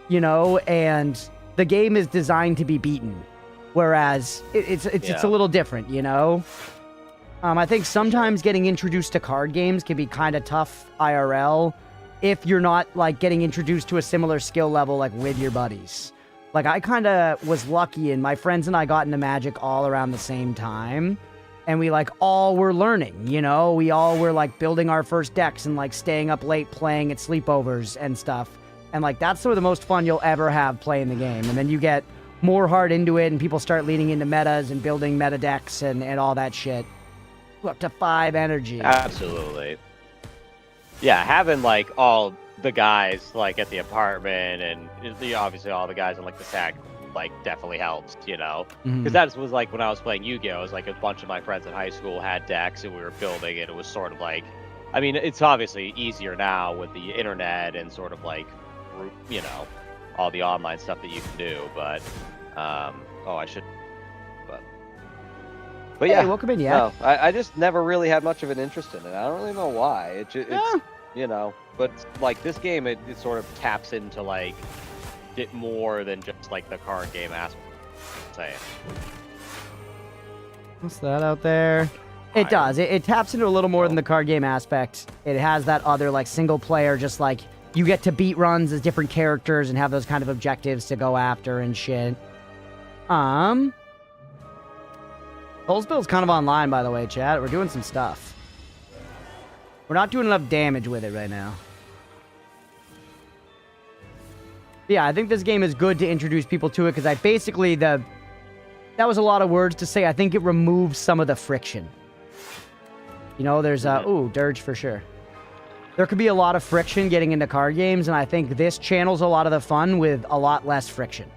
you know, and the game is designed to be beaten, whereas it's a little different, you know. I think sometimes getting introduced to card games can be kind of tough IRL if you're not like getting introduced to a similar skill level like with your buddies. Like, I kind of was lucky, and my friends and I got into Magic all around the same time, and we, like, all were learning, you know? We all were, like, building our first decks and, like, staying up late playing at sleepovers and stuff. And, like, that's some of the most fun you'll ever have playing the game. And then you get more hard into it, and people start leaning into metas and building meta decks and all that shit. Up to 5 energy. Absolutely. Yeah, having, like, all the guys like at the apartment and obviously all the guys in like the SAG like definitely helps, you know, because that was like when I was playing Yu-Gi-Oh! It was like a bunch of my friends in high school had decks and we were building it. It was sort of like, I mean, it's obviously easier now with the internet and sort of like, you know, all the online stuff that you can do, but I should, but yeah, hey, welcome in. Yeah, no, I just never really had much of an interest in it. I don't really know why. It's you know, but like this game, it sort of taps into like it more than just like the card game aspect. What's that out there? It does. It taps into a little more than the card game aspect. It has that other like single player, just like you get to beat runs as different characters and have those kind of objectives to go after and shit. Soulspill's kind of online, by the way, chat. We're doing some stuff. We're not doing enough damage with it right now. Yeah, I think this game is good to introduce people to it because that was a lot of words to say. I think it removes some of the friction. You know, there's Dirge for sure. There could be a lot of friction getting into card games, and I think this channels a lot of the fun with a lot less friction.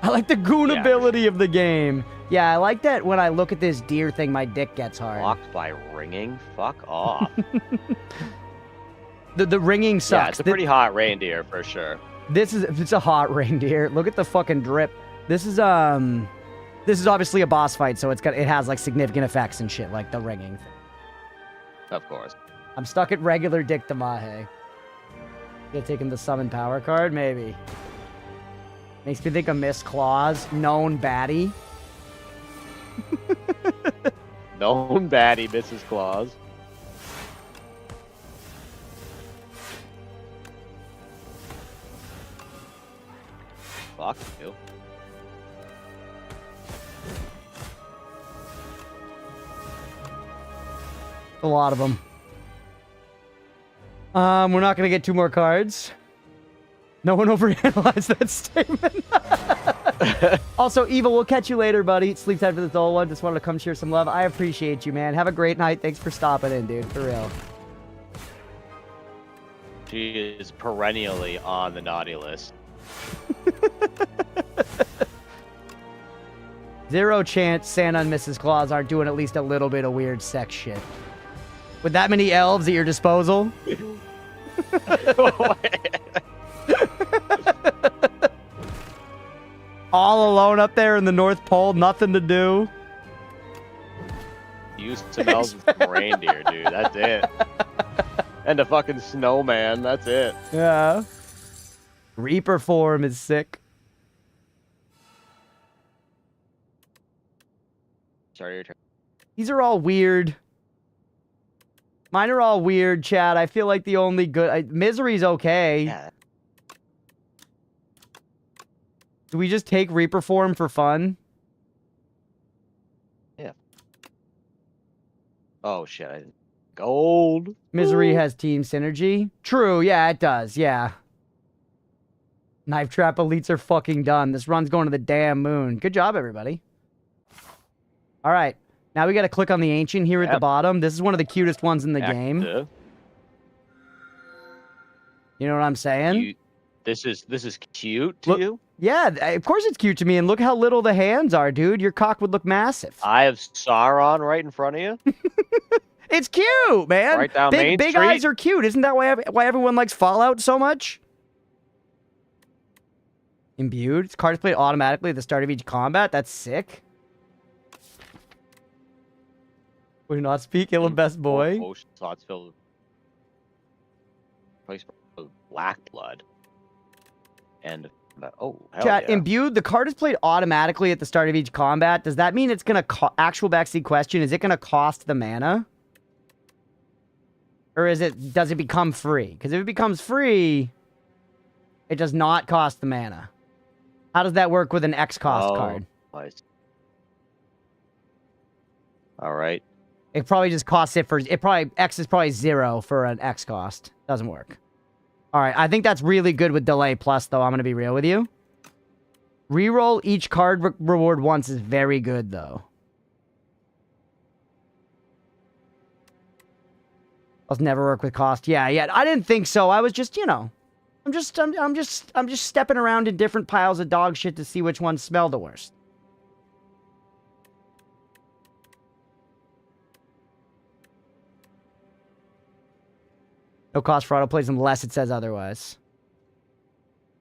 I like the goon ability of the game. Yeah, I like that when I look at this deer thing, my dick gets hard. Blocked by ringing? Fuck off. The ringing sucks. Yeah, it's a pretty hot reindeer for sure. It's a hot reindeer. Look at the fucking drip. This is obviously a boss fight, so it has like significant effects and shit, like the ringing thing. Of course. I'm stuck at regular Dick Damahe. Gonna take him the summon power card, maybe. Makes me think of Miss Claus, known baddie. Known baddie, Mrs. Claus. Fuck you. A lot of them. We're not gonna get 2 more cards. No one overanalyzed that statement. Also, Eva, we'll catch you later, buddy. Sleep tight for this old one. Just wanted to come share some love. I appreciate you, man. Have a great night. Thanks for stopping in, dude. For real. She is perennially on the naughty list. 0 chance Santa and Mrs. Claus aren't doing at least a little bit of weird sex shit. With that many elves at your disposal? All alone up there in the North Pole, nothing to do. Use some elves with some reindeer, dude. That's it. And a fucking snowman. That's it. Yeah. Reaper form is sick. Sorry, your turn. These are all weird. Mine are all weird, Chad. I feel like the only good... Misery's okay. Yeah. Do we just take Reaper form for fun? Yeah. Oh, shit. Gold. Misery has team synergy. True, yeah, it does, yeah. Knife Trap elites are fucking done. This run's going to the damn moon. Good job, everybody. All right. Now we got to click on the Ancient here at the bottom. This is one of the cutest ones in the game. You know what I'm saying? This is cute to you? Yeah, of course it's cute to me. And look how little the hands are, dude. Your cock would look massive. I have Sauron right in front of you. It's cute, man. Right down Main Big Street. eyes are cute. Isn't that why everyone likes Fallout so much? Imbued. Cards played automatically at the start of each combat. That's sick. We do not speak ill of best boy. Potion slots filled with place of black blood. And oh, hell Chat, yeah. imbued. The card is played automatically at the start of each combat. Does that mean it's gonna actual backseat question? Is it gonna cost the mana, or does it become free? Because if it becomes free, it does not cost the mana. How does that work with an X cost card? Nice. All right. It probably just costs it for X is probably 0 for an X cost. Doesn't work. All right, I think that's really good with delay plus though. I'm gonna be real with you. Reroll each card reward once is very good though. I'll never work with cost. Yeah, I didn't think so. I was just, you know, I'm just stepping around in different piles of dog shit to see which ones smell the worst. No cost for autoplays unless it says otherwise.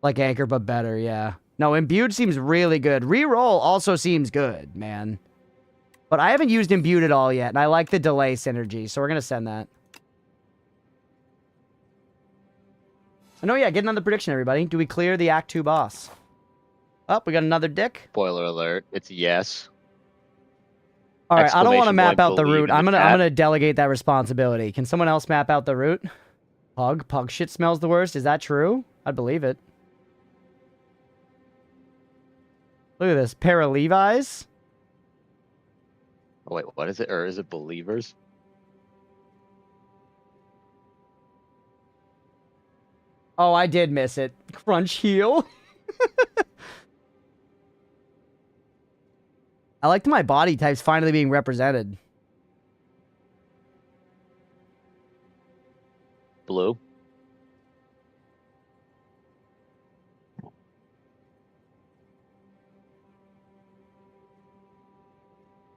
Like Anchor, but better, yeah. No, Imbued seems really good. Reroll also seems good, man. But I haven't used Imbued at all yet, and I like the delay synergy, so we're going to send that. Oh, no, yeah, get another prediction, everybody. Do we clear the Act 2 boss? Oh, we got another dick. Spoiler alert. It's yes. All right, I don't want to map out the believe route. in the I'm chat. gonna delegate that responsibility. Can someone else map out the route? Pug shit smells the worst. Is that true? I'd believe it. Look at this. Pair of Levi's. Oh, wait, what is it? Or is it believers? Oh, I did miss it. Crunch heel. I liked my body types finally being represented. Blue.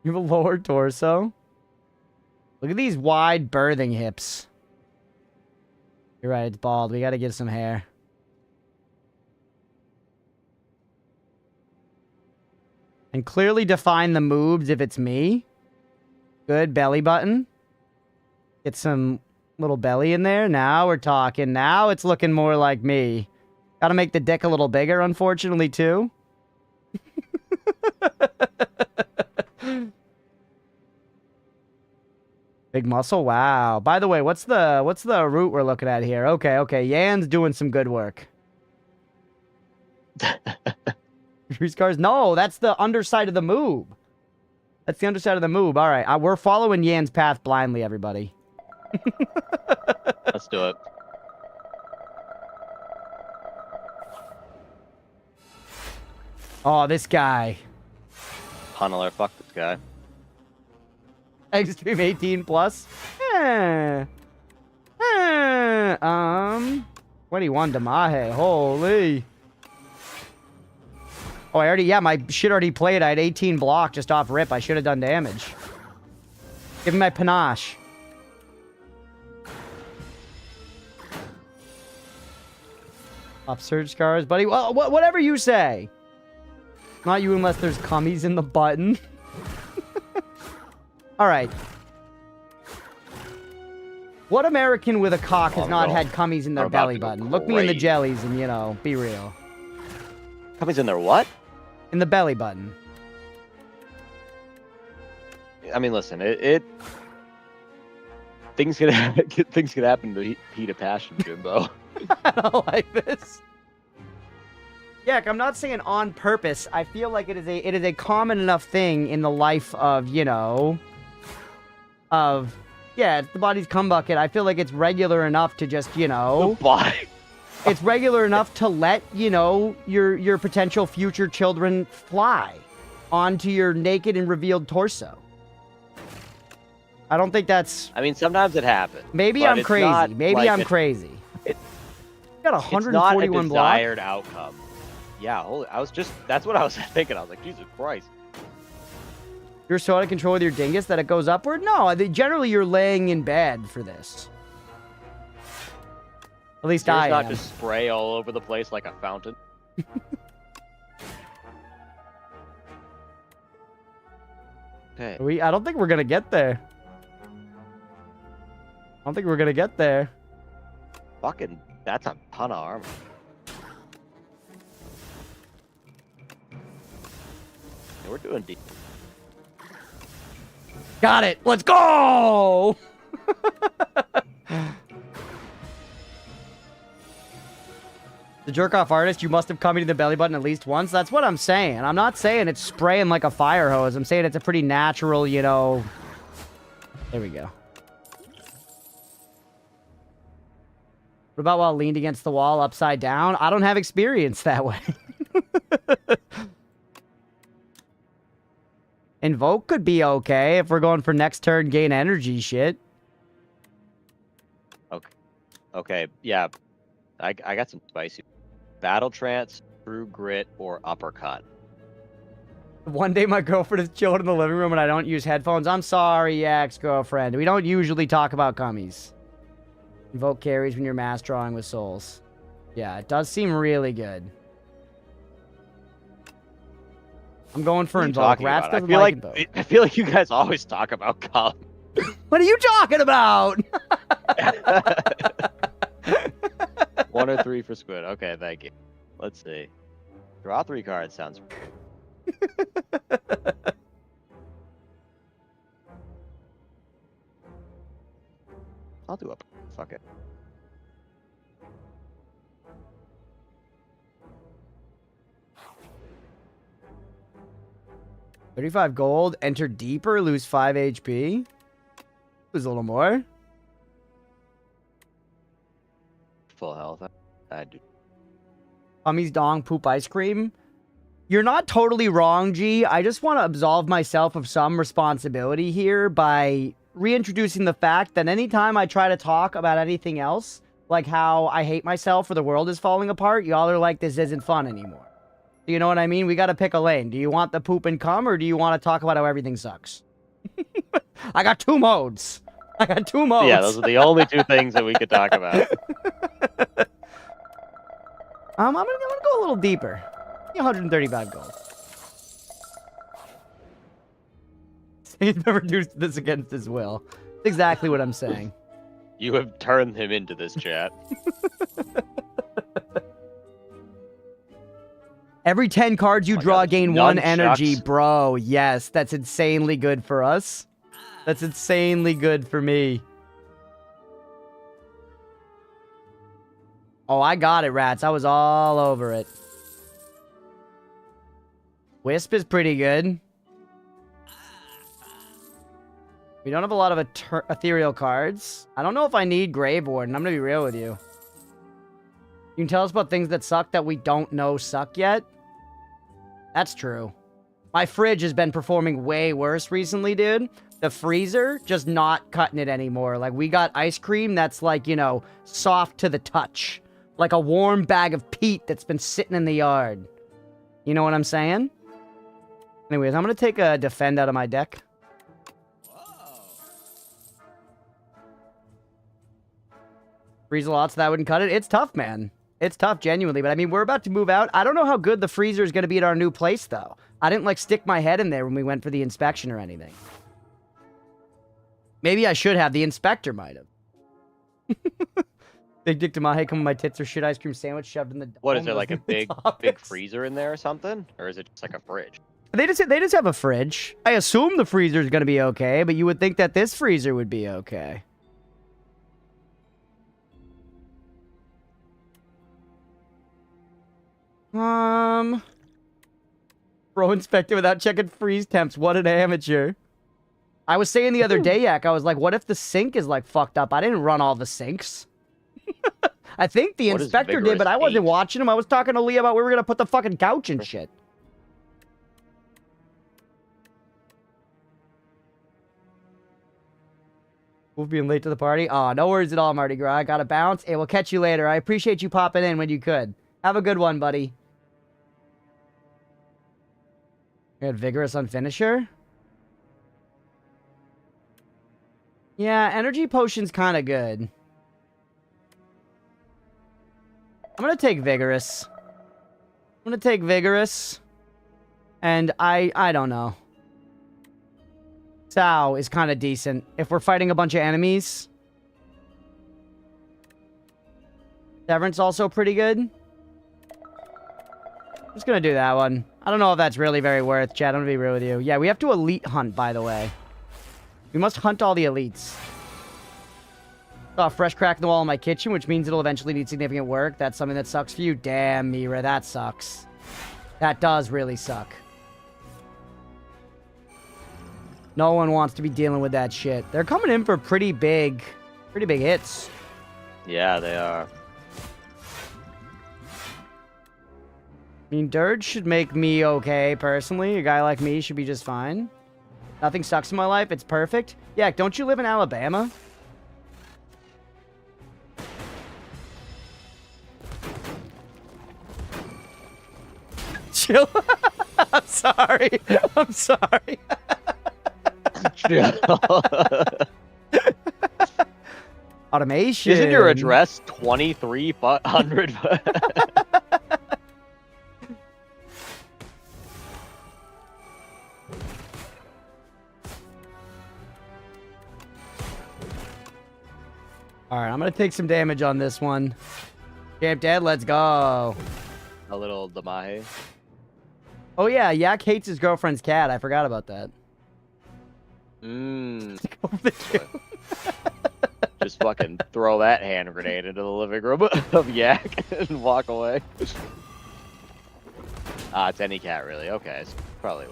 You have a lower torso. Look at these wide birthing hips. You're right, it's bald. We gotta get some hair. And clearly define the moves if it's me. Good, belly button. Get some little belly in there. Now we're talking. Now it's looking more like me. Gotta make the dick a little bigger, unfortunately, too. Big muscle, wow. By the way, what's the route we're looking at here? Okay, Yan's doing some good work. Tree scars? No, that's the underside of the moob. That's the underside of the moob. All right, we're following Yan's path blindly, everybody. Let's do it. Oh, this guy. Tunneler, fuck this guy. Extreme 18 plus. 21 Damahe. Holy. Oh, my shit already played. I had 18 block just off rip. I should have done damage. Give me my panache. Upsurge scars, buddy. Well, whatever you say. Not you unless there's cummies in the button. All right. What American with a cock has not had cummies in their belly button? Look me in the jellies and, you know, be real. Cummies in there what? In the belly button. I mean, listen, things can happen in the heat of passion, Jimbo. I don't like this. Yeah, I'm not saying on purpose. I feel like it is a common enough thing in the life of, you know, it's the body's cum bucket. I feel like it's regular enough to just, you know, it's regular enough to let, you know, your potential future children fly onto your naked and revealed torso. I don't think that's... I mean, sometimes it happens. Maybe I'm crazy. Maybe I'm crazy. Got 141 it's not a block. desired outcome. Yeah, that's what I was thinking. I was like, Jesus Christ. You're so out of control with your dingus that it goes upward? No, generally you're laying in bed for this. At least I am. Not just spray all over the place like a fountain. Okay. I don't think we're gonna get there. I don't think we're gonna get there. Fucking, that's a ton of armor. Yeah, we're doing deep. Got it. Let's go. The jerk-off artist, you must have come into the belly button at least once. That's what I'm saying. I'm not saying it's spraying like a fire hose. I'm saying it's a pretty natural, you know... There we go. What about while leaned against the wall upside down? I don't have experience that way. Invoke could be okay if we're going for next turn gain energy shit. Okay, yeah. I got some spicy. Battle Trance, True Grit, or Uppercut. One day my girlfriend is chilling in the living room and I don't use headphones. I'm sorry, ex-girlfriend. We don't usually talk about gummies. Invoke carries when you're mass drawing with souls. Yeah, it does seem really good. I'm going for Invoke. Rats doesn't like Invoke. I feel like you guys always talk about gum. What are you talking about? 1 or 3 for squid. Okay, thank you. Let's see. Draw 3 cards sounds. I'll do up. Fuck it. $35 gold. Enter deeper. Lose 5 HP. Lose a little more. Full health. I do. Ummy's dong poop ice cream. You're not totally wrong, G. I just want to absolve myself of some responsibility here by reintroducing the fact that anytime I try to talk about anything else, like how I hate myself or the world is falling apart, y'all are like, this isn't fun anymore. You know what I mean? We got to pick a lane. Do you want the poop and cum, or do you want to talk about how everything sucks? I got 2 modes. I got 2 modes. Yeah, those are the only 2 things that we could talk about. I'm gonna go a little deeper. 135 gold. He's never reduced this against his will. That's exactly what I'm saying. You have turned him into this chat. Every 10 cards you draw, God, gain 1 energy. nunchucks. Bro, yes, that's insanely good for us. That's insanely good for me. Oh, I got it, rats. I was all over it. Wisp is pretty good. We don't have a lot of ethereal cards. I don't know if I need Grave Warden. I'm gonna be real with you. You can tell us about things that suck that we don't know suck yet? That's true. My fridge has been performing way worse recently, dude. The freezer, just not cutting it anymore. Like, we got ice cream that's like, you know, soft to the touch. Like a warm bag of peat that's been sitting in the yard. You know what I'm saying? Anyways, I'm going to take a defend out of my deck. Freeze a lot so that wouldn't cut it. It's tough, man. It's tough, genuinely. But, I mean, we're about to move out. I don't know how good the freezer is going to be at our new place, though. I didn't, like, stick my head in there when we went for the inspection or anything. Maybe I should have. The inspector might have. Big dick Damahe, come with my tits or shit ice cream sandwich shoved in the... What is there, like a big freezer in there or something? Or is it just like a fridge? They just have a fridge. I assume the freezer is going to be okay, but you would think that this freezer would be okay. Bro inspected without checking freeze temps. What an amateur. I was saying the other day, Yak, I was like, what if the sink is, like, fucked up? I didn't run all the sinks. I think the inspector did, but I wasn't watching him. I was talking to Lee about where we were going to put the fucking couch and shit. We'll being late to the party. Oh, no worries at all, Mardi Gras. I got to bounce. Hey, we'll catch you later. I appreciate you popping in when you could. Have a good one, buddy. You had Vigorous on Finisher? Yeah, Energy Potion's kind of good. I'm going to take Vigorous. I'm going to take Vigorous. And I don't know. Tao is kind of decent. If we're fighting a bunch of enemies. Severance also pretty good. Just gonna do that one. I don't know if that's really very worth, chat. I'm gonna be real with you. Yeah, we have to elite hunt, by the way. We must hunt all the elites. Saw a fresh crack in the wall in my kitchen, which means it'll eventually need significant work. That's something that sucks for you. Damn, Mira, that sucks. That does really suck. No one wants to be dealing with that shit. They're coming in for pretty big hits. Yeah, they are. I mean, Dirge should make me okay, personally. A guy like me should be just fine. Nothing sucks in my life. It's perfect. Yeah, don't you live in Alabama? Chill. I'm sorry. I'm sorry. Automation. Isn't your address 2300? Alright, I'm gonna take some damage on this one. Champ dead, let's go. A little Damahe. Oh yeah, Yak hates his girlfriend's cat. I forgot about that. Just fucking throw that hand grenade into the living room of Yak and walk away. Ah, it's any cat really. Okay, it's probably.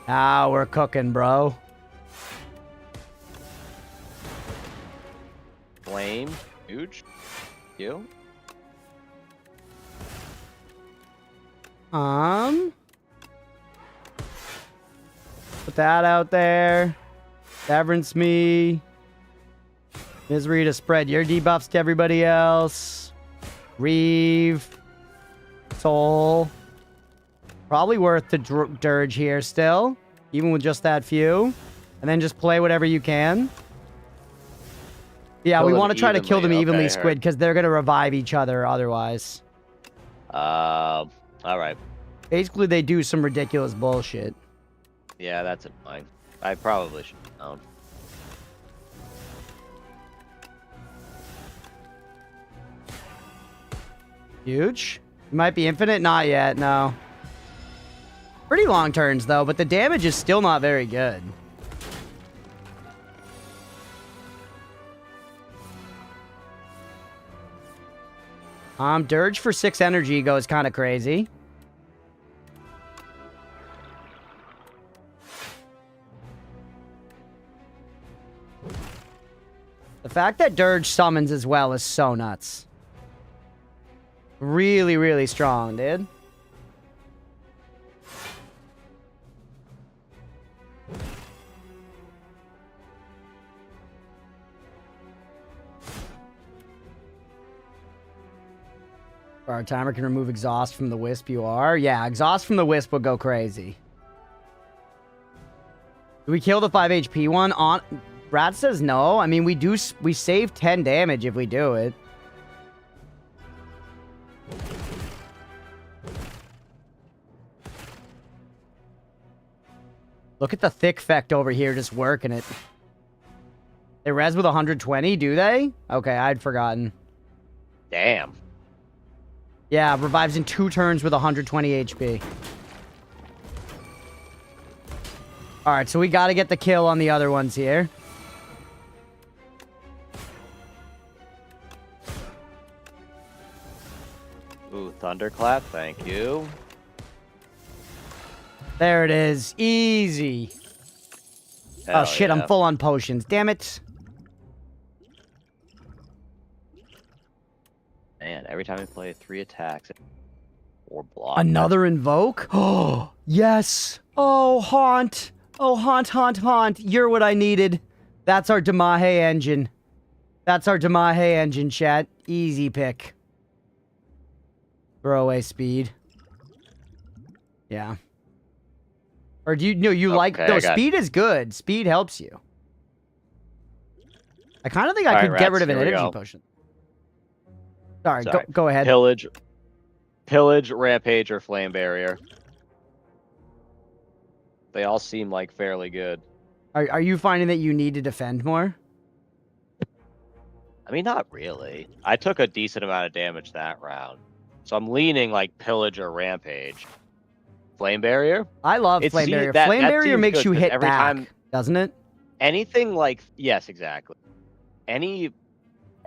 Ah, we're cooking, bro. Flame, huge. You. Put that out there. Severance me. Misery to spread your debuffs to everybody else. Reeve. Soul. Probably worth to Dirge here still. Even with just that few. And then just play whatever you can. Yeah, we want to try to kill them evenly, Squid, because they're going to revive each other otherwise. Alright. Basically, they do some ridiculous bullshit. Yeah, that's it. Fine. I probably should have known. Huge. Might be infinite? Not yet, no. Pretty long turns, though, but the damage is still not very good. Dirge for 6 energy goes kind of crazy. The fact that Dirge summons as well is so nuts. Really, really strong, dude. Our timer can remove exhaust from the wisp. You are? Yeah, exhaust from the wisp will go crazy. Do we kill the 5 HP one? Brad says no. I mean, we save 10 damage if we do it. Look at the thick effect over here just working it. They res with 120, do they? Okay, I'd forgotten. Damn. Yeah, revives in 2 turns with 120 HP. Alright, so we gotta get the kill on the other ones here. Ooh, thunderclap, thank you. There it is. Easy. Hell oh shit, yeah. I'm full on potions. Damn it. Man, every time we play 3 attacks or block. Another invoke? Oh, yes. Oh, haunt. Oh, haunt, haunt, haunt. You're what I needed. That's our Damahe engine. That's our Damahe engine, chat. Easy pick. Throwaway speed. Yeah. Or do you know you like no speed is good. Speed helps you. I kind of think I could get rid of an energy potion. Sorry, go ahead. Pillage. Pillage, Rampage, or Flame Barrier. They all seem like fairly good. Are you finding that you need to defend more? I mean, not really. I took a decent amount of damage that round. So I'm leaning like Pillage or Rampage. Flame Barrier? I love It Flame seems- Barrier. that- Flame that Barrier seems makes good, you 'cause hit every back, time- doesn't it? Anything like... Yes, exactly. Any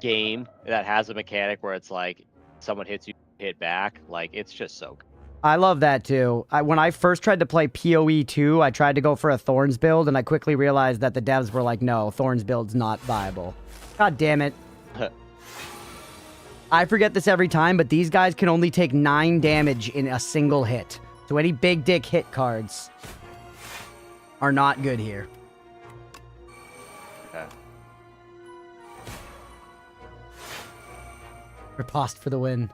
game that has a mechanic where it's like someone hits you, hit back, like it's just so good. I love that too. When I first tried to play PoE 2, I tried to go for a Thorns build, and I quickly realized that the devs were like, no, Thorns build's not viable. God damn it. I forget this every time, but these guys can only take 9 damage in a single hit. So any big dick hit cards are not good here. Okay. Riposte for the win.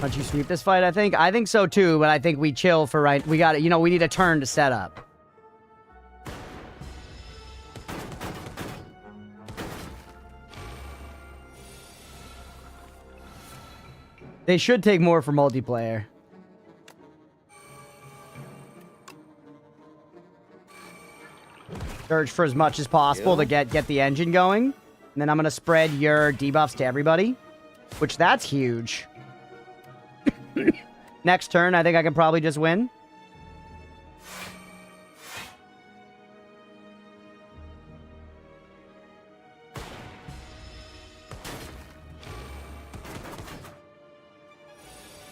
Don't you sweep this fight, I think? I think so too, but I think we chill for right... We got it. You know, we need a turn to set up. They should take more for multiplayer. Surge for as much as possible to get the engine going. And then I'm going to spread your debuffs to everybody. Which, that's huge. Next turn, I think I can probably just win.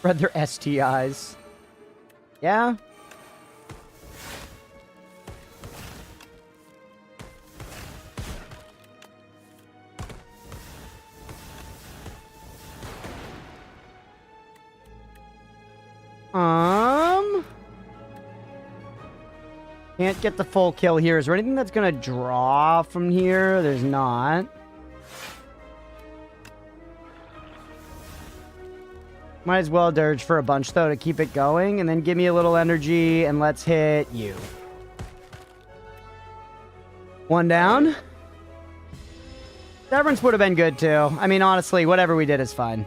Spread their STIs. Yeah. Can't get the full kill here. Is there anything that's gonna draw from here? There's not. Might as well dirge for a bunch, though, to keep it going. And then give me a little energy, and let's hit you. One down. Severance would have been good, too. I mean, honestly, whatever we did is fine.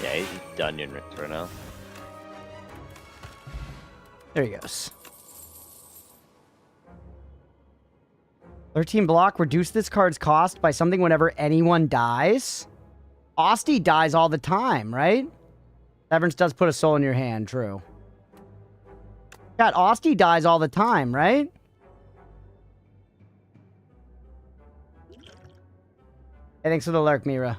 Yeah, he's dungeon ripped right now. There he goes. 13 block. Reduce this card's cost by something whenever anyone dies. Osty dies all the time, right? Severance does put a soul in your hand, true. God, Osty dies all the time, right? Hey, thanks for the lurk, Mira.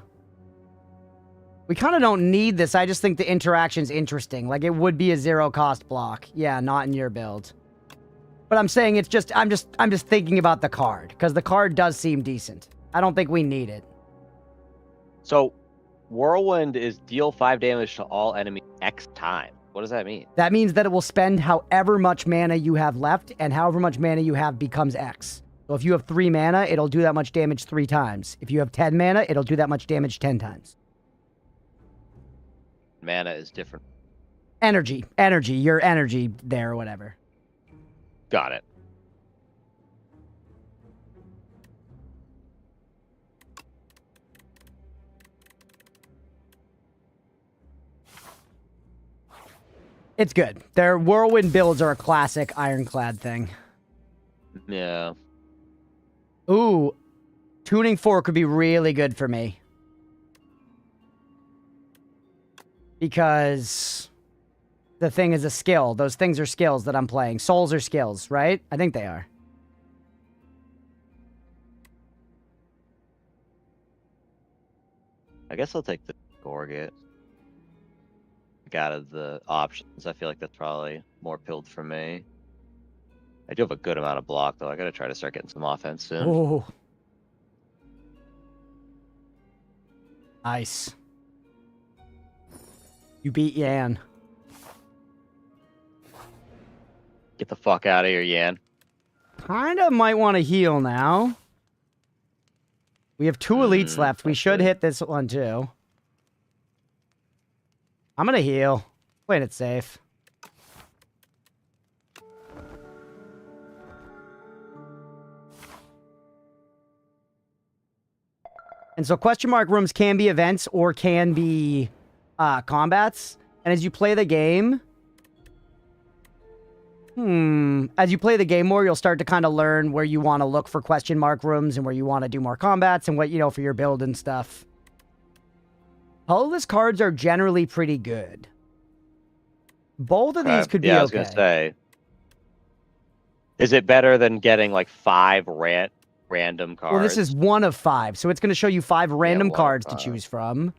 We kind of don't need this. I just think the interaction's interesting. Like, it would be a 0-cost block. Yeah, not in your build. But I'm saying it's just... I'm just thinking about the card. Because the card does seem decent. I don't think we need it. So, Whirlwind is deal 5 damage to all enemies X time. What does that mean? That means that it will spend however much mana you have left, and however much mana you have becomes X. So if you have 3 mana, it'll do that much damage 3 times. If you have 10 mana, it'll do that much damage 10 times. Mana is different. Energy, your energy there or whatever. Got it. It's good. Their Whirlwind builds are a classic Ironclad thing. Yeah. Ooh, Tuning Fork would be really good for me. Because the thing is a skill. Those things are skills that I'm playing. Souls are skills, right? I think they are. I guess I'll take the Gorget. Out of the options, I feel like that's probably more pilled for me. I do have a good amount of block, though. I gotta try to start getting some offense soon. Oh. Nice. You beat Yan. Get the fuck out of here, Yan. Kinda might want to heal now. We have 2 elites left. We should hit this one, too. I'm gonna heal. Playing it safe. And so question mark rooms can be events or can be combats. And as you play the game, as you play the game more, you'll start to kind of learn where you want to look for question mark rooms and where you want to do more combats and what, you know, for your build and stuff. Colorless cards are generally pretty good. Both of these could be okay. I was going to say. Is it better than getting like 5 random cards? Well, this is 1 of 5. So it's going to show you 5 random cards to choose from.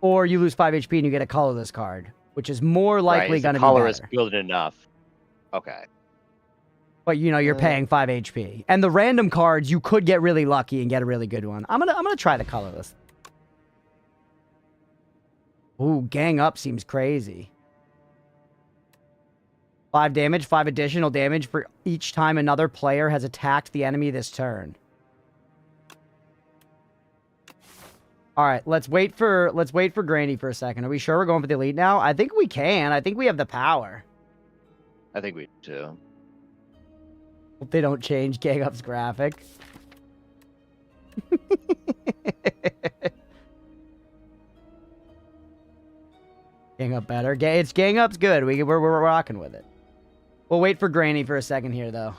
Or you lose 5 HP and you get a colorless card, which is more likely going to be better. Colorless good enough. Okay. But you know, you're paying 5 HP. And the random cards, you could get really lucky and get a really good one. I'm gonna try the colorless. Ooh, gang up seems crazy. 5 damage, 5 additional damage for each time another player has attacked the enemy this turn. All right, let's wait for Granny for a second. Are we sure we're going for the elite now? I think we can. I think we have the power. I think we do. Hope they don't change Gang Up's graphic. Gang Up better. It's Gang Up's good. We're rocking with it. We'll wait for Granny for a second here, though.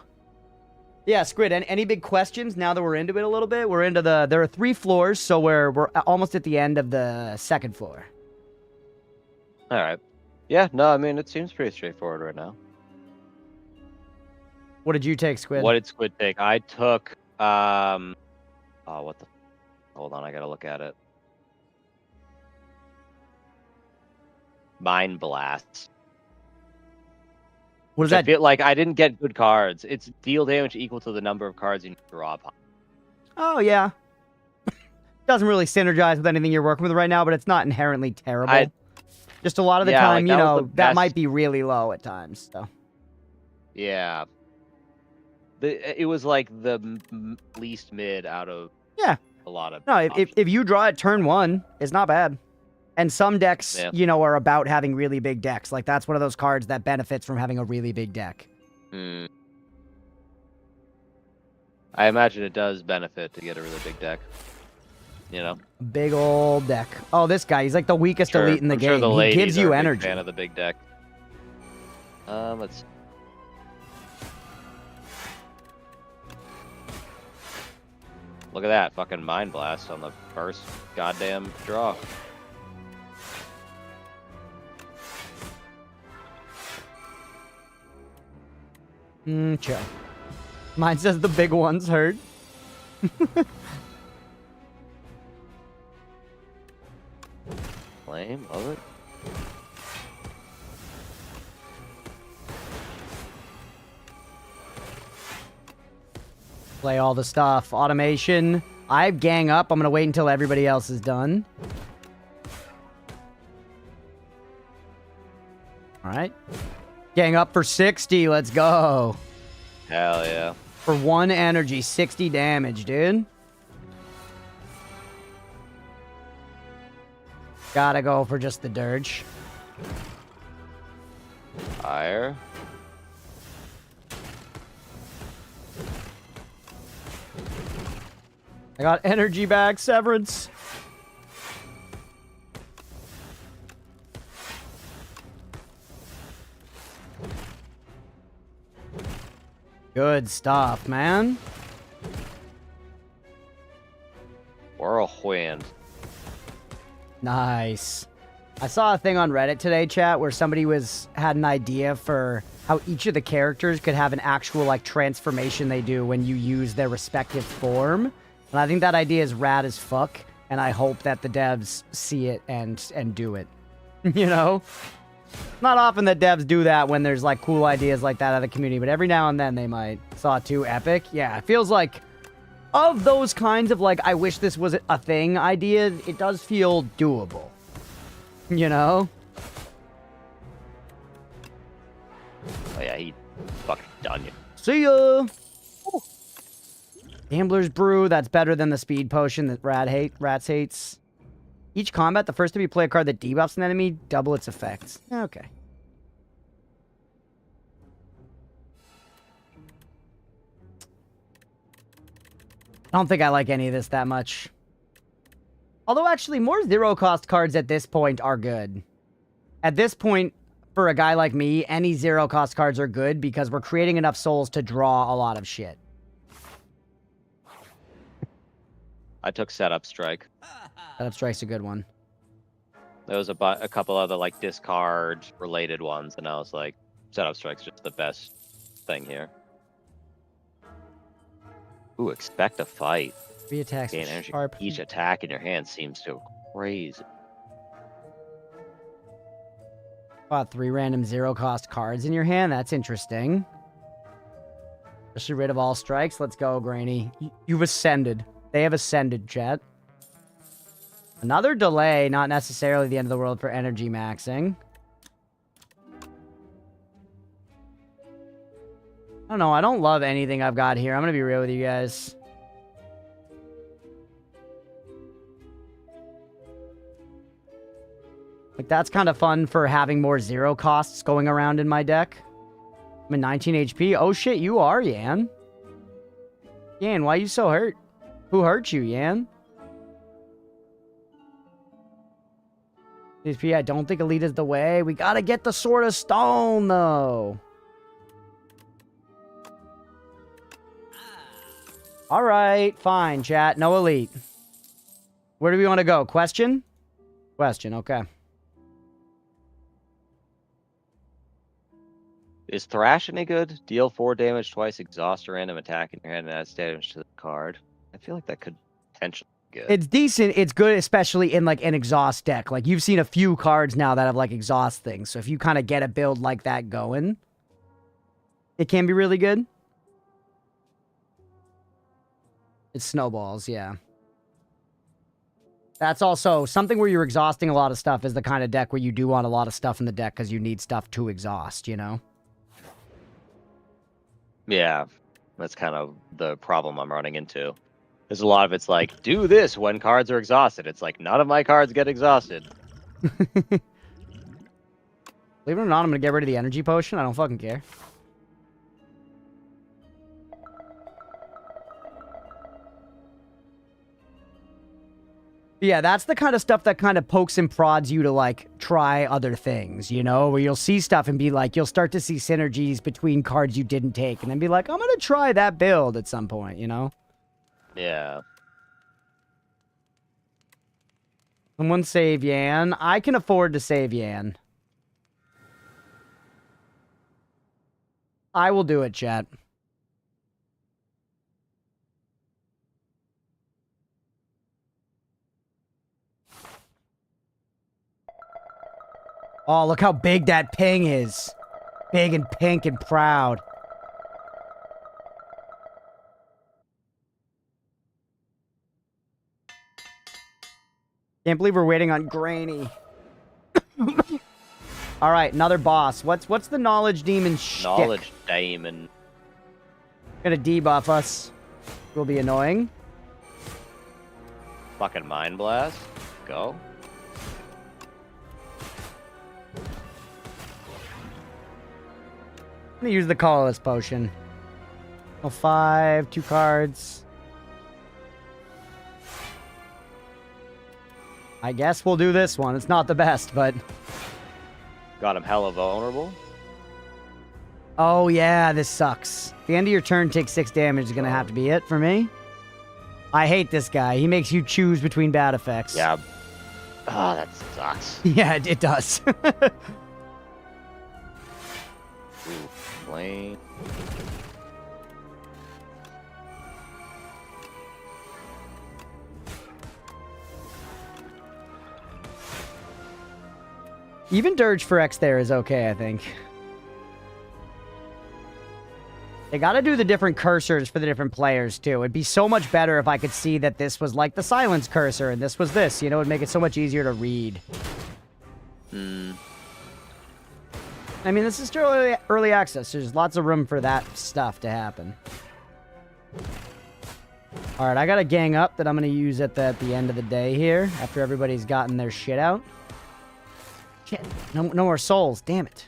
Yeah, Squid, any big questions now that we're into it a little bit? We're into there are 3 floors, so we're almost at the end of the 2nd floor. All right. Yeah, no, I mean, it seems pretty straightforward right now. What did you take, Squid? What did Squid take? I took, oh, what the, hold on, I gotta look at it. Mind Blasts. What does that? I feel like I didn't get good cards. It's deal damage equal to the number of cards you draw upon. Oh, yeah. Doesn't really synergize with anything you're working with right now, but it's not inherently terrible. Just a lot of the time, like, you know, that might be really low at times. So. Yeah. It was like the least mid out of a lot of. No, if you draw at turn 1, it's not bad. And some decks, you know, are about having really big decks. Like, that's one of those cards that benefits from having a really big deck. I imagine it does benefit to get a really big deck. You know? Big old deck. Oh, this guy, he's like the weakest elite in the game. He gives you energy. Fan of the big deck. Let's. Look at that fucking Mind Blast on the first goddamn draw. Chill. Mine says the big ones hurt. Lame, love it. Play all the stuff. Automation. I gang up. I'm going to wait until everybody else is done. All right. Gang up for 60. Let's go. Hell yeah. For 1 energy, 60 damage, dude. Gotta go for just the dirge. Fire. I got energy back, Severance. Good stuff, man. Whirlwind. Nice. I saw a thing on Reddit today, chat, where somebody had an idea for how each of the characters could have an actual like transformation they do when you use their respective form. And I think that idea is rad as fuck, and I hope that the devs see it and do it. You know? Not often that devs do that when there's like cool ideas like that out of the community, but every now and then they might. Saw 2 epic. Yeah, it feels like of those kinds of like I wish this was a thing ideas, it does feel doable. You know? Oh yeah, he fucking done you. See ya! Ooh. Gambler's Brew, that's better than the speed potion that Rats hates. Each combat, the first time you play a card that debuffs an enemy, double its effects. Okay. I don't think I like any of this that much. Although, actually, more zero-cost cards at this point are good. At this point, for a guy like me, any zero-cost cards are good because we're creating enough souls to draw a lot of shit. I took Setup Strike. Setup Strike's a good one. There was a couple other like discard related ones, and I was like, Setup Strike's just the best thing here. Ooh, expect a fight. 3 attacks. Gain energy. Sharp. Each attack in your hand seems to go crazy. 3 random zero-cost cards in your hand. That's interesting. Especially rid of all strikes. Let's go, Granny. You've ascended. They have ascended, chat. Another delay, not necessarily the end of the world for energy maxing. I don't know. I don't love anything I've got here. I'm going to be real with you guys. Like, that's kind of fun for having more zero costs going around in my deck. I'm at 19 HP. Oh, shit, you are, Yan. Yan, why are you so hurt? Who hurt you, Yan? HP, I don't think Elite is the way. We gotta get the Sword of Stone, though. All right, fine, chat. No Elite. Where do we want to go? Question? Question, okay. Is Thrash any good? Deal 4 damage twice, exhaust a random attack in your hand, and adds damage to the card. I feel like that could potentially be good. It's decent. It's good, especially in, like, an exhaust deck. Like, you've seen a few cards now that have, like, exhaust things. So if you kind of get a build like that going, it can be really good. It snowballs, yeah. That's also something where you're exhausting a lot of stuff is the kind of deck where you do want a lot of stuff in the deck because you need stuff to exhaust, you know? Yeah, that's kind of the problem I'm running into. There's a lot of it's like, do this when cards are exhausted. It's like, none of my cards get exhausted. Believe it or not, I'm going to get rid of the energy potion. I don't fucking care. Yeah, that's the kind of stuff that kind of pokes and prods you to, like, try other things, you know? Where you'll see stuff and be like, you'll start to see synergies between cards you didn't take. And then be like, I'm going to try that build at some point, you know? Yeah. Someone save Yan. I can afford to save Yan. I will do it, chat. Oh, look how big that ping is. Big and pink and proud. Can't believe we're waiting on Granny. All right, another boss. What's the knowledge demon shtick? Knowledge Demon. Gonna debuff us. Will be annoying. Fucking Mind Blast. Go. I'm gonna use the colorless potion. Oh, 5, 2 cards. I guess we'll do this one. It's not the best, but... Got him hella vulnerable. Oh, yeah, this sucks. The end of your turn takes 6 damage is gonna have to be it for me. I hate this guy. He makes you choose between bad effects. Yeah. Oh, that sucks. Yeah, it does. Ooh, flame. Even Dirge for X there is okay, I think. They gotta do the different cursors for the different players, too. It'd be so much better if I could see that this was like the silence cursor and this was this. You know, it'd make it so much easier to read. Hmm. I mean, this is still early access. There's lots of room for that stuff to happen. Alright, I got a gang up that I'm gonna use at the end of the day here, after everybody's gotten their shit out. Shit, no more souls, damn it.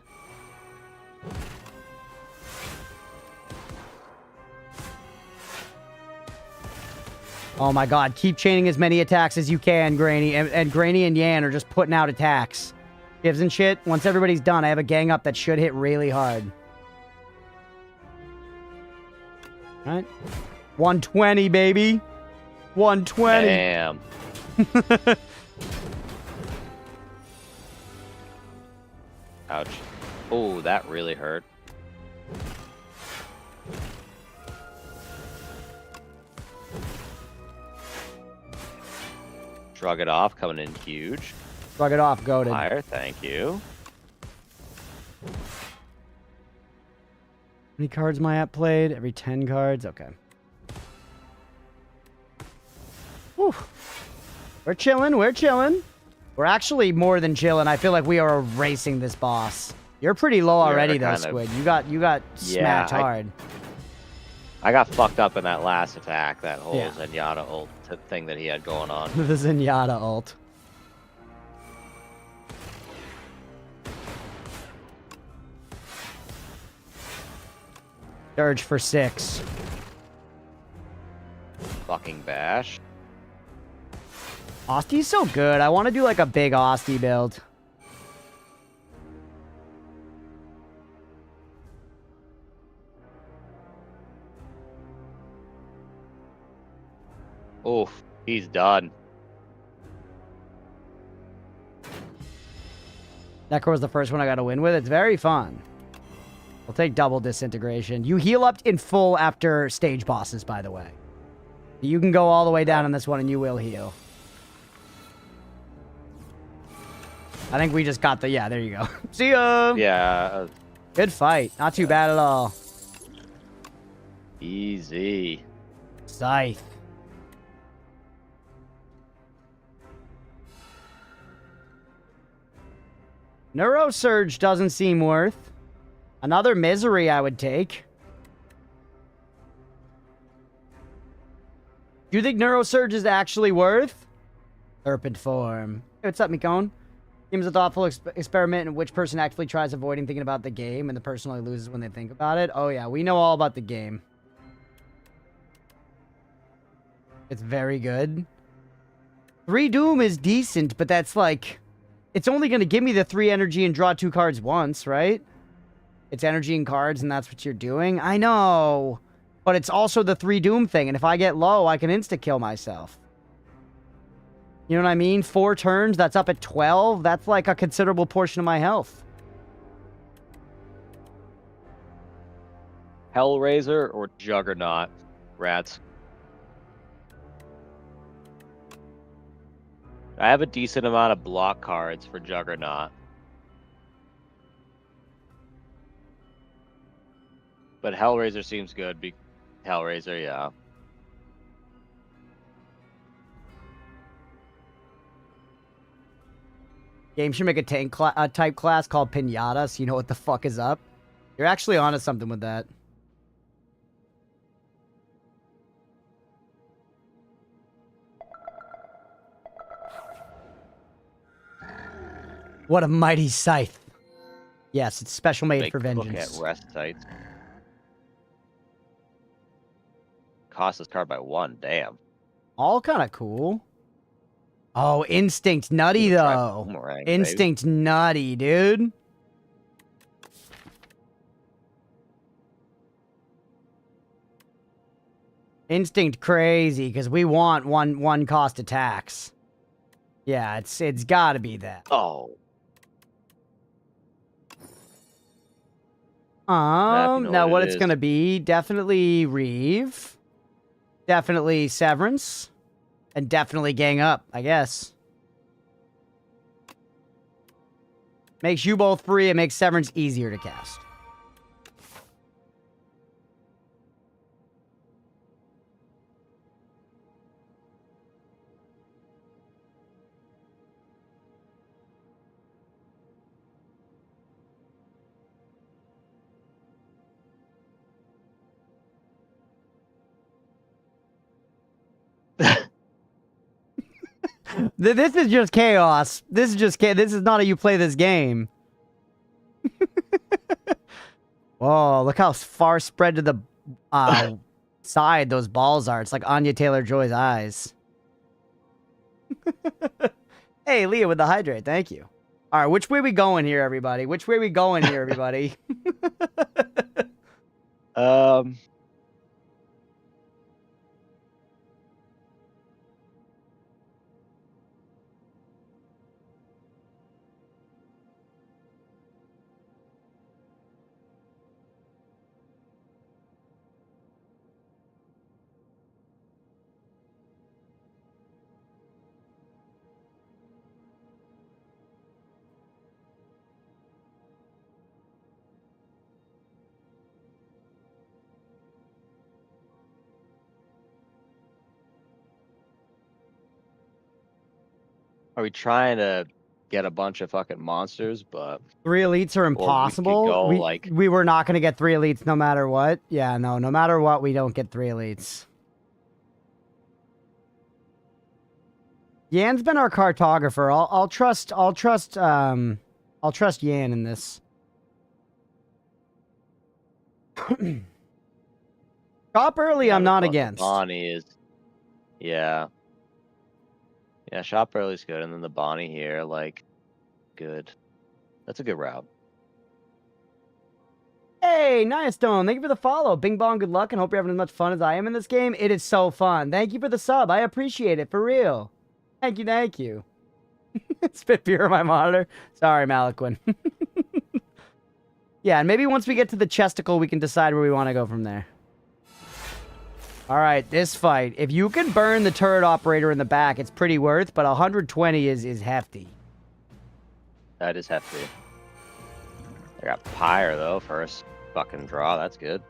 Oh my god, keep chaining as many attacks as you can, Granny. And Granny and Yan are just putting out attacks. Gives and shit. Once everybody's done, I have a gang up that should hit really hard. Alright. 120, baby. 120. Damn. Ouch. Oh, that really hurt. Shrug it off, coming in huge. Shrug it off, goated. Fire, thank you. How many cards am I at played? Every 10 cards? Okay. Whew. We're chilling, we're chilling. We're actually more than chilling. I feel like we are erasing this boss. You're pretty low already though, Squid. You got smacked hard. I got fucked up in that last attack, that whole Yeah. Zenyatta ult thing that he had going on. The Zenyatta ult. Surge for 6. Fucking bash. Osty's so good. I want to do like a big Osty build. Oof, he's done. Necro was the first one I got to win with. It's very fun. I'll take double disintegration. You heal up in full after stage bosses, by the way. You can go all the way down on this one and you will heal. I think we just got the... Yeah, there you go. See ya! Yeah. Good fight. Not too bad at all. Easy. Scythe. Neurosurge doesn't seem worth. Another Misery I would take. Do you think Neurosurge is actually worth? Serpent form. Hey, what's up, Mikone? Seems a thoughtful experiment in which person actually tries avoiding thinking about the game and the person only loses when they think about it. Oh yeah, we know all about the game. It's very good. 3 Doom is decent, but that's like... It's only going to give me the 3 energy and draw 2 cards once, right? It's energy and cards, and that's what you're doing? I know. But it's also the 3 Doom thing, and if I get low, I can insta-kill myself. You know what I mean? 4 turns, that's up at 12. That's like a considerable portion of my health. Hellraiser or Juggernaut? Rats. I have a decent amount of block cards for Juggernaut. But Hellraiser seems good. Hellraiser, yeah. Game should make a tank type class called Pinata, so you know what the fuck is up. You're actually onto something with that. What a mighty scythe. Yes, it's special made for vengeance. Look at rest sites. Cost this card by 1, damn. All kind of cool. Oh, Instinct nutty, though. Boomerang, Instinct nutty, dude. Instinct crazy, because we want one cost attacks. Yeah, it's gotta be that. Oh. Now what it's gonna be, definitely Reeve. Definitely Severance. And definitely Gang Up, I guess. Makes you both free, it makes Severance easier to cast. This is just chaos. This is just chaos. This is not how you play this game. Whoa, look how far spread to the side those balls are. It's like Anya Taylor-Joy's eyes. Hey, Leah with the hydrate. Thank you. All right, which way we going here, everybody? Which way we going here, everybody? Are we trying to get a bunch of fucking monsters? But 3 elites are impossible. go, we, like- we were not going to get 3 elites no matter what. Yeah, no matter what, we don't get 3 elites. Yan's been our cartographer. I'll trust Yan in this. Shop early, Yeah, I'm but not fucking against. Bonnie is, yeah, shop early's good, and then the Bonnie here, like, good. That's a good route. Hey, Nia Stone, thank you for the follow. Bing bong, good luck, and hope you're having as much fun as I am in this game. It is so fun. Thank you for the sub. I appreciate it, for real. Thank you, thank you. Spit beer on my monitor. Sorry, Malaquin. Yeah, and maybe once we get to the chesticle, we can decide where we want to go from there. All right, this fight. If you can burn the turret operator in the back, it's pretty worth, but 120 is hefty. That is hefty. I got Pyre, though, first fucking draw. That's good.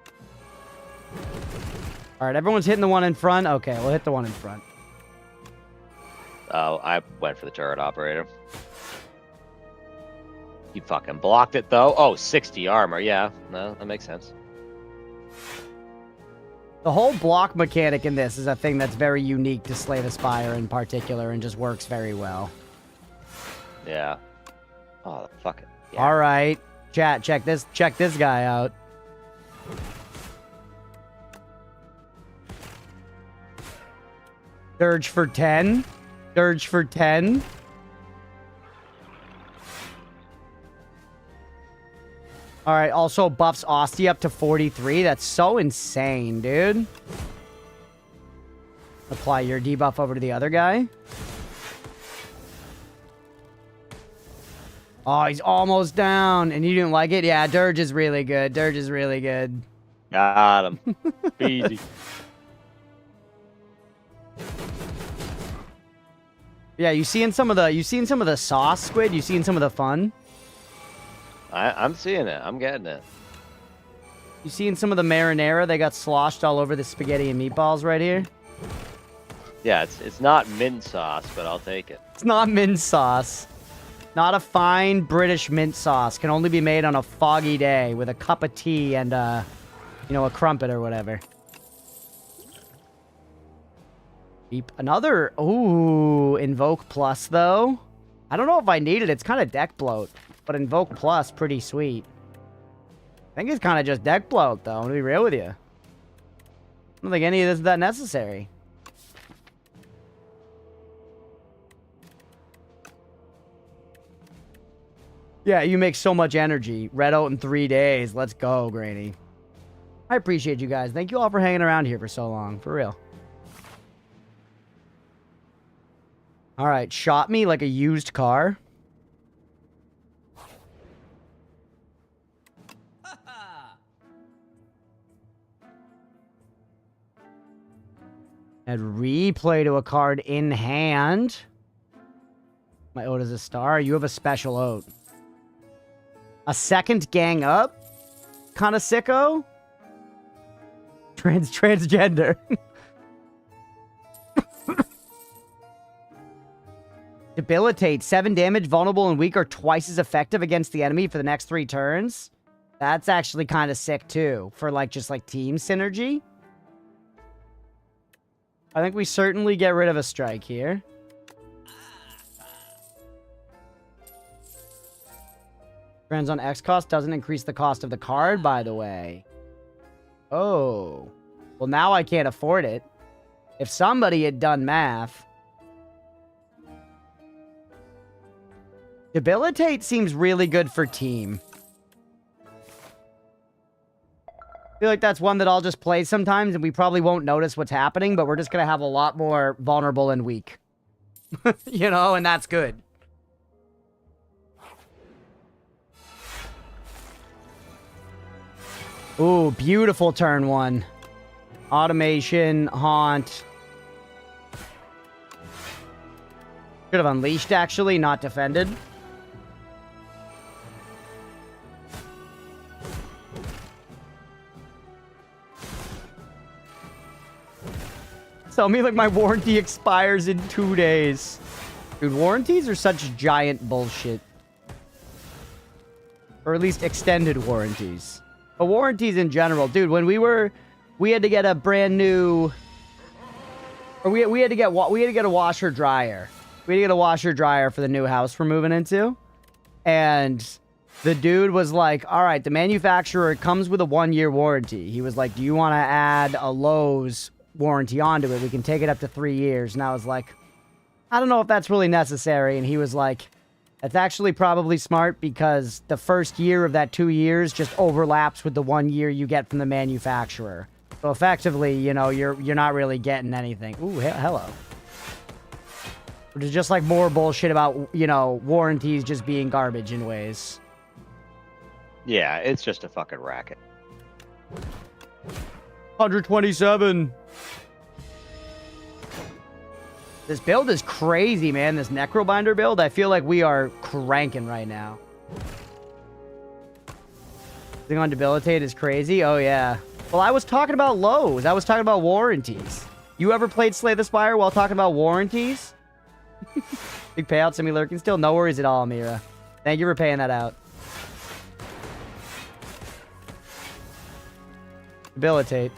All right, everyone's hitting the one in front. Okay, we'll hit the one in front. Oh, I went for the turret operator. You fucking blocked it, though. Oh, 60 armor. Yeah, no, that makes sense. The whole block mechanic in this is a thing that's very unique to Slay the Spire in particular and just works very well. Yeah. Oh, fuck it. Yeah. All right. Chat, check this guy out. Dirge for 10. Dirge for 10. All right, also buffs Ostie up to 43. That's so insane, dude. Apply your debuff over to the other guy. Oh, he's almost down, and you didn't like it? Yeah, Dirge is really good. Dirge is really good. Got him. Easy. Yeah, you seeing some of the sauce, Squid? You seeing some of the fun? I'm seeing it. I'm getting it. You seeing some of the marinara? They got sloshed all over the spaghetti and meatballs right here. Yeah, it's not mint sauce, but I'll take it. It's not mint sauce. Not a fine British mint sauce. Can only be made on a foggy day with a cup of tea and, a crumpet or whatever. Beep. Another... Ooh, Invoke Plus, though. I don't know if I need it. It's kind of deck bloat. But Invoke Plus, pretty sweet. I think it's kind of just deck bloat, though. I'm gonna be real with you. I don't think any of this is that necessary. Yeah, you make so much energy. Red out in 3 days. Let's go, Granny. I appreciate you guys. Thank you all for hanging around here for so long. For real. All right, shot me like a used car. Add replay to a card in hand. My oat is a star. You have a special oat. A second gang up? Kind of sicko? Transgender. Debilitate. 7 damage, vulnerable, and weak are twice as effective against the enemy for the next 3 turns. That's actually kind of sick, too. For, just team synergy. I think we certainly get rid of a strike here. Trends on X cost doesn't increase the cost of the card, by the way. Oh. Well, now I can't afford it. If somebody had done math... Debilitate seems really good for team. I feel like that's one that I'll just play sometimes, and we probably won't notice what's happening, but we're just going to have a lot more vulnerable and weak. You know, and that's good. Ooh, beautiful turn 1. Automation, haunt. Should have unleashed, actually, not defended. Tell me like my warranty expires in 2 days. Dude, warranties are such giant bullshit. Or at least extended warranties. But warranties in general. Dude, when we had to get a brand new... Or we had to get a washer dryer. We had to get a washer dryer for the new house we're moving into. And the dude was like, all right, the manufacturer comes with a 1-year warranty. He was like, do you want to add a Lowe's warranty onto it? We can take it up to 3 years. And I was like, I don't know if that's really necessary. And he was like, that's actually probably smart because the first year of that 2 years just overlaps with the 1 year you get from the manufacturer. So effectively, you know, you're not really getting anything. Ooh, hello. Which is just like more bullshit about, you know, warranties just being garbage in ways. Yeah, it's just a fucking racket. 127. This build is crazy, man. This Necrobinder build, I feel like we are cranking right now. Thing on Debilitate is crazy. Oh, yeah. Well, I was talking about lows. I was talking about warranties. You ever played Slay the Spire while talking about warranties? Big payout, semi-lurking still. No worries at all, Mira. Thank you for paying that out. Debilitate.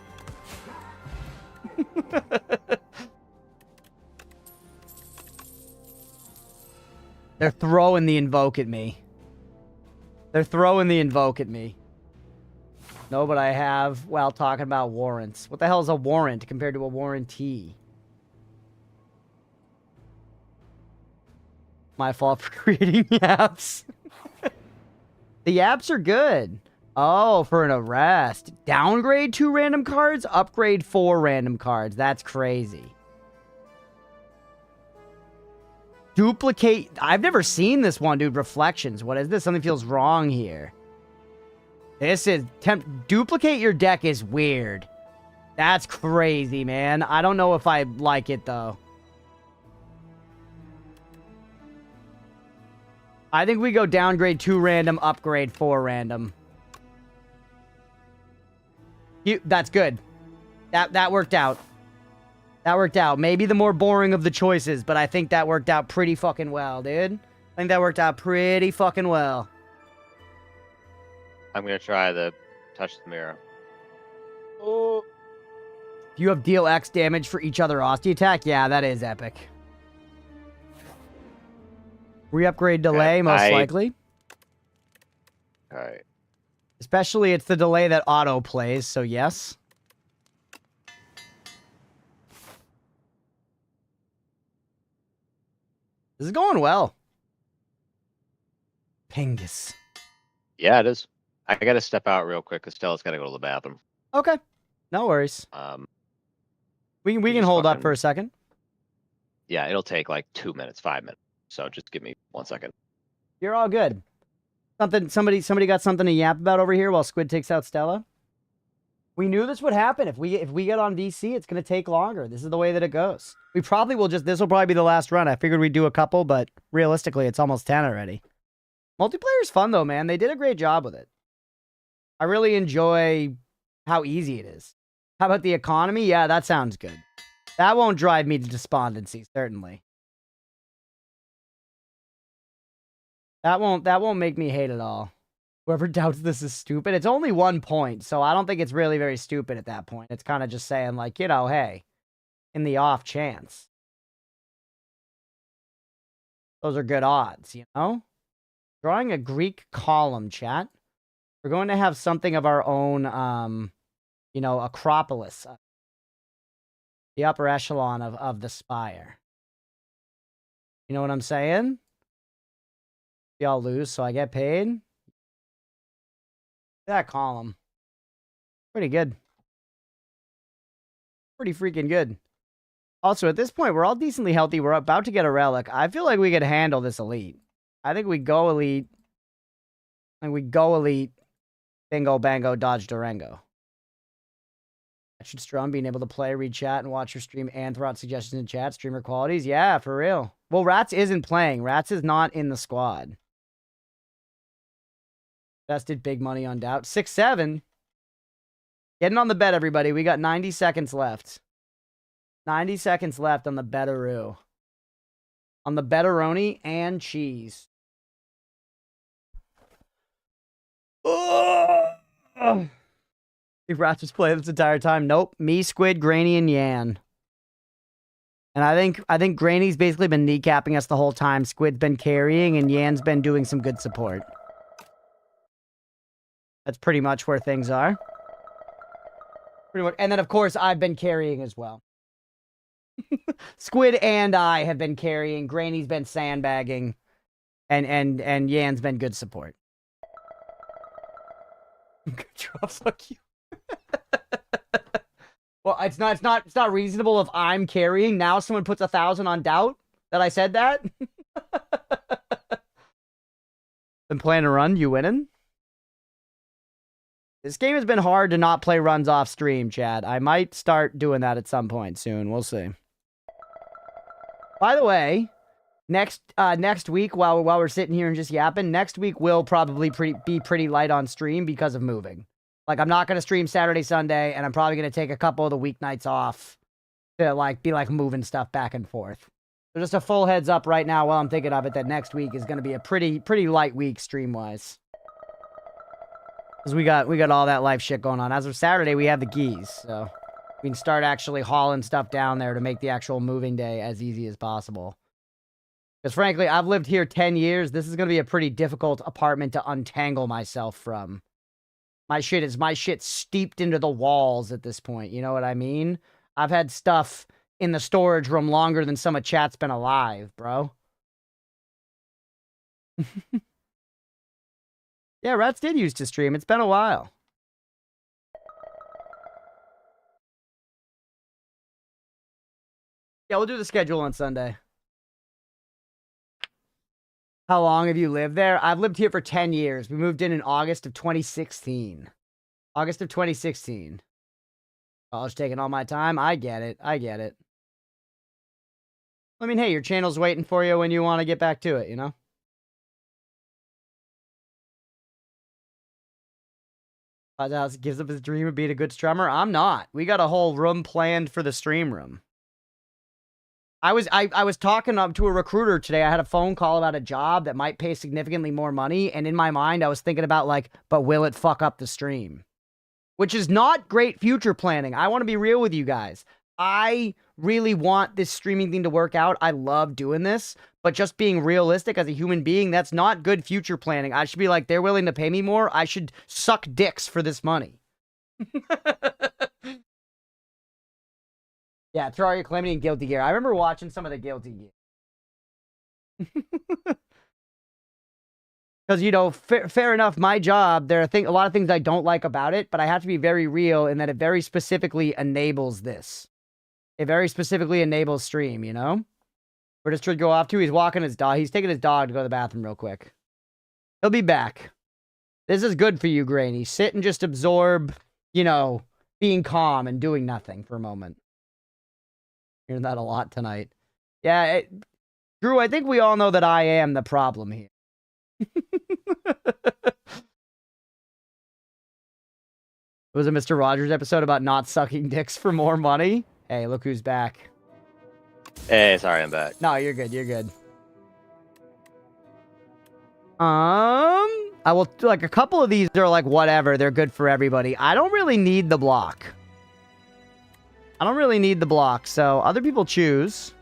They're throwing the invoke at me. They're throwing the invoke at me. No, but I have, well, talking about warrants. What the hell is a warrant compared to a warranty? My fault for creating apps. The apps are good. Oh, for an arrest. Downgrade 2 random cards, upgrade 4 random cards. That's crazy. Duplicate. I've never seen this one, dude. Reflections. What is this? Something feels wrong here. This is... Duplicate your deck is weird. That's crazy, man. I don't know if I like it, though. I think we go downgrade 2 random, upgrade 4 random. That's good. That worked out. That worked out. Maybe the more boring of the choices, but I think that worked out pretty fucking well, dude. I think that worked out pretty fucking well. I'm gonna try the touch the mirror. Oh. Do you have deal X damage for each other Austie attack? Yeah, that is epic. Re-upgrade delay, most likely. Alright. Especially it's the delay that auto plays, so yes. This is going well. Pingus. Yeah, it is. I gotta step out real quick because Stella's gotta go to the bathroom. Okay. No worries. We can hold up for a second. Yeah, it'll take like 2 minutes, 5 minutes. So just give me 1 second. You're all good. Somebody got something to yap about over here while Squid takes out Stella. We knew this would happen. If we get on VC, it's gonna take longer. This is the way that it goes. We probably will this will probably be the last run. I figured we'd do a couple, but realistically, it's almost 10 already. Multiplayer's fun though, man. They did a great job with it. I really enjoy how easy it is. How about the economy? Yeah, that sounds good. That won't drive me to despondency, certainly. That won't make me hate it all. Whoever doubts this is stupid. It's only 1 point, so I don't think it's really very stupid at that point. It's kind of just saying, like, you know, hey, in the off chance. Those are good odds, you know? Drawing a Greek column, chat. We're going to have something of our own, you know, Acropolis. The upper echelon of the Spire. You know what I'm saying? Y'all lose, so I get paid. That column. Pretty good. Pretty freaking good. Also, at this point, we're all decently healthy. We're about to get a relic. I feel like we could handle this elite. I think we go elite. And we go elite. Bingo, bango, dodge, Durango. Should Strum being able to play, read chat, and watch your stream and throw out suggestions in chat, streamer qualities. Yeah, for real. Well, Rats isn't playing. Rats is not in the squad. Invested big money on Doubt. 6-7. Getting on the bet, everybody. We got 90 seconds left. 90 seconds left on the Betteroo. On the Betteroni and cheese. Oh! If Rats was playing this entire time. Nope. Me, Squid, Granny, and Yan. And I think Granny's basically been kneecapping us the whole time. Squid's been carrying, and Yan's been doing some good support. That's pretty much where things are. Pretty much. And then, of course, I've been carrying as well. Squid and I have been carrying. Granny's been sandbagging. And Yan's been good support. Good job, fuck you. Well, it's not reasonable if I'm carrying. Now someone puts 1,000 on Doubt that I said that. Been playing a run, you winning? This game has been hard to not play runs off stream, Chad. I might start doing that at some point soon. We'll see. By the way, next week, while we're sitting here and just yapping, next week will probably be pretty light on stream because of moving. Like, I'm not going to stream Saturday, Sunday, and I'm probably going to take a couple of the weeknights off to, like, be, like, moving stuff back and forth. So just a full heads up right now while I'm thinking of it that next week is going to be a pretty light week stream-wise. Because we got all that life shit going on. As of Saturday, we have the geese, so we can start actually hauling stuff down there to make the actual moving day as easy as possible. Because frankly, I've lived here 10 years. This is going to be a pretty difficult apartment to untangle myself from. My shit steeped into the walls at this point. You know what I mean? I've had stuff in the storage room longer than some of chat's been alive, bro. Yeah, Rats did used to stream. It's been a while. Yeah, we'll do the schedule on Sunday. How long have you lived there? I've lived here for 10 years. We moved in August of 2016. August of 2016. College taking all my time. I get it. I get it. I mean, hey, your channel's waiting for you when you want to get back to it, you know? House gives up his dream of being a good strummer. I'm not. We got a whole room planned for the stream room. I was talking to a recruiter today. I had a phone call about a job that might pay significantly more money, and in my mind, I was thinking about, like, but will it fuck up the stream? Which is not great future planning. I want to be real with you guys. I really want this streaming thing to work out. I love doing this, but just being realistic as a human being, that's not good future planning. I should be like, they're willing to pay me more. I should suck dicks for this money. Yeah, throw all your calamity and guilty gear. I remember watching some of the guilty gear. Because, you know, fair enough, my job, there are a lot of things I don't like about it, but I have to be very real in that it very specifically enables this. It very specifically enables stream, you know? Where does Trid go off to? He's walking his dog. He's taking his dog to go to the bathroom real quick. He'll be back. This is good for you, Granny. Sit and just absorb, you know, being calm and doing nothing for a moment. Hearing that a lot tonight. Yeah, Drew, I think we all know that I am the problem here. Was it Mr. Rogers episode about not sucking dicks for more money? Hey, look who's back. Hey, sorry, I'm back. No, you're good. You're good. I will, like, a couple of these are like, whatever. They're good for everybody. I don't really need the block. I don't really need the block, so other people choose.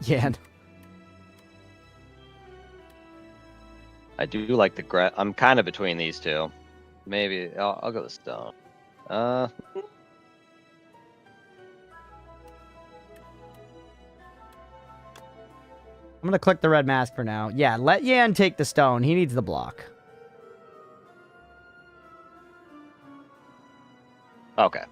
Yeah. I do like the I'm kind of between these two. Maybe I'll go with stone. I'm going to click the red mask for now. Yeah, let Yan take the stone. He needs the block. Okay.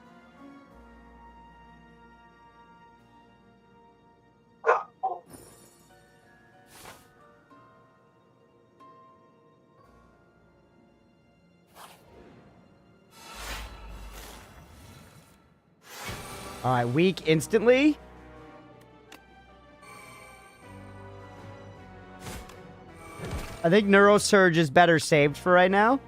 All right, weak instantly. I think Neurosurge is better saved for right now.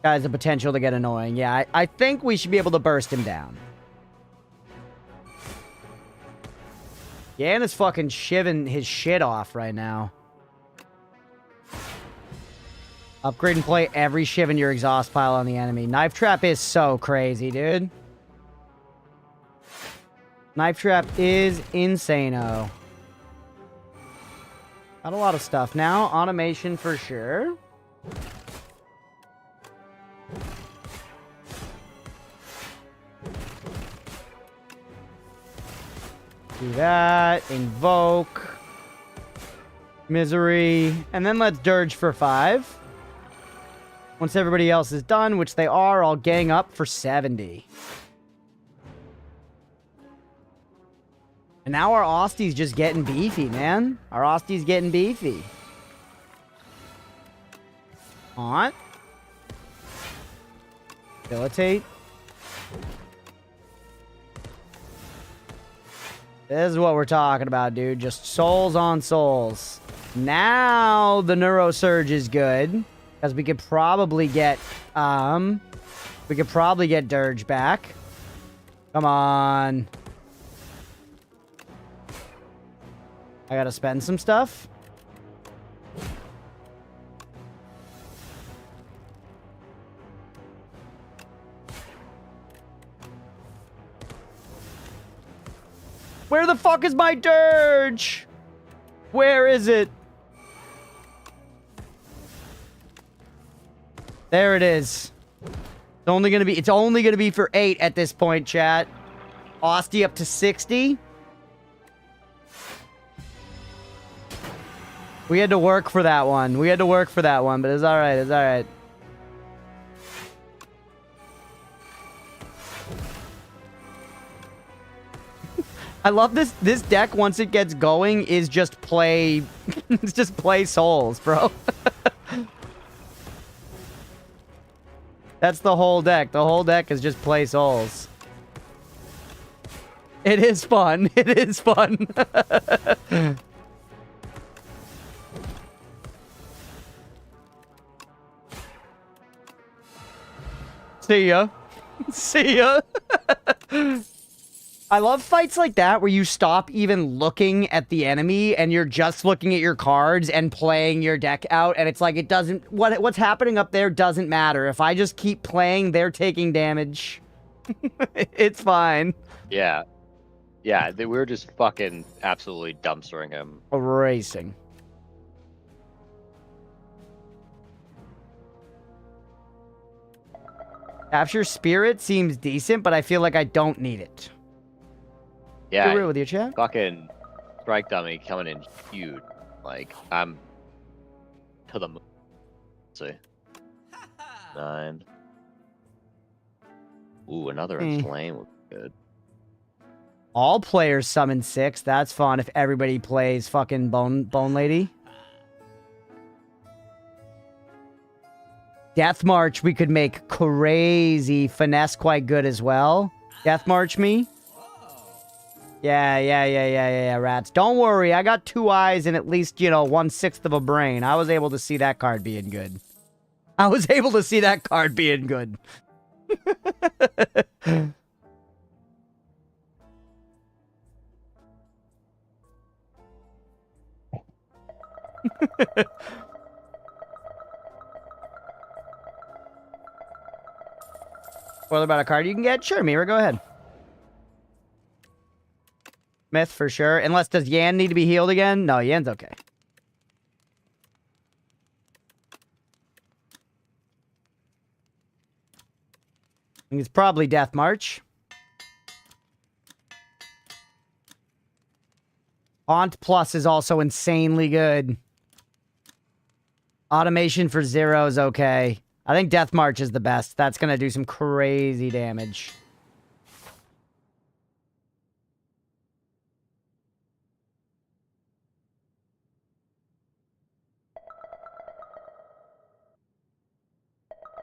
Has the potential to get annoying. Yeah, I think we should be able to burst him down. Yan is fucking shivving his shit off right now. Upgrade and play every shiv in your exhaust pile on the enemy. Knife Trap is so crazy, dude. Knife Trap is insane-o. Got a lot of stuff now. Automation for sure. Do that. Invoke. Misery. And then let's Dirge for 5. Once everybody else is done, which they are, I'll gang up for 70. And now our Ostie's just getting beefy, man. Our Ostie's getting beefy. Haunt. Debilitate. This is what we're talking about, dude. Just souls on souls. Now the Neurosurge is good. Because we could probably get, Dirge back. Come on. I gotta spend some stuff. Where the fuck is my Dirge? Where is it? There it is. It's only gonna be for 8 at this point, chat. Ostie up to 60. We had to work for that one. But it's alright, it's alright. I love this deck once it gets going is just play it's just play souls, bro. That's the whole deck. The whole deck is just play souls. It is fun. It is fun. See ya. See ya. I love fights like that where you stop even looking at the enemy and you're just looking at your cards and playing your deck out, and it's like it doesn't what's happening up there doesn't matter. If I just keep playing, they're taking damage. It's fine. Yeah. Yeah, we were just fucking absolutely dumpstering him. Racing. Capture Spirit seems decent, but I feel like I don't need it. Yeah, You're real with your chat? fucking Strike Dummy coming in huge. Like, I'm to the moon. Let's see. 9. Ooh, another Inflame would be good. All players summon 6. That's fun if everybody plays fucking Bone Lady. Death March we could make crazy. Finesse quite good as well. Death March me. Yeah, rats. Don't worry, I got 2 eyes and at least, 1/6 of a brain. I was able to see that card being good. Spoiler about a card you can get? Sure, Mira, go ahead. Myth for sure. Unless, does Yan need to be healed again? No, Yan's okay. I think it's probably Death March. Haunt Plus is also insanely good. Automation for 0 is okay. I think Death March is the best. That's going to do some crazy damage.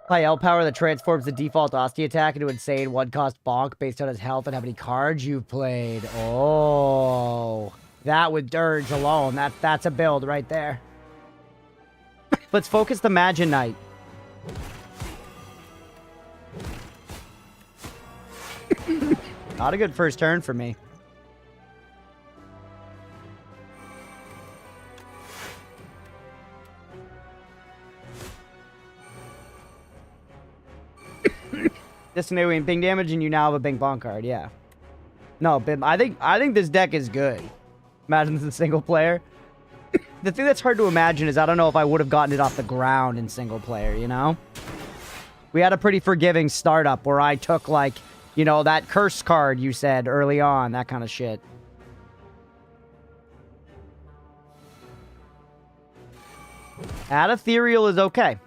Play L power that transforms the default Osti attack into insane one-cost bonk based on his health and how many cards you've played. Oh, that with Dirge alone, that's a build right there. Let's focus the Magi Knight. Not a good first turn for me. Disengaging ping damage, and you now have a Bing Bong card. Yeah. No, Bim. I think this deck is good. Imagine this in single player. The thing that's hard to imagine is I don't know if I would have gotten it off the ground in single player. You know. We had a pretty forgiving startup where I took like, you know, that curse card you said early on, that kind of shit. Add Ethereal is okay.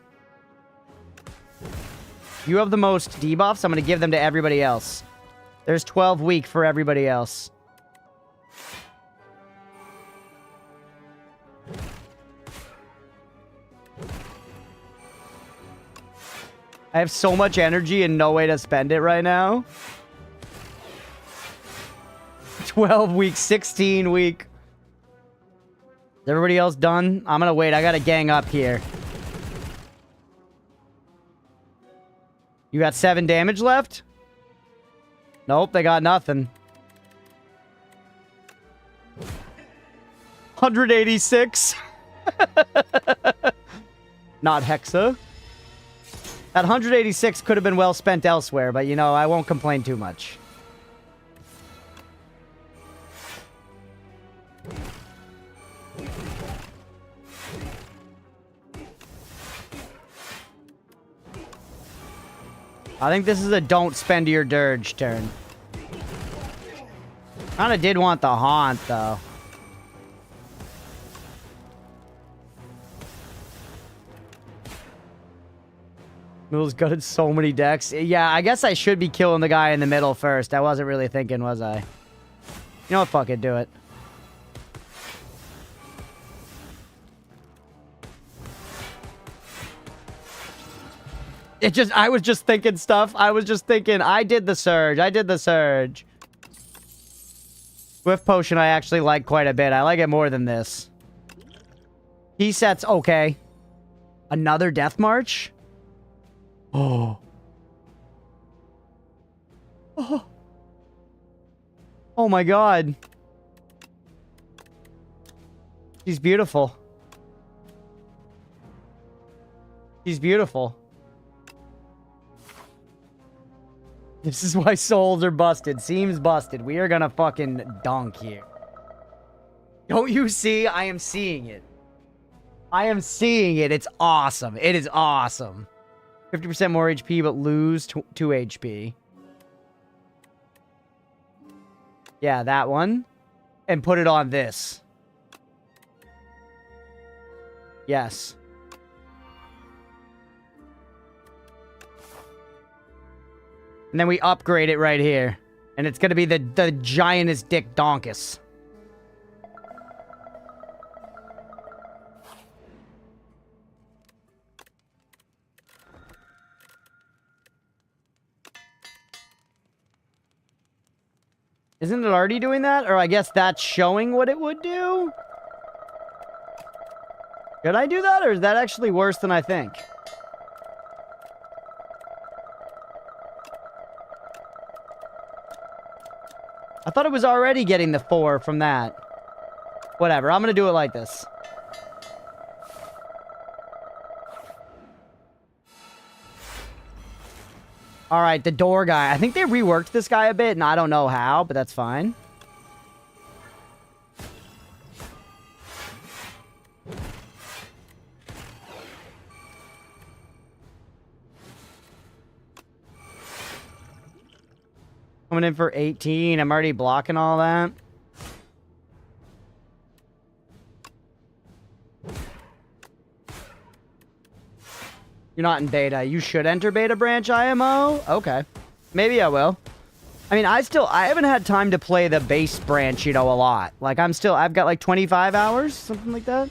You have the most debuffs. I'm going to give them to everybody else. There's 12 weak for everybody else. I have so much energy and no way to spend it right now. 12 week, 16 week. Is everybody else done? I'm going to wait. I got to gang up here. You got 7 damage left? Nope, they got nothing. 186. Not Hexa. That 186 could have been well spent elsewhere, but you know, I won't complain too much. I think this is a don't spend your Dirge turn. Kinda did want the Haunt, though. Mill's gutted so many decks. Yeah, I guess I should be killing the guy in the middle first. I wasn't really thinking, was I? You know what? Fuck it, do it. I was just thinking stuff. I was just thinking, I did the surge. I did the surge. Swift Potion I actually like quite a bit. I like it more than this. Key set's okay. Another Death March? Oh. Oh. Oh my god. She's beautiful. She's beautiful. This is why souls are busted. Seems busted. We are gonna fucking dunk here. Don't you see? I am seeing it. I am seeing it. It's awesome. It is awesome. 50% more HP, but lose 2 HP. Yeah, that one. And put it on this. Yes. And then we upgrade it right here. And it's going to be the giantest dick donkus. Isn't it already doing that? Or I guess that's showing what it would do? Should I do that? Or is that actually worse than I think? I thought it was already getting the 4 from that. Whatever, I'm gonna do it like this. All right, the door guy. I think they reworked this guy a bit, and I don't know how, but that's fine. Coming in for 18. I'm already blocking all that. You're not in beta. You should enter beta branch IMO? Okay. Maybe I will. I mean, I haven't had time to play the base branch, you know, a lot. Like, I've got like 25 hours, something like that.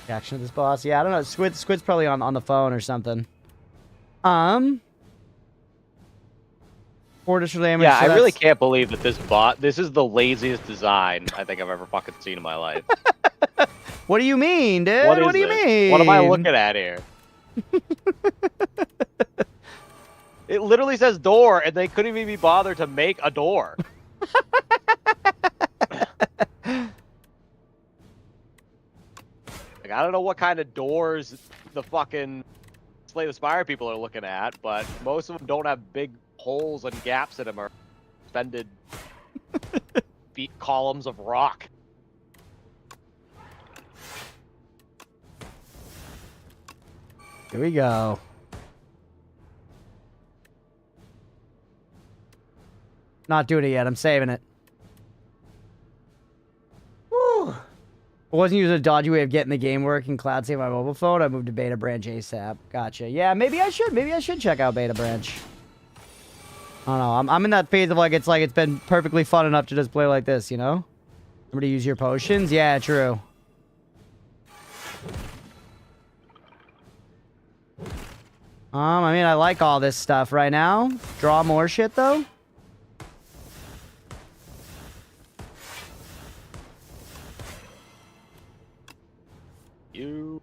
Action of this boss. Yeah, I don't know. Squid's probably on the phone or something. 4 additional damage. Yeah, so I really can't believe that this is the laziest design I think I've ever fucking seen in my life. What do you mean, dude? What do you this? mean? What am I looking at here? It literally says door, and they couldn't even be bothered to make a door. Like, I don't know what kind of doors the fucking Slay the Spire people are looking at, but most of them don't have big holes and gaps in them or suspended feet columns of rock. Here we go. Not doing it yet. I'm saving it. Woo. I wasn't using a dodgy way of getting the game working. Cloud save my mobile phone. I moved to beta branch ASAP. Gotcha. Yeah, maybe I should. Maybe I should check out beta branch. I don't know. I'm in that phase of like it's been perfectly fun enough to just play like this, you know? Remember to use your potions? Yeah, true. I mean, I like all this stuff right now. Draw more shit, though. You.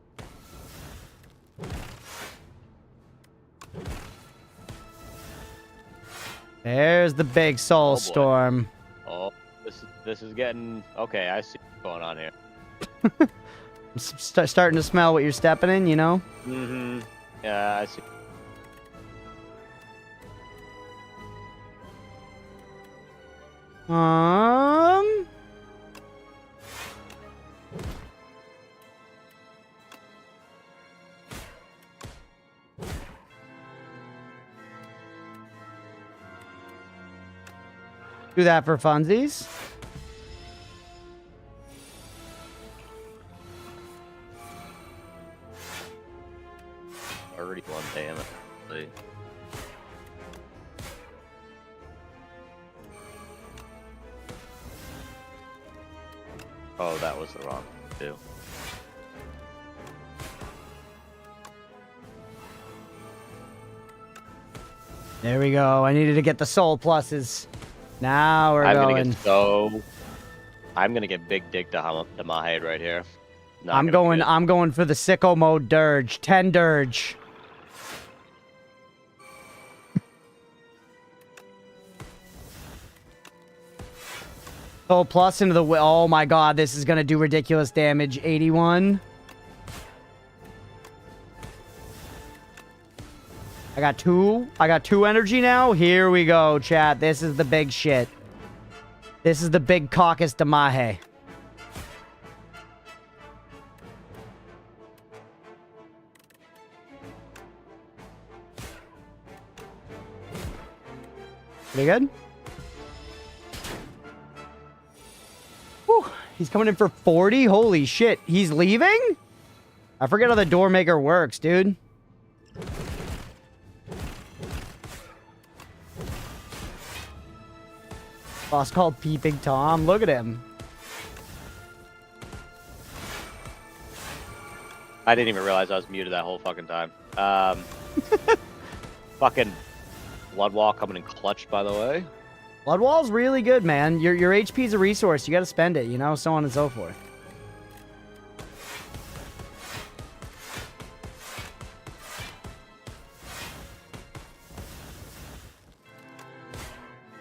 There's the big soul storm. Oh, this is getting okay. I see what's going on here. I'm starting to smell what you're stepping in, you know? Mm-hmm. Yeah, I see. Do that for funsies. Already one damn it. Wait. Oh, that was the wrong too. There we go. I needed to get the soul pluses. Now we're going. I'm gonna get big dick to my head right here. I'm going for the sicko mode dirge. 10 dirge. Soul plus into the oh my god, this is gonna do ridiculous damage. 81. I got two energy now. Here we go, chat. This is the big shit. This is the big caucus Damahe. Pretty good? Whew. He's coming in for 40? Holy shit. He's leaving? I forget how the door maker works, dude. Boss called Peeping Tom. Look at him. I didn't even realize I was muted that whole fucking time. Fucking Bloodwall coming in clutch, by the way. Bloodwall's really good, man. Your HP's a resource. You gotta spend it, you know, so on and so forth.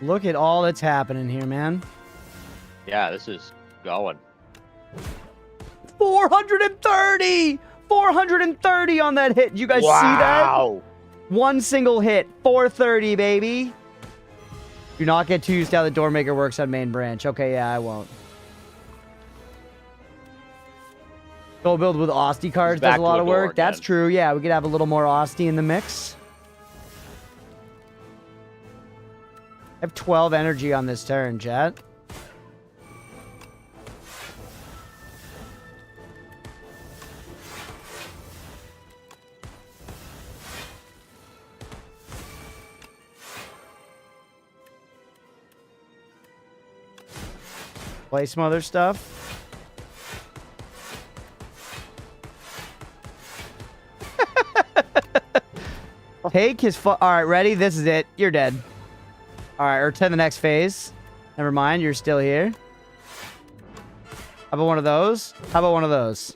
Look at all that's happening here, man. Yeah, this is going. 430! 430 on that hit. You guys see that? One single hit. 430, baby. Do not get too used to how the Doormaker works on main branch. Okay, yeah, I won't. Go build with Austie cards does a lot of work. That's true. Yeah, we could have a little more Austie in the mix. I have 12 energy on this turn, chat. Play some other stuff. Take his All right, ready? This is it. You're dead. All right, or to the next phase. Never mind, you're still here. How about one of those? How about one of those?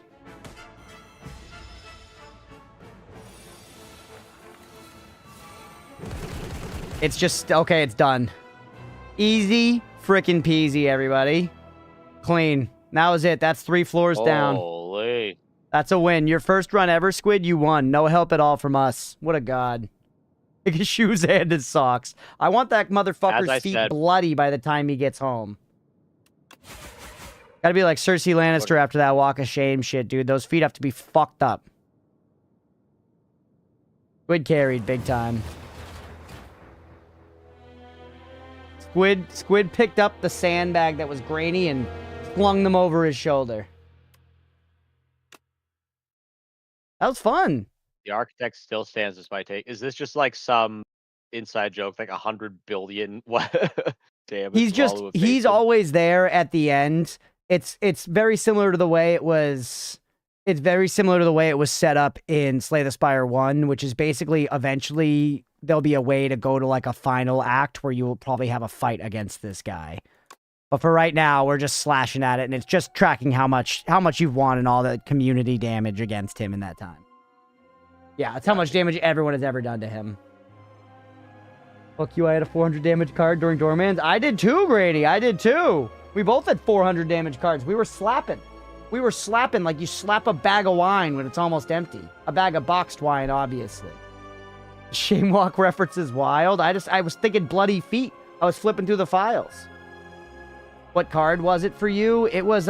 It's just... Okay, it's done. Easy frickin' peasy, everybody. Clean. That was it. That's 3 floors down. Holy. That's a win. Your first run ever, Squid, you won. No help at all from us. What a god. Take his shoes and his socks. I want that motherfucker's feet bloody by the time he gets home. Gotta be like Cersei Lannister after that walk of shame shit, dude. Those feet have to be fucked up. Squid carried big time. Squid picked up the sandbag that was grainy and flung them over his shoulder. That was fun. The architect still stands as my take. Is this just like some inside joke, like 100 billion damage? He's always there at the end. It's very similar to the way it was. It's very similar to the way it was set up in Slay the Spire 1, which is basically eventually there'll be a way to go to like a final act where you will probably have a fight against this guy. But for right now, we're just slashing at it, and it's just tracking how much you've won and all the community damage against him in that time. Yeah, it's how much damage everyone has ever done to him. Fuck you, I had a 400 damage card during Doormans. I did too, Grady. I did too. We both had 400 damage cards. We were slapping. We were slapping like you slap a bag of wine when it's almost empty. A bag of boxed wine, obviously. Shamewalk reference is wild. I was thinking bloody feet. I was flipping through the files. What card was it for you? It was,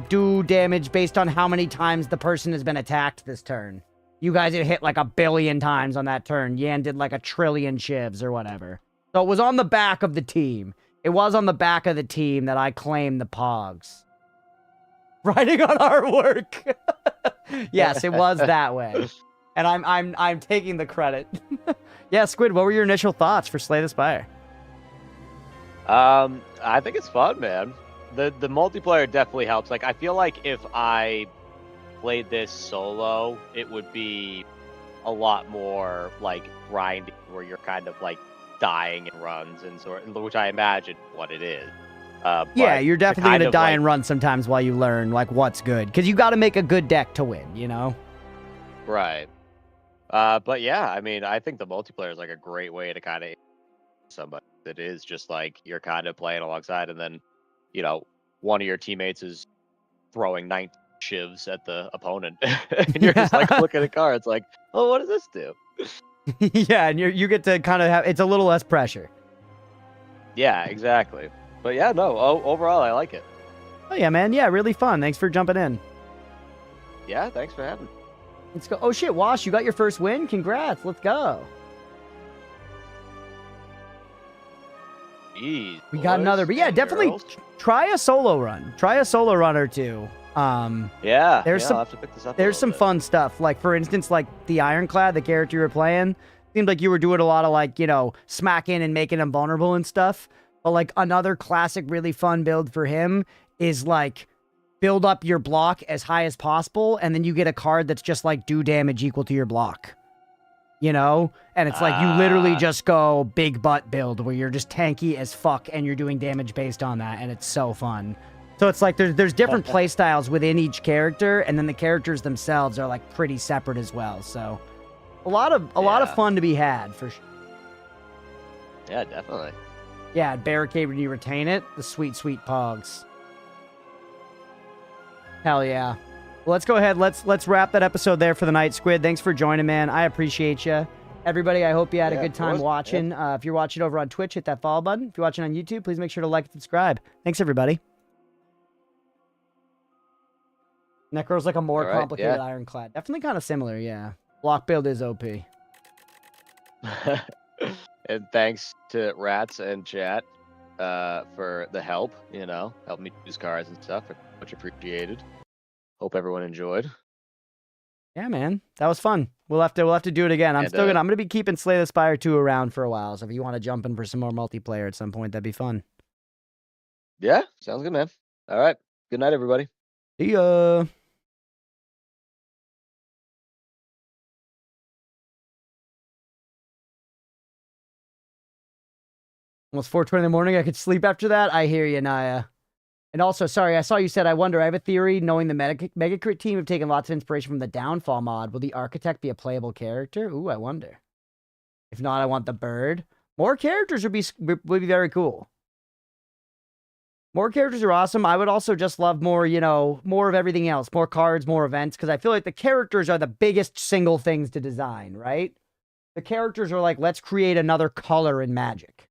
do damage based on how many times the person has been attacked this turn. You guys had hit like 1 billion times on that turn. Yan did like 1 trillion shivs or whatever. So it was on the back of the team. It was on the back of the team that I claimed the Pogs. Writing on our work. Yes, it was that way. And I'm taking the credit. Yeah, Squid, what were your initial thoughts for Slay the Spire? I think it's fun, man. The multiplayer definitely helps. Like, I feel like if I played this solo, it would be a lot more like grinding, where you're kind of like dying in runs and which I imagine what it is. Yeah, you're definitely gonna die and run sometimes while you learn like what's good, because you got to make a good deck to win, you know. Right. But yeah, I mean, I think the multiplayer is like a great way to kind of somebody that is just like you're kind of playing alongside, and then you know one of your teammates is throwing 9 shivs at the opponent, and you're just like looking at cards like, oh, what does this do? Yeah, and you get to kind of have, it's a little less pressure. Yeah, exactly. But yeah, no, overall I like it. Oh yeah, man. Yeah, really fun. Thanks for jumping in. Yeah, thanks for having me. Let's go. Oh shit, Wash, you got your first win? Congrats. Let's go. Jeez, we got another, but yeah, definitely try a solo run. Try a solo run or two. Yeah, I'll have to pick this up. There's some fun stuff. Like for instance, like the Ironclad, the character you were playing, seemed like you were doing a lot of like, you know, smacking and making him vulnerable and stuff. But like another classic, really fun build for him is like build up your block as high as possible, and then you get a card that's just like do damage equal to your block. You know? And it's like you literally just go big butt build where you're just tanky as fuck and you're doing damage based on that, and it's so fun. So it's like there's different play styles within each character, and then the characters themselves are like pretty separate as well. So a lot of fun to be had for sure. Yeah, definitely. Yeah, barricade when you retain it. The sweet, sweet Pogs. Hell yeah. Well, let's go ahead. Let's wrap that episode there for the night, Squid. Thanks for joining, man. I appreciate you. Everybody, I hope you had a good time watching. If you're watching over on Twitch, hit that follow button. If you're watching on YouTube, please make sure to like and subscribe. Thanks, everybody. Necro's like a more complicated Ironclad. Definitely kind of similar, yeah. Block build is OP. And thanks to Rats and chat for the help, help me choose cards and stuff. Much appreciated. Hope everyone enjoyed. Yeah, man. That was fun. We'll have to do it again. I'm gonna be keeping Slay the Spire 2 around for a while. So if you want to jump in for some more multiplayer at some point, that'd be fun. Yeah, sounds good, man. All right. Good night, everybody. See ya. Almost 4:20 in the morning. I could sleep after that. I hear you, Naya. And also, sorry, I saw you said, I wonder, I have a theory, knowing the Megacrit team have taken lots of inspiration from the Downfall mod. Will the Architect be a playable character? Ooh, I wonder. If not, I want the Bird. More characters would be very cool. More characters are awesome. I would also just love more, more of everything else. More cards, more events, because I feel like the characters are the biggest single things to design, right? The characters are like, let's create another color in Magic.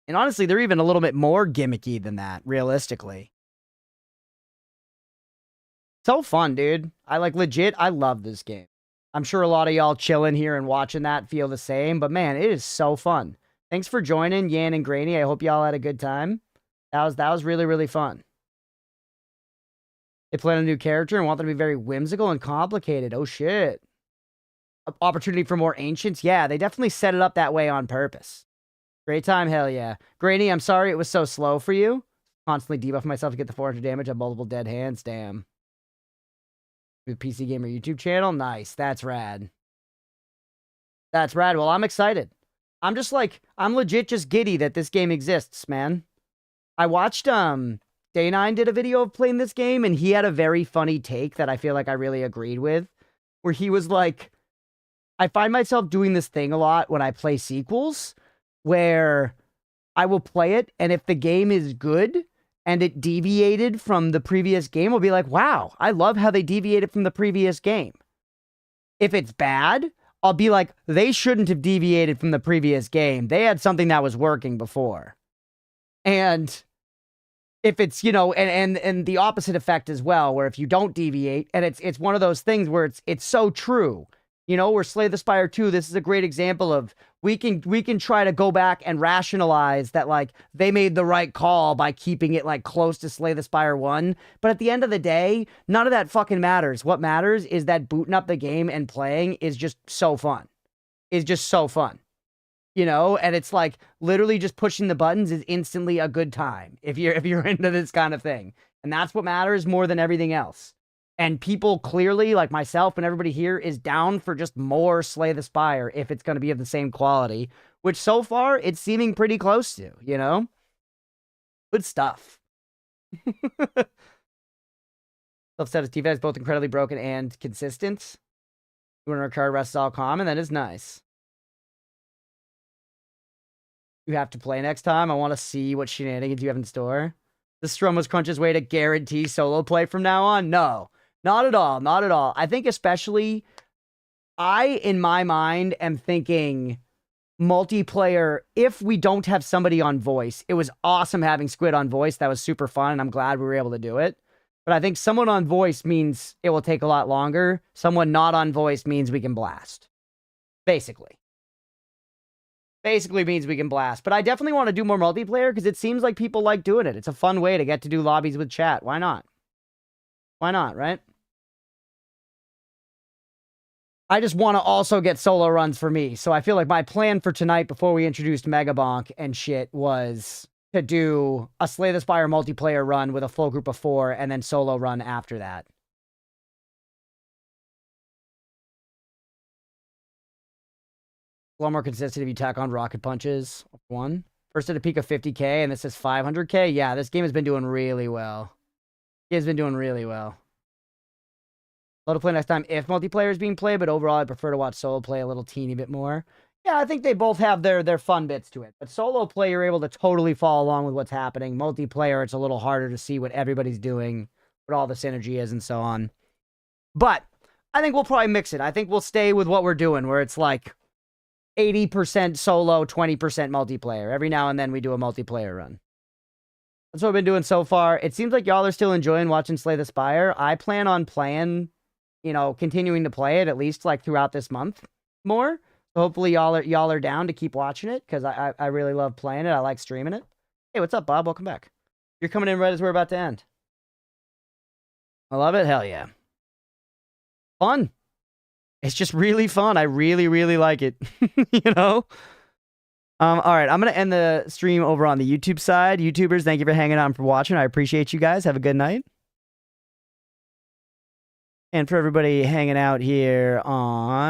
And honestly, they're even a little bit more gimmicky than that, realistically. So fun, dude. I love this game. I'm sure a lot of y'all chilling here and watching that feel the same, but man, it is so fun. Thanks for joining, Yan and Grainy. I hope y'all had a good time. That was really, really fun. They plan a new character and want them to be very whimsical and complicated. Oh, shit. Opportunity for more ancients? Yeah, they definitely set it up that way on purpose. Great time, hell yeah. Grainy, I'm sorry it was so slow for you. Constantly debuff myself to get the 400 damage on multiple dead hands. Damn. The PC Gamer YouTube channel? Nice. That's rad. That's rad. Well, I'm excited. I'm legit just giddy that this game exists, man. I watched, Day9 did a video of playing this game, and he had a very funny take that I feel like I really agreed with, where he was like, I find myself doing this thing a lot when I play sequels, where I will play it, and if the game is good and it deviated from the previous game, I'll be like, wow, I love how they deviated from the previous game. If it's bad, I'll be like, they shouldn't have deviated from the previous game. They had something that was working before. And if it's, and the opposite effect as well, where if you don't deviate, and it's one of those things where it's so true. Where Slay the Spire 2, this is a great example of we can try to go back and rationalize that, like, they made the right call by keeping it, like, close to Slay the Spire 1. But at the end of the day, none of that fucking matters. What matters is that booting up the game and playing is just so fun. It's just so fun. And it's like literally just pushing the buttons is instantly a good time if you're into this kind of thing. And that's what matters more than everything else. And people clearly, like myself and everybody here, is down for just more Slay the Spire if it's going to be of the same quality, which so far it's seeming pretty close to, Good stuff. Self-set as defense, both incredibly broken and consistent. You want to card rest is all common, that is nice. You have to play next time. I want to see what shenanigans you have in store. Does Stroma's Crunch's way to guarantee solo play from now on? No. Not at all. Not at all. I think especially, in my mind, am thinking multiplayer, if we don't have somebody on voice. It was awesome having Squid on voice. That was super fun, and I'm glad we were able to do it. But I think someone on voice means it will take a lot longer. Someone not on voice means we can blast. Basically means we can blast. But I definitely want to do more multiplayer because it seems like people like doing it. It's a fun way to get to do lobbies with chat. Why not? Why not, right? I just want to also get solo runs for me. So I feel like my plan for tonight before we introduced Megabonk and shit was to do a Slay the Spire multiplayer run with a full group of 4 and then solo run after that. A lot more consistent if you tack on rocket punches. 1. First at a peak of 50k and this is 500k. Yeah, this game has been doing really well. It has been doing really well. Love to play next time if multiplayer is being played, but overall I prefer to watch solo play a little teeny bit more. Yeah, I think they both have their fun bits to it. But solo play, you're able to totally follow along with what's happening. Multiplayer, it's a little harder to see what everybody's doing, what all the synergy is, and so on. But I think we'll probably mix it. I think we'll stay with what we're doing, where it's like 80% solo, 20% multiplayer. Every now and then we do a multiplayer run. That's what I've been doing so far. It seems like y'all are still enjoying watching Slay the Spire. I plan on playing, continuing to play it at least like throughout this month more. So hopefully y'all are down to keep watching it because I really love playing it. I like streaming it. Hey, what's up, Bob? Welcome back. You're coming in right as we're about to end. I love it. Hell yeah. Fun. It's just really fun. I really, really like it. All right, I'm going to end the stream over on the YouTube side. YouTubers, thank you for hanging out and for watching. I appreciate you guys. Have a good night. And for everybody hanging out here on